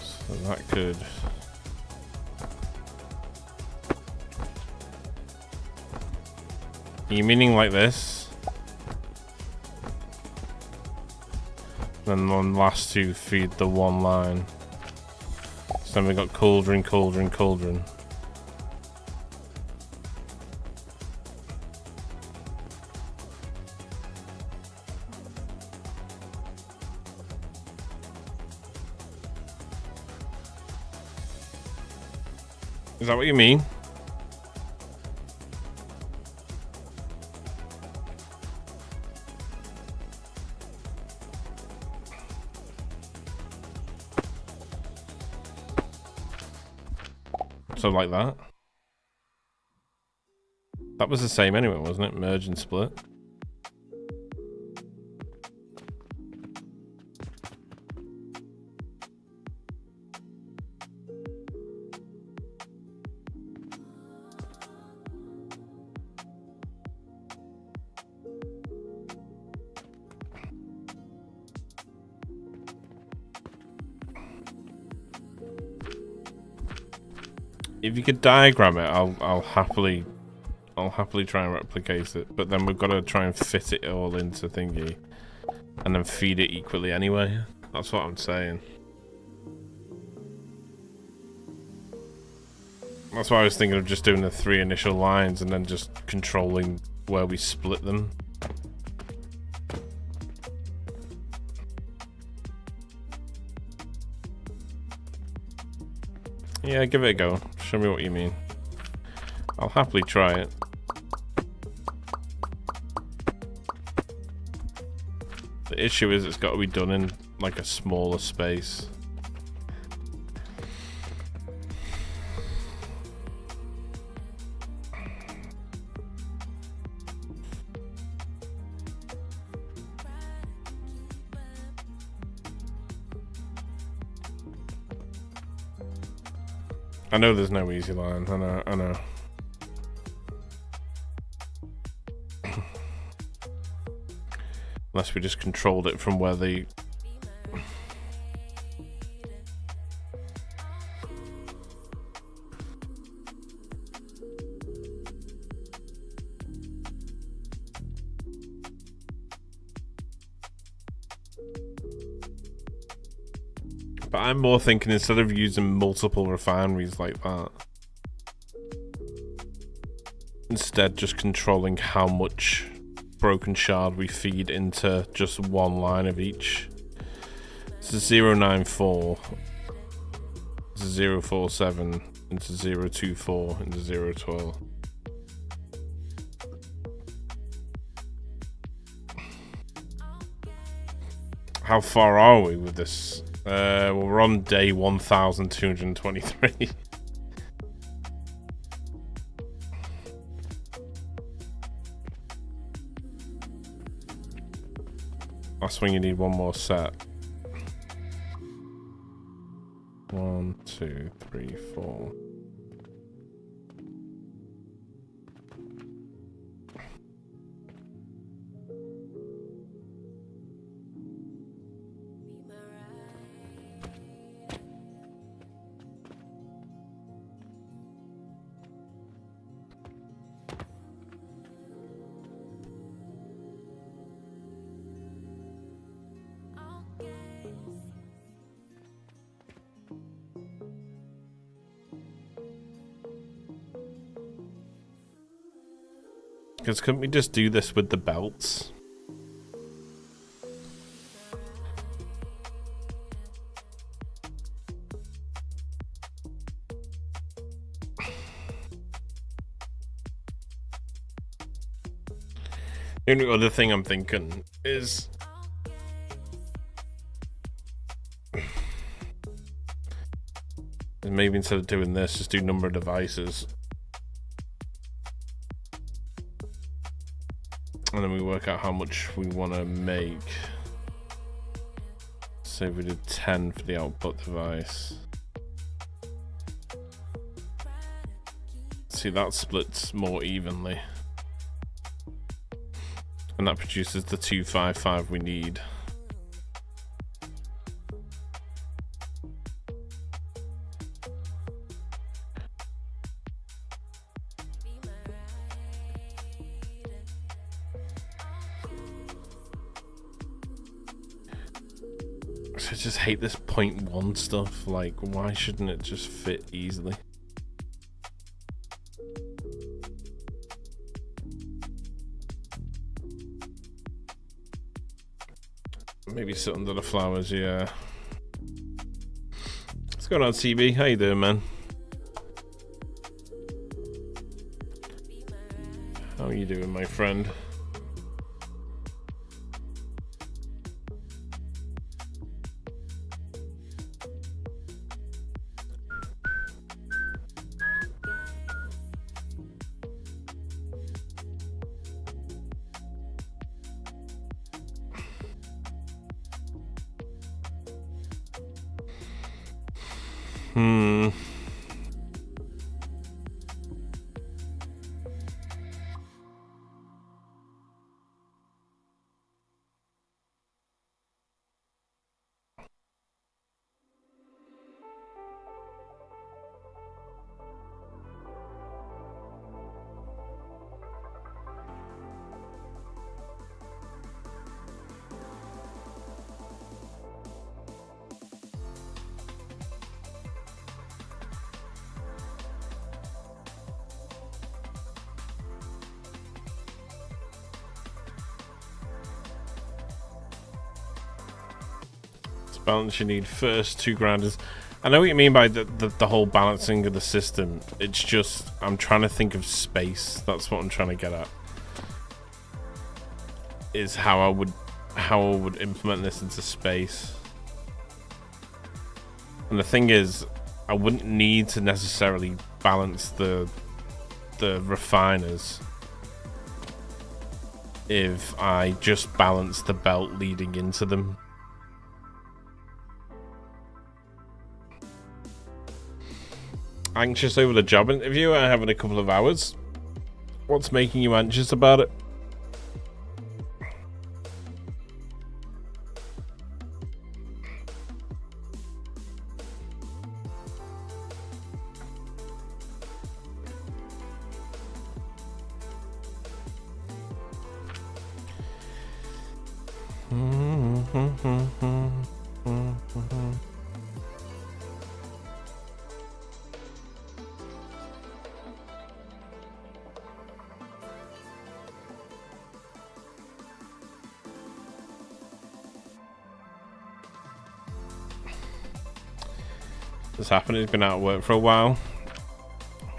So that could... Are you meaning like this? Then the last two feed the one line. So then we got cauldron, cauldron, cauldron. Is that what you mean? So like that? That was the same anyway, wasn't it? Merge and split. If you could diagram it, I'll happily try and replicate it. But then we've got to try and fit it all into thingy, and then feed it equally anyway. That's what I'm saying. That's why I was thinking of just doing the 3 initial lines and then just controlling where we split them. Yeah, give it a go. Show me what you mean. I'll happily try it. The issue is it's got to be done in like a smaller space. I know there's no easy line. I know. Unless we just controlled it from where the... But I'm more thinking instead of using multiple refineries like that, instead just controlling how much broken shard we feed into just one line of each. It's a 094 into 047 into 024 into 012. How far are we with this? Well, we're on day 1223. That's when you need one more set. 1, 2, 3, 4. Because couldn't we just do this with the belts? The only other thing I'm thinking is maybe instead of doing this, just do number of devices. And then we work out how much we want to make. Say we did 10 for the output device. See, that splits more evenly. And that produces the 255 we need. I just hate this 0.1 stuff. Like, why shouldn't it just fit easily? Maybe sit under the flowers, yeah. What's going on, CB? How you doing, man? How are you doing, my friend? Balance you need first, 2 grounders. I know what you mean by the whole balancing of the system. It's just I'm trying to think of space. That's what I'm trying to get at. Is how I would implement this into space. And the thing is, I wouldn't need to necessarily balance the refiners if I just balance the belt leading into them. Anxious over the job interview? I have in a couple of hours. What's making you anxious about it? This happened. He's been out of work for a while.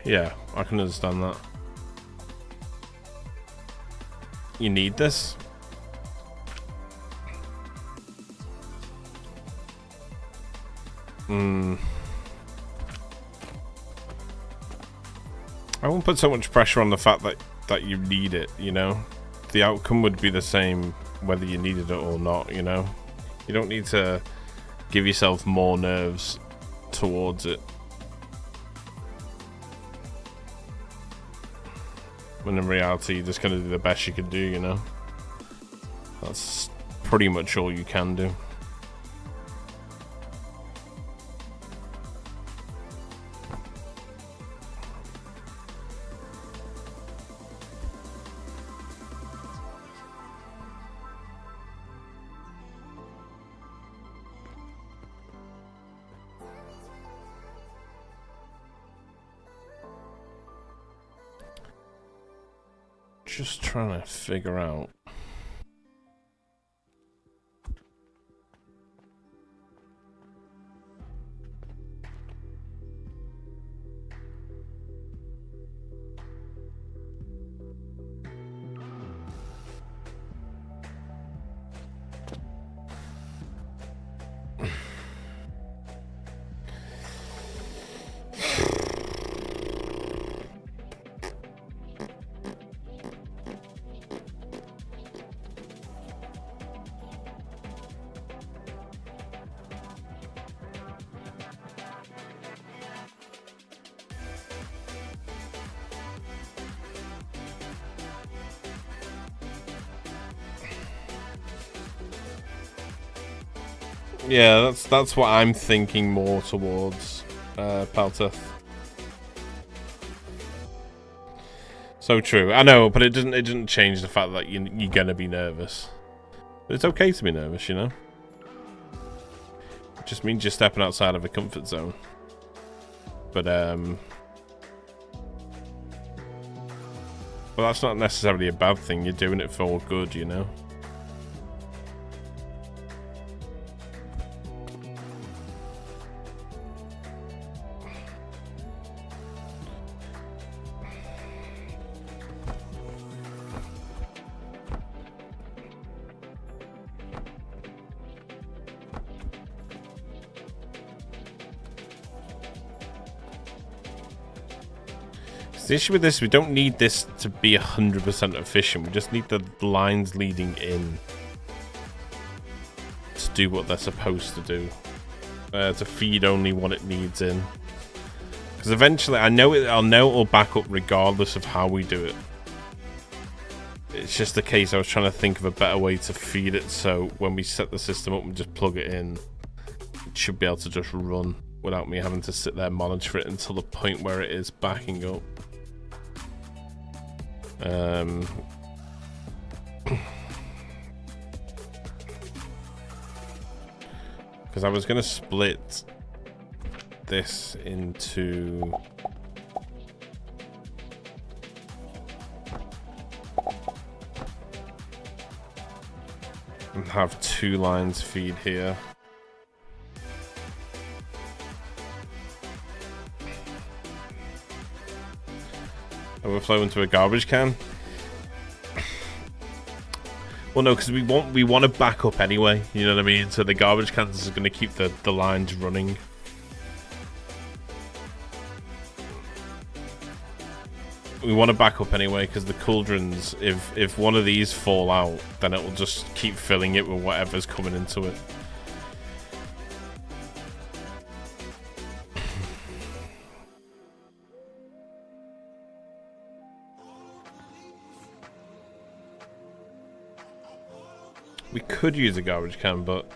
Yeah, I can understand that. You need this? I won't put so much pressure on the fact that you need it, you know? The outcome would be the same whether you needed it or not, you know? You don't need to give yourself more nerves towards it. When in reality, you're just going to do the best you can do, you know? That's pretty much all you can do. Just trying to figure out. Yeah, that's what I'm thinking more towards, Palteth. So true. I know, but it doesn't change the fact that you're gonna be nervous. But it's okay to be nervous, you know. It just means you're stepping outside of a comfort zone. But well, that's not necessarily a bad thing. You're doing it for good, you know. The issue with this, we don't need this to be 100% efficient. We just need the lines leading in to do what they're supposed to do. To feed only what it needs in. Because eventually, I'll know it'll back up regardless of how we do it. It's just the case I was trying to think of a better way to feed it, so when we set the system up and just plug it in, it should be able to just run without me having to sit there and monitor it until the point where it is backing up. Because I was going to split this into and have 2 lines feed here. Overflow into a garbage can. Well, no, because we want to back up anyway. You know what I mean? So the garbage cans are going to keep the lines running. We want to back up anyway because the cauldrons, if one of these fall out, then it will just keep filling it with whatever's coming into it. We could use a garbage can, but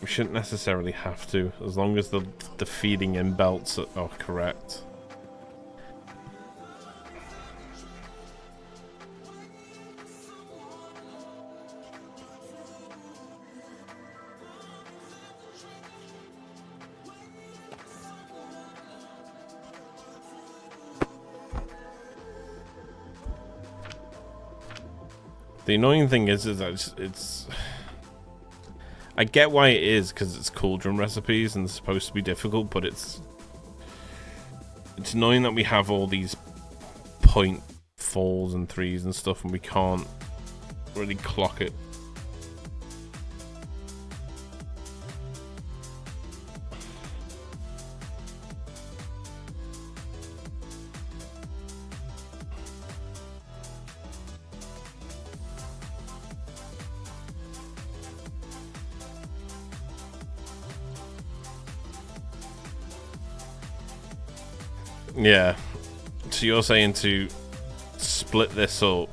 we shouldn't necessarily have to, as long as the feeding in belts are correct. The annoying thing is that it's I get why it is, because it's cauldron recipes and it's supposed to be difficult, but it's annoying that we have all these point falls and threes and stuff and we can't really clock it. Yeah, so you're saying to split this up.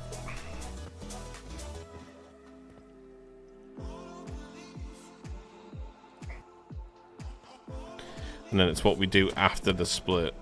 And then it's what we do after the split.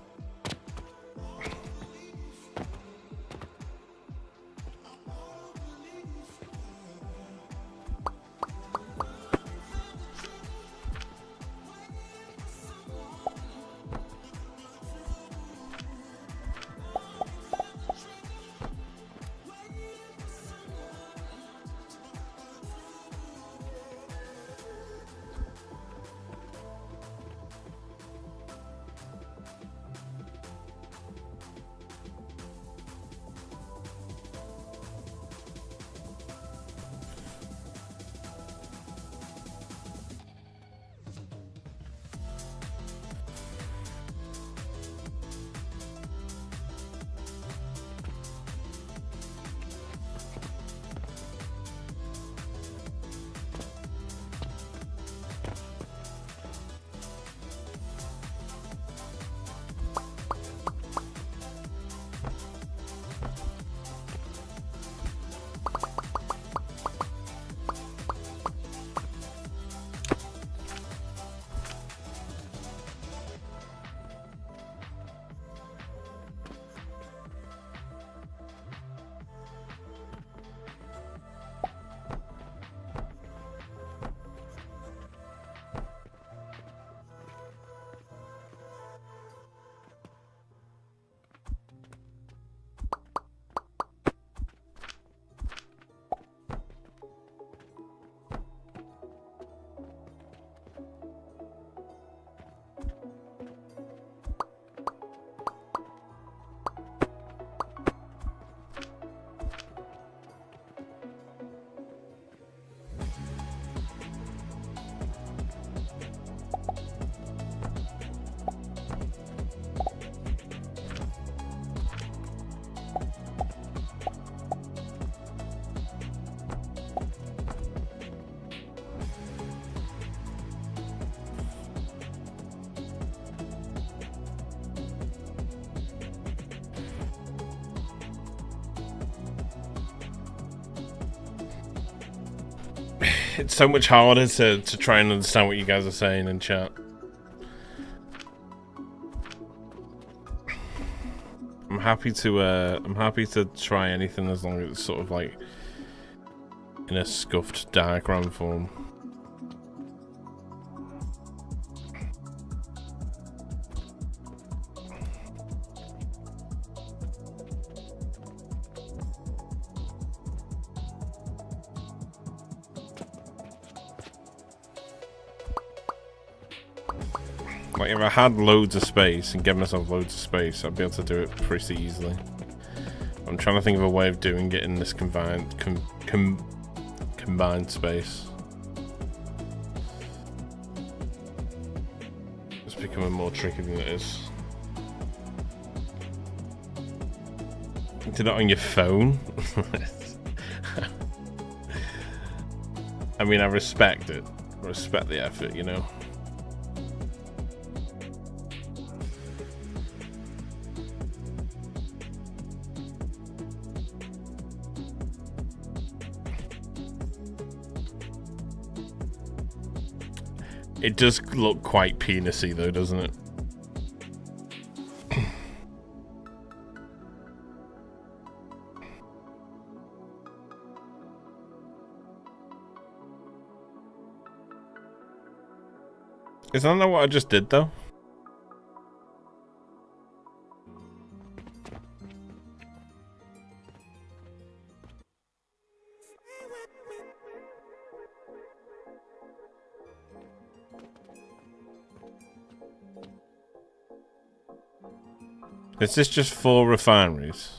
It's so much harder to try and understand what you guys are saying in chat. I'm happy to try anything as long as it's sort of like in a scuffed diagram form. Like, if I had loads of space and gave myself loads of space, I'd be able to do it pretty easily. I'm trying to think of a way of doing it in this combined space. It's becoming more tricky than it is. Did it on your phone? I mean, I respect it. I respect the effort, you know. It does look quite penisy though, doesn't it? Isn't that what I just did though? Is this just 4 refineries?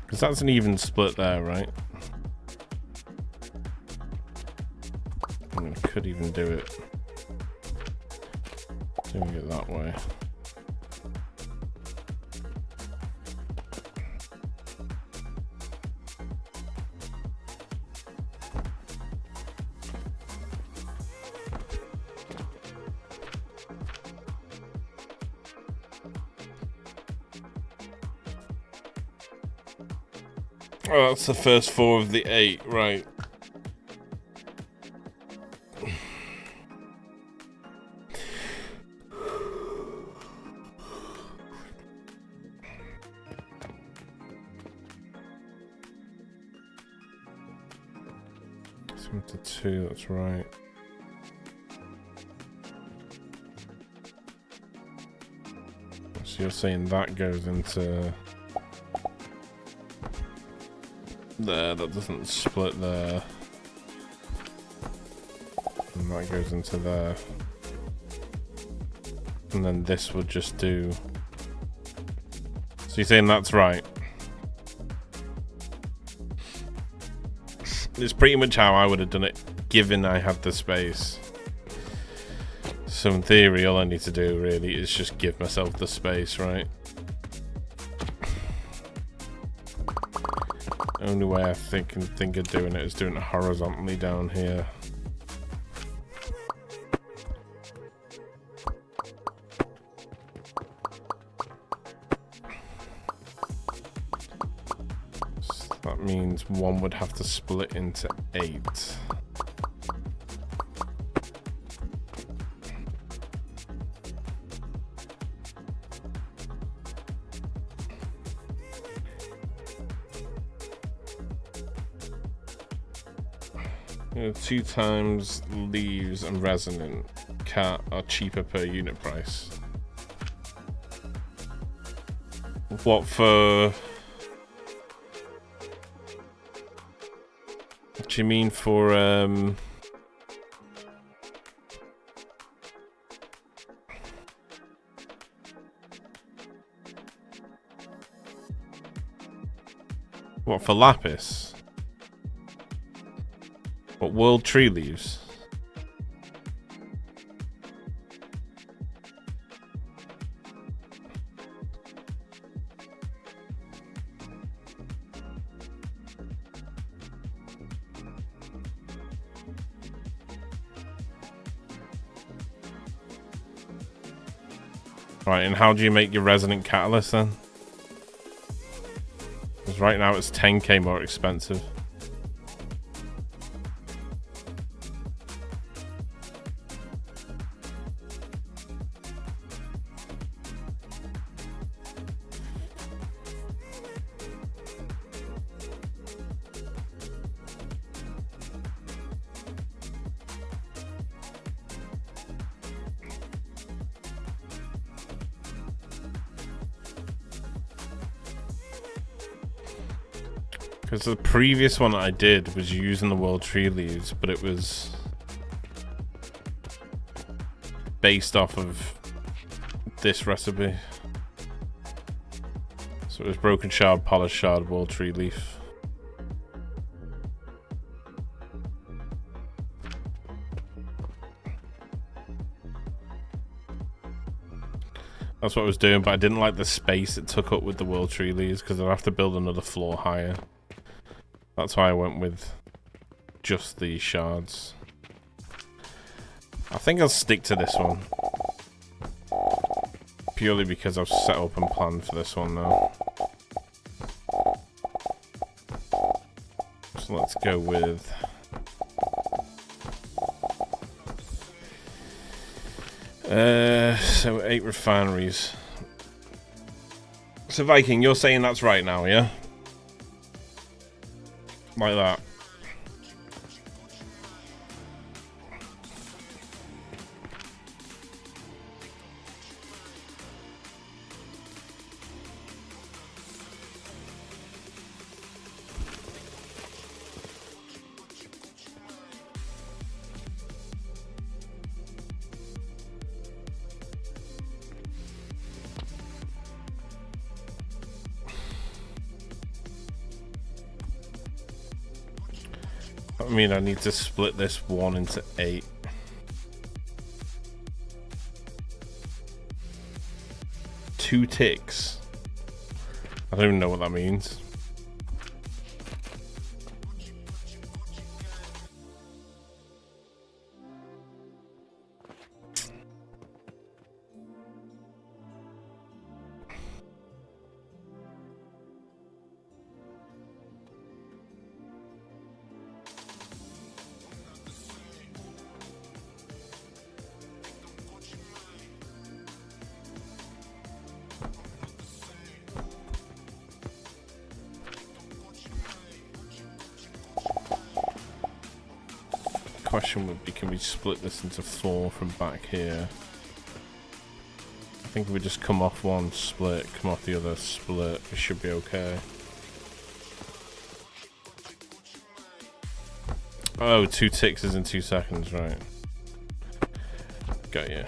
Because that's an even split there, right? I mean, I could even do it. Doing it that way. Oh, that's the first 4 of the 8, right. Seven to 2, that's right. So you're saying that goes into... there, that doesn't split there. And that goes into there. And then this would just do... So you're saying that's right? It's pretty much how I would have done it, given I had the space. So in theory, all I need to do really is just give myself the space, right? Only way I think of doing it is doing it horizontally down here. So that means one would have to split into 8. You know, 2 times leaves and resonant cat are cheaper per unit price. What for? What do you mean for what for lapis? What, world tree leaves? Right, and how do you make your resonant catalyst then? Because right now it's 10k more expensive. Because the previous one that I did was using the world tree leaves, but it was based off of this recipe. So it was broken shard, polished shard, world tree leaf. That's what I was doing, but I didn't like the space it took up with the world tree leaves because I'd have to build another floor higher. That's why I went with just these shards. I think I'll stick to this one. Purely because I've set up and planned for this one now. So let's go with... so 8 refineries. So Viking, you're saying that's right now, yeah? Like that. I mean, I need to split this 1 into 8. Two ticks. I don't even know what that means. Question would be, can we split this into 4 from back here? I think if we just come off one, split, come off the other, split, it should be okay. Oh, 2 ticks is in 2 seconds, right. Got you.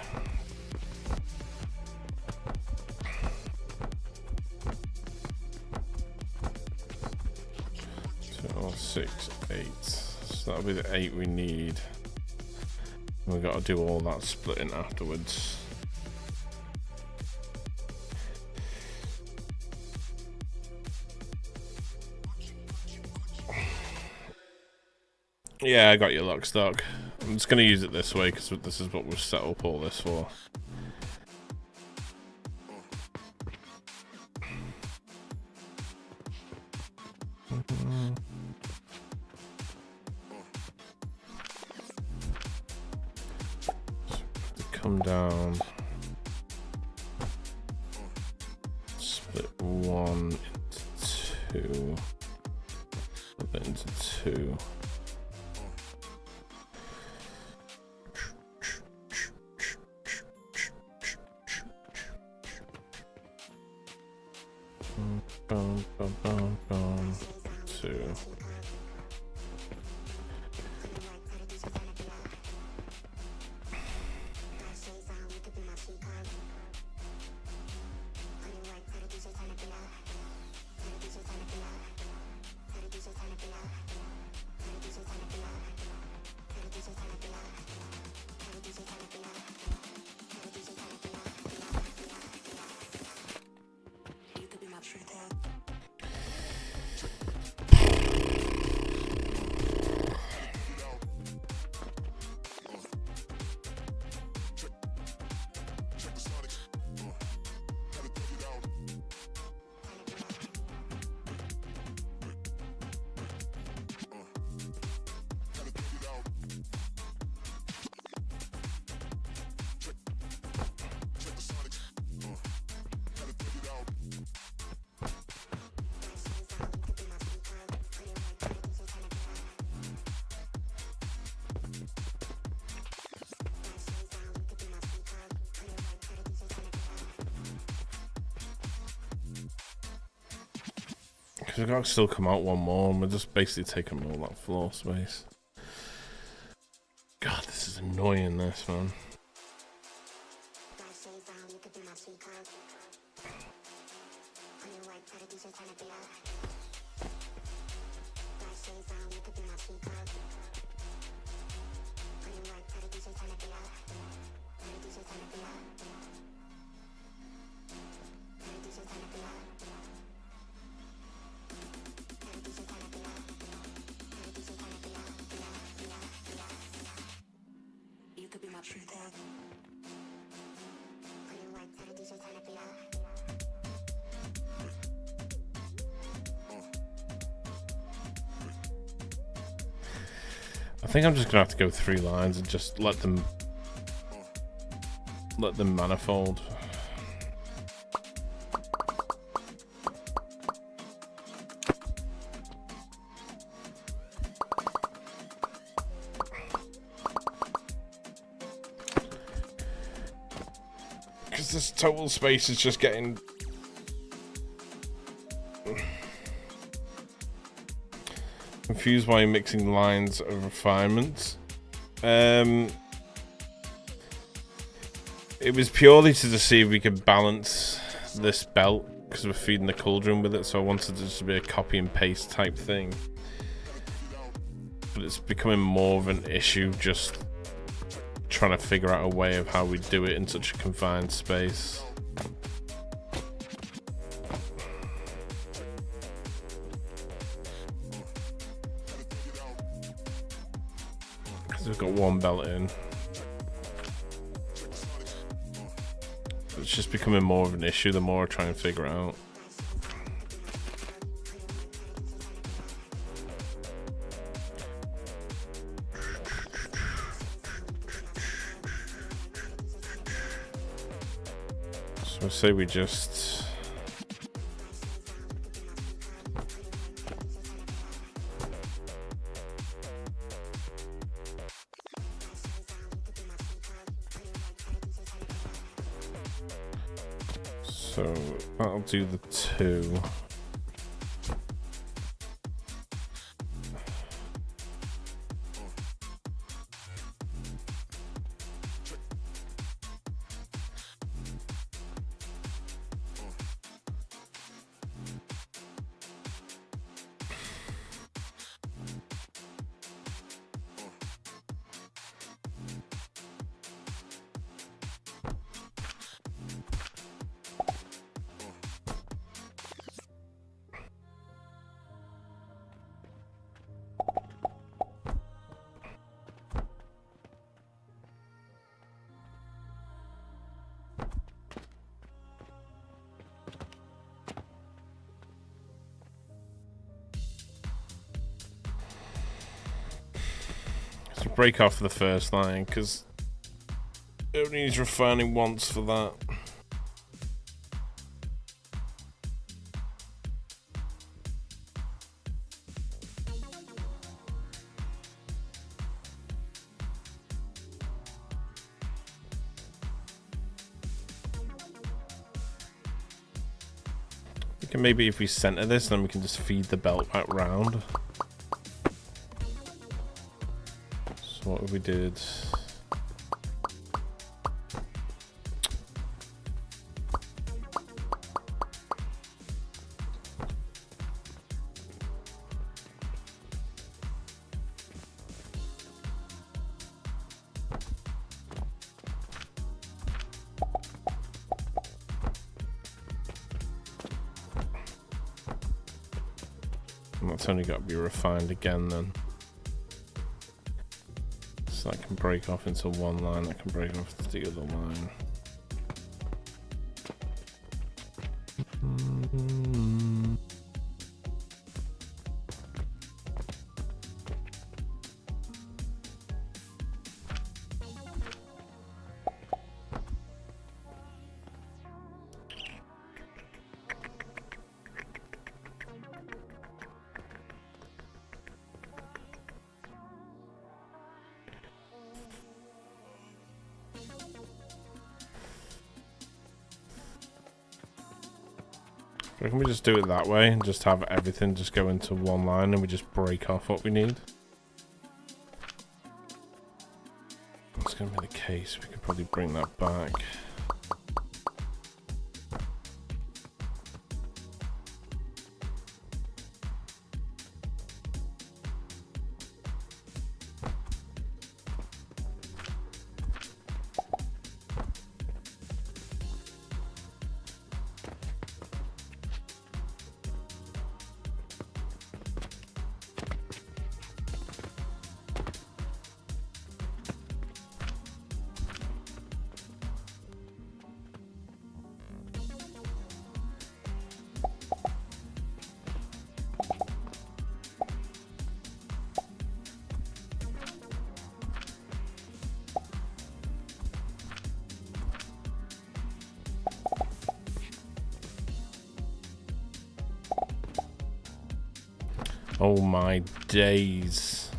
6, 8. So that'll be the 8 we need. We've got to do all that splitting afterwards. Yeah, I got your lock stock. I'm just going to use it this way because this is what we've set up all this for. Come down, split 1 into 2, flip it into 2. Boom, boom, boom, boom, 2. Because we've got to still come out one more, and we're just basically taking all that floor space. God, this is annoying, this, man. I think I'm just gonna have to go 3 lines and just let them manifold. Because this total space is just getting... confused by mixing lines of refinements. It was purely to just see if we could balance this belt, because we're feeding the cauldron with it, so I wanted it just to be a copy and paste type thing. But it's becoming more of an issue just trying to figure out a way of how we do it in such a confined space. Because we've got one belt in. It's just becoming more of an issue the more I try and figure it out. So say we just... So that'll do the 2. Break off the first line because it only needs refining once for that. We can maybe, if we center this, then we can just feed the belt back round. What if we did? And that's only got to be refined again then. That can break off into one line, that can break off to the other line. Can we just do it that way and just have everything just go into one line and we just break off what we need? That's going to be the case. We could probably bring that back. Oh my days.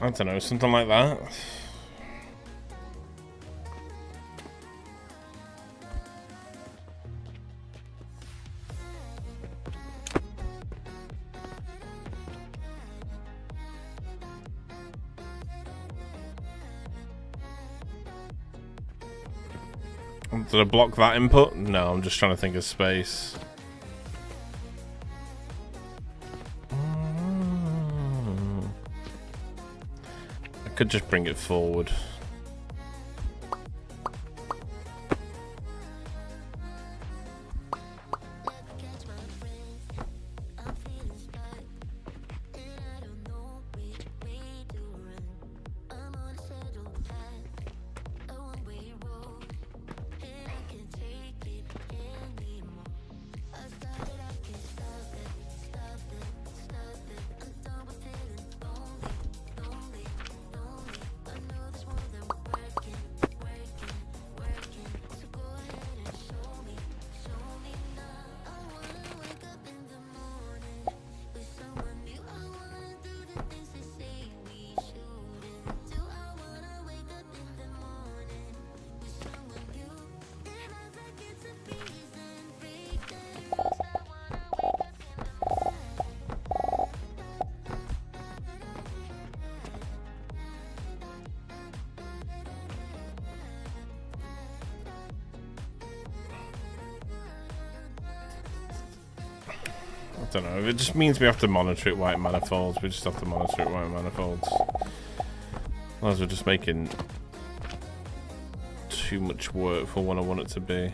I don't know, something like that. Did I block that input? No, I'm just trying to think of space. I could just bring it forward. I don't know, if it just means we have to monitor it white manifolds, we just have to monitor it white manifolds. Otherwise we're just making too much work for what I want it to be.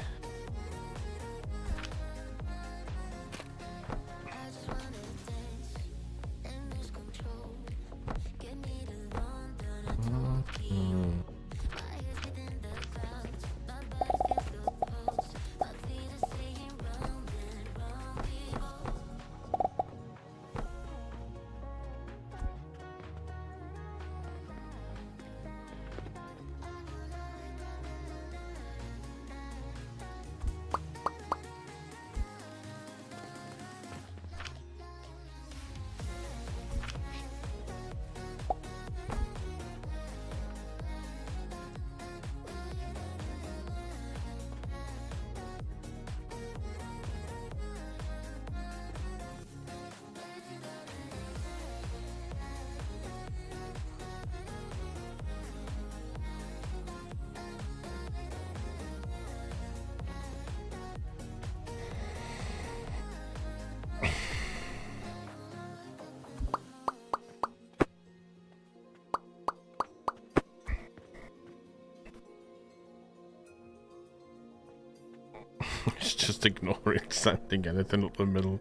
It's just ignoring sending anything up the middle.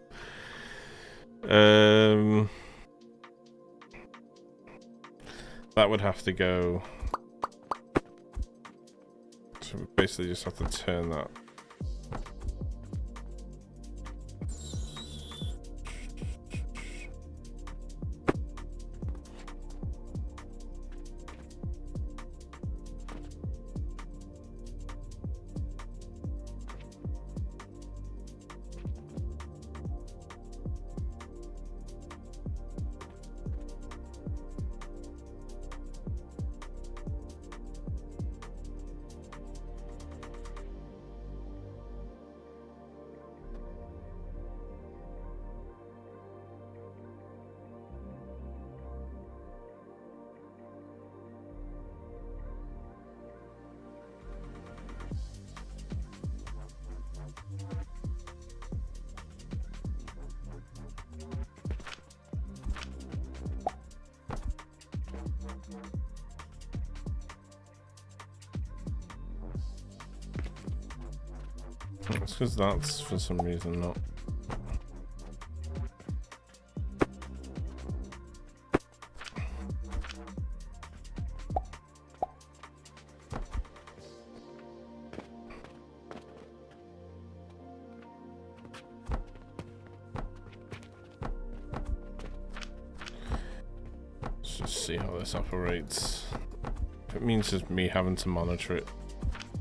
That would have to go. So we basically just have to turn that. It's because that's for some reason not. Let's just see how this operates. If it means just me having to monitor it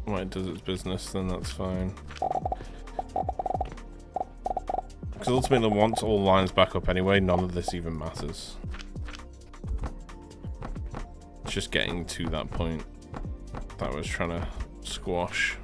while it does its business, then that's fine. Because ultimately, once all lines back up anyway, none of this even matters. It's just getting to that point that I was trying to squash.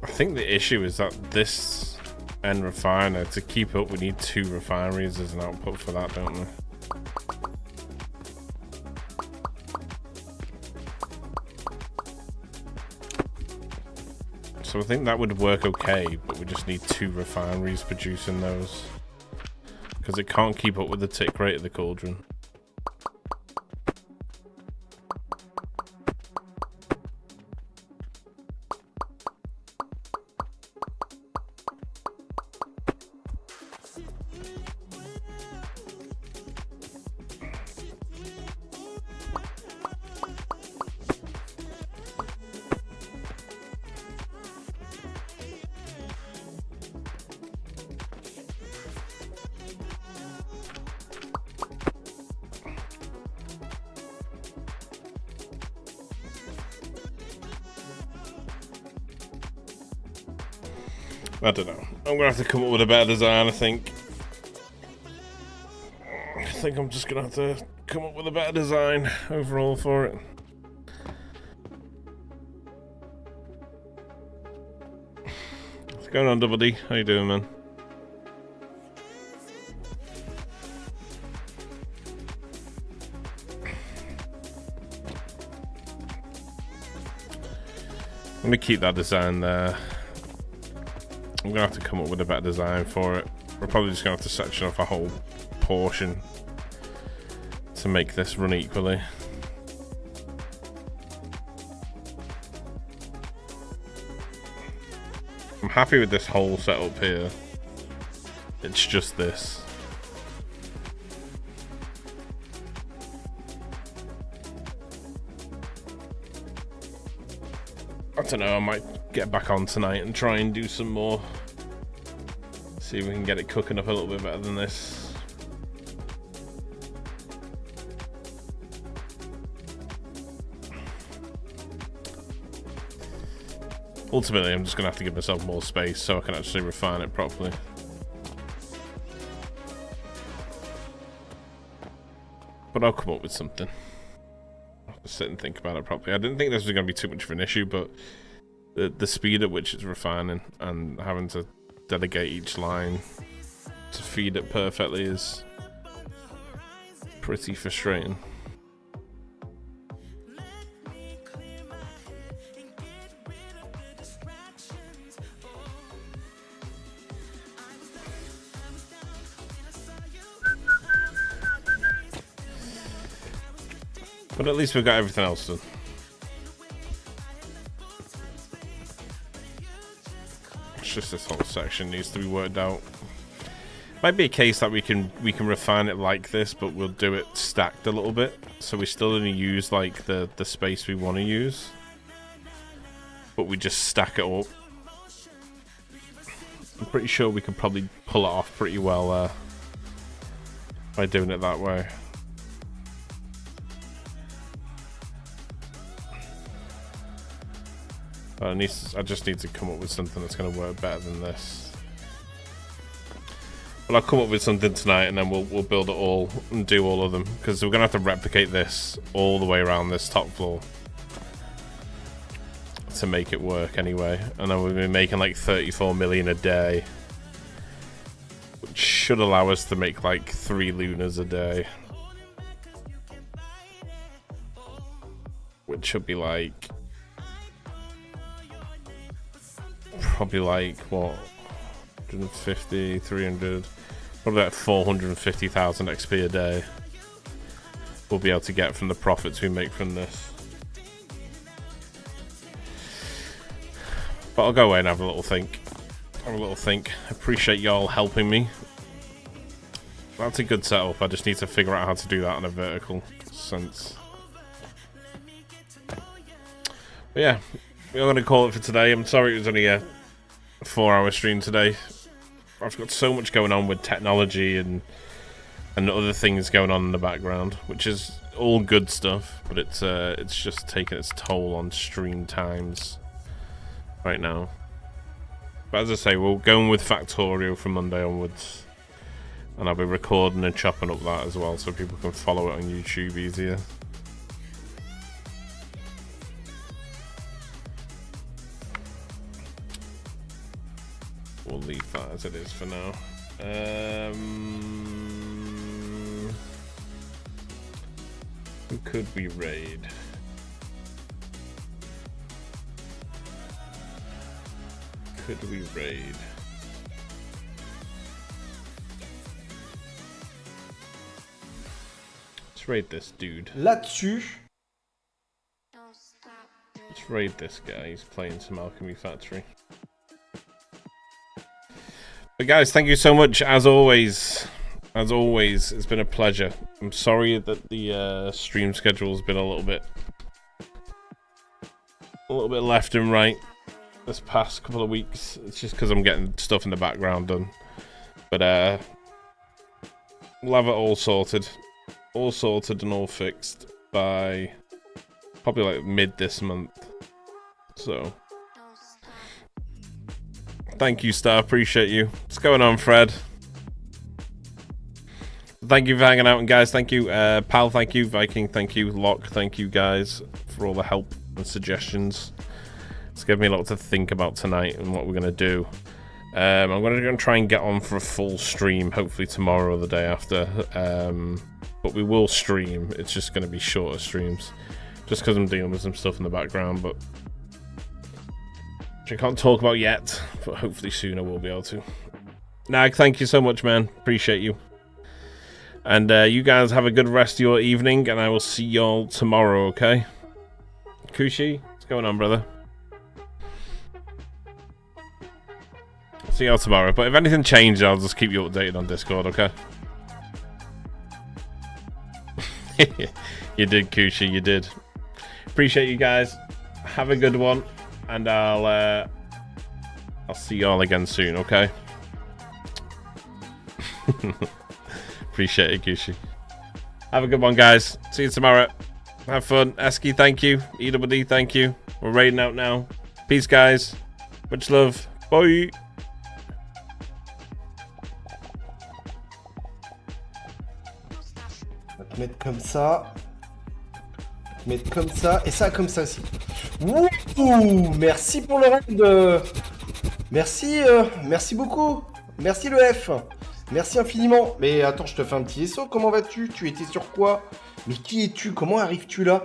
I think the issue is that this end refiner, to keep up, we need 2 refineries as an output for that, don't we? So I think that would work okay, but we just need 2 refineries producing those. Because it can't keep up with the tick rate of the cauldron. I don't know. I'm gonna have to come up with a better design, I think. I think I'm just gonna have to come up with a better design overall for it. What's going on, Double D? How you doing, man? Let me keep that design there. I'm gonna have to come up with a better design for it. We're probably just gonna have to section off a whole portion to make this run equally. happy with this whole setup here. It's just this. I don't know, I might get back on tonight and try and do some more. See if we can get it cooking up a little bit better than this. Ultimately, I'm just going to have to give myself more space so I can actually refine it properly. But I'll come up with something. I'll have to sit and think about it properly. I didn't think this was going to be too much of an issue, but the speed at which it's refining and having to delegate each line to feed it perfectly is pretty frustrating. But at least we've got everything else done. It's just this whole section needs to be worked out. Might be a case that we can refine it like this, but we'll do it stacked a little bit, so we still only use like the space we want to use, but we just stack it up. I'm pretty sure we could probably pull it off pretty well by doing it that way. I just need to come up with something that's going to work better than this. But I'll come up with something tonight, and then we'll build it all and do all of them, because we're going to have to replicate this all the way around this top floor to make it work anyway. And then we'll be making like 34 million a day, which should allow us to make like 3 lunars a day, which should be like probably like what, 150, 300, probably like 450,000 XP a day we'll be able to get from the profits we make from this. But I'll go away and have a little think. Appreciate y'all helping me. That's a good setup. I just need to figure out how to do that in a vertical sense. But yeah, we're going to call it for today. I'm sorry it was only a 4-hour stream today. I've got so much going on with technology and other things going on in the background, which is all good stuff, but it's just taking its toll on stream times right now. But as I say, we're going with Factorio from Monday onwards, and I'll be recording and chopping up that as well, so people can follow it on YouTube easier. We'll leave that as it is for now. Who could we raid? Let's raid this dude. Là-dessus. Let's raid this guy. He's playing some Alchemy Factory. But guys, thank you so much as always. As always, it's been a pleasure. I'm sorry that the stream schedule's been a little bit left and right this past couple of weeks. It's just because I'm getting stuff in the background done. But we'll have it all sorted and all fixed by probably like mid this month. So thank you, Star. Appreciate you. What's going on, Fred? Thank you for hanging out, and guys, thank you. Pal, thank you. Viking, thank you. Locke, thank you, guys, for all the help and suggestions. It's given me a lot to think about tonight and what we're going to do. I'm going to try and get on for a full stream, hopefully tomorrow or the day after. But we will stream. It's just going to be shorter streams, just because I'm dealing with some stuff in the background, but which I can't talk about yet, but hopefully soon I will be able to. Nag, thank you so much, man. Appreciate you. And you guys have a good rest of your evening, and I will see y'all tomorrow, okay? Kushi, what's going on, brother? See you all tomorrow. But if anything changes, I'll just keep you updated on Discord, okay? You did, Kushi, you did. Appreciate you guys. Have a good one. And I'll see you all again soon, okay? Appreciate it, Kushi. Have a good one, guys. See you tomorrow. Have fun. Eski, thank you. EWD, thank you. We're raiding out now. Peace, guys. Much love. Bye. On va te mettre comme ça. On va te mettre comme ça. Et ça comme ça aussi. Wouhou! Merci pour le raid. Merci, merci beaucoup. Merci le F. Merci infiniment. Mais attends, je te fais un petit SO. Comment vas-tu? Tu étais sur quoi? Mais qui es-tu? Comment arrives-tu là?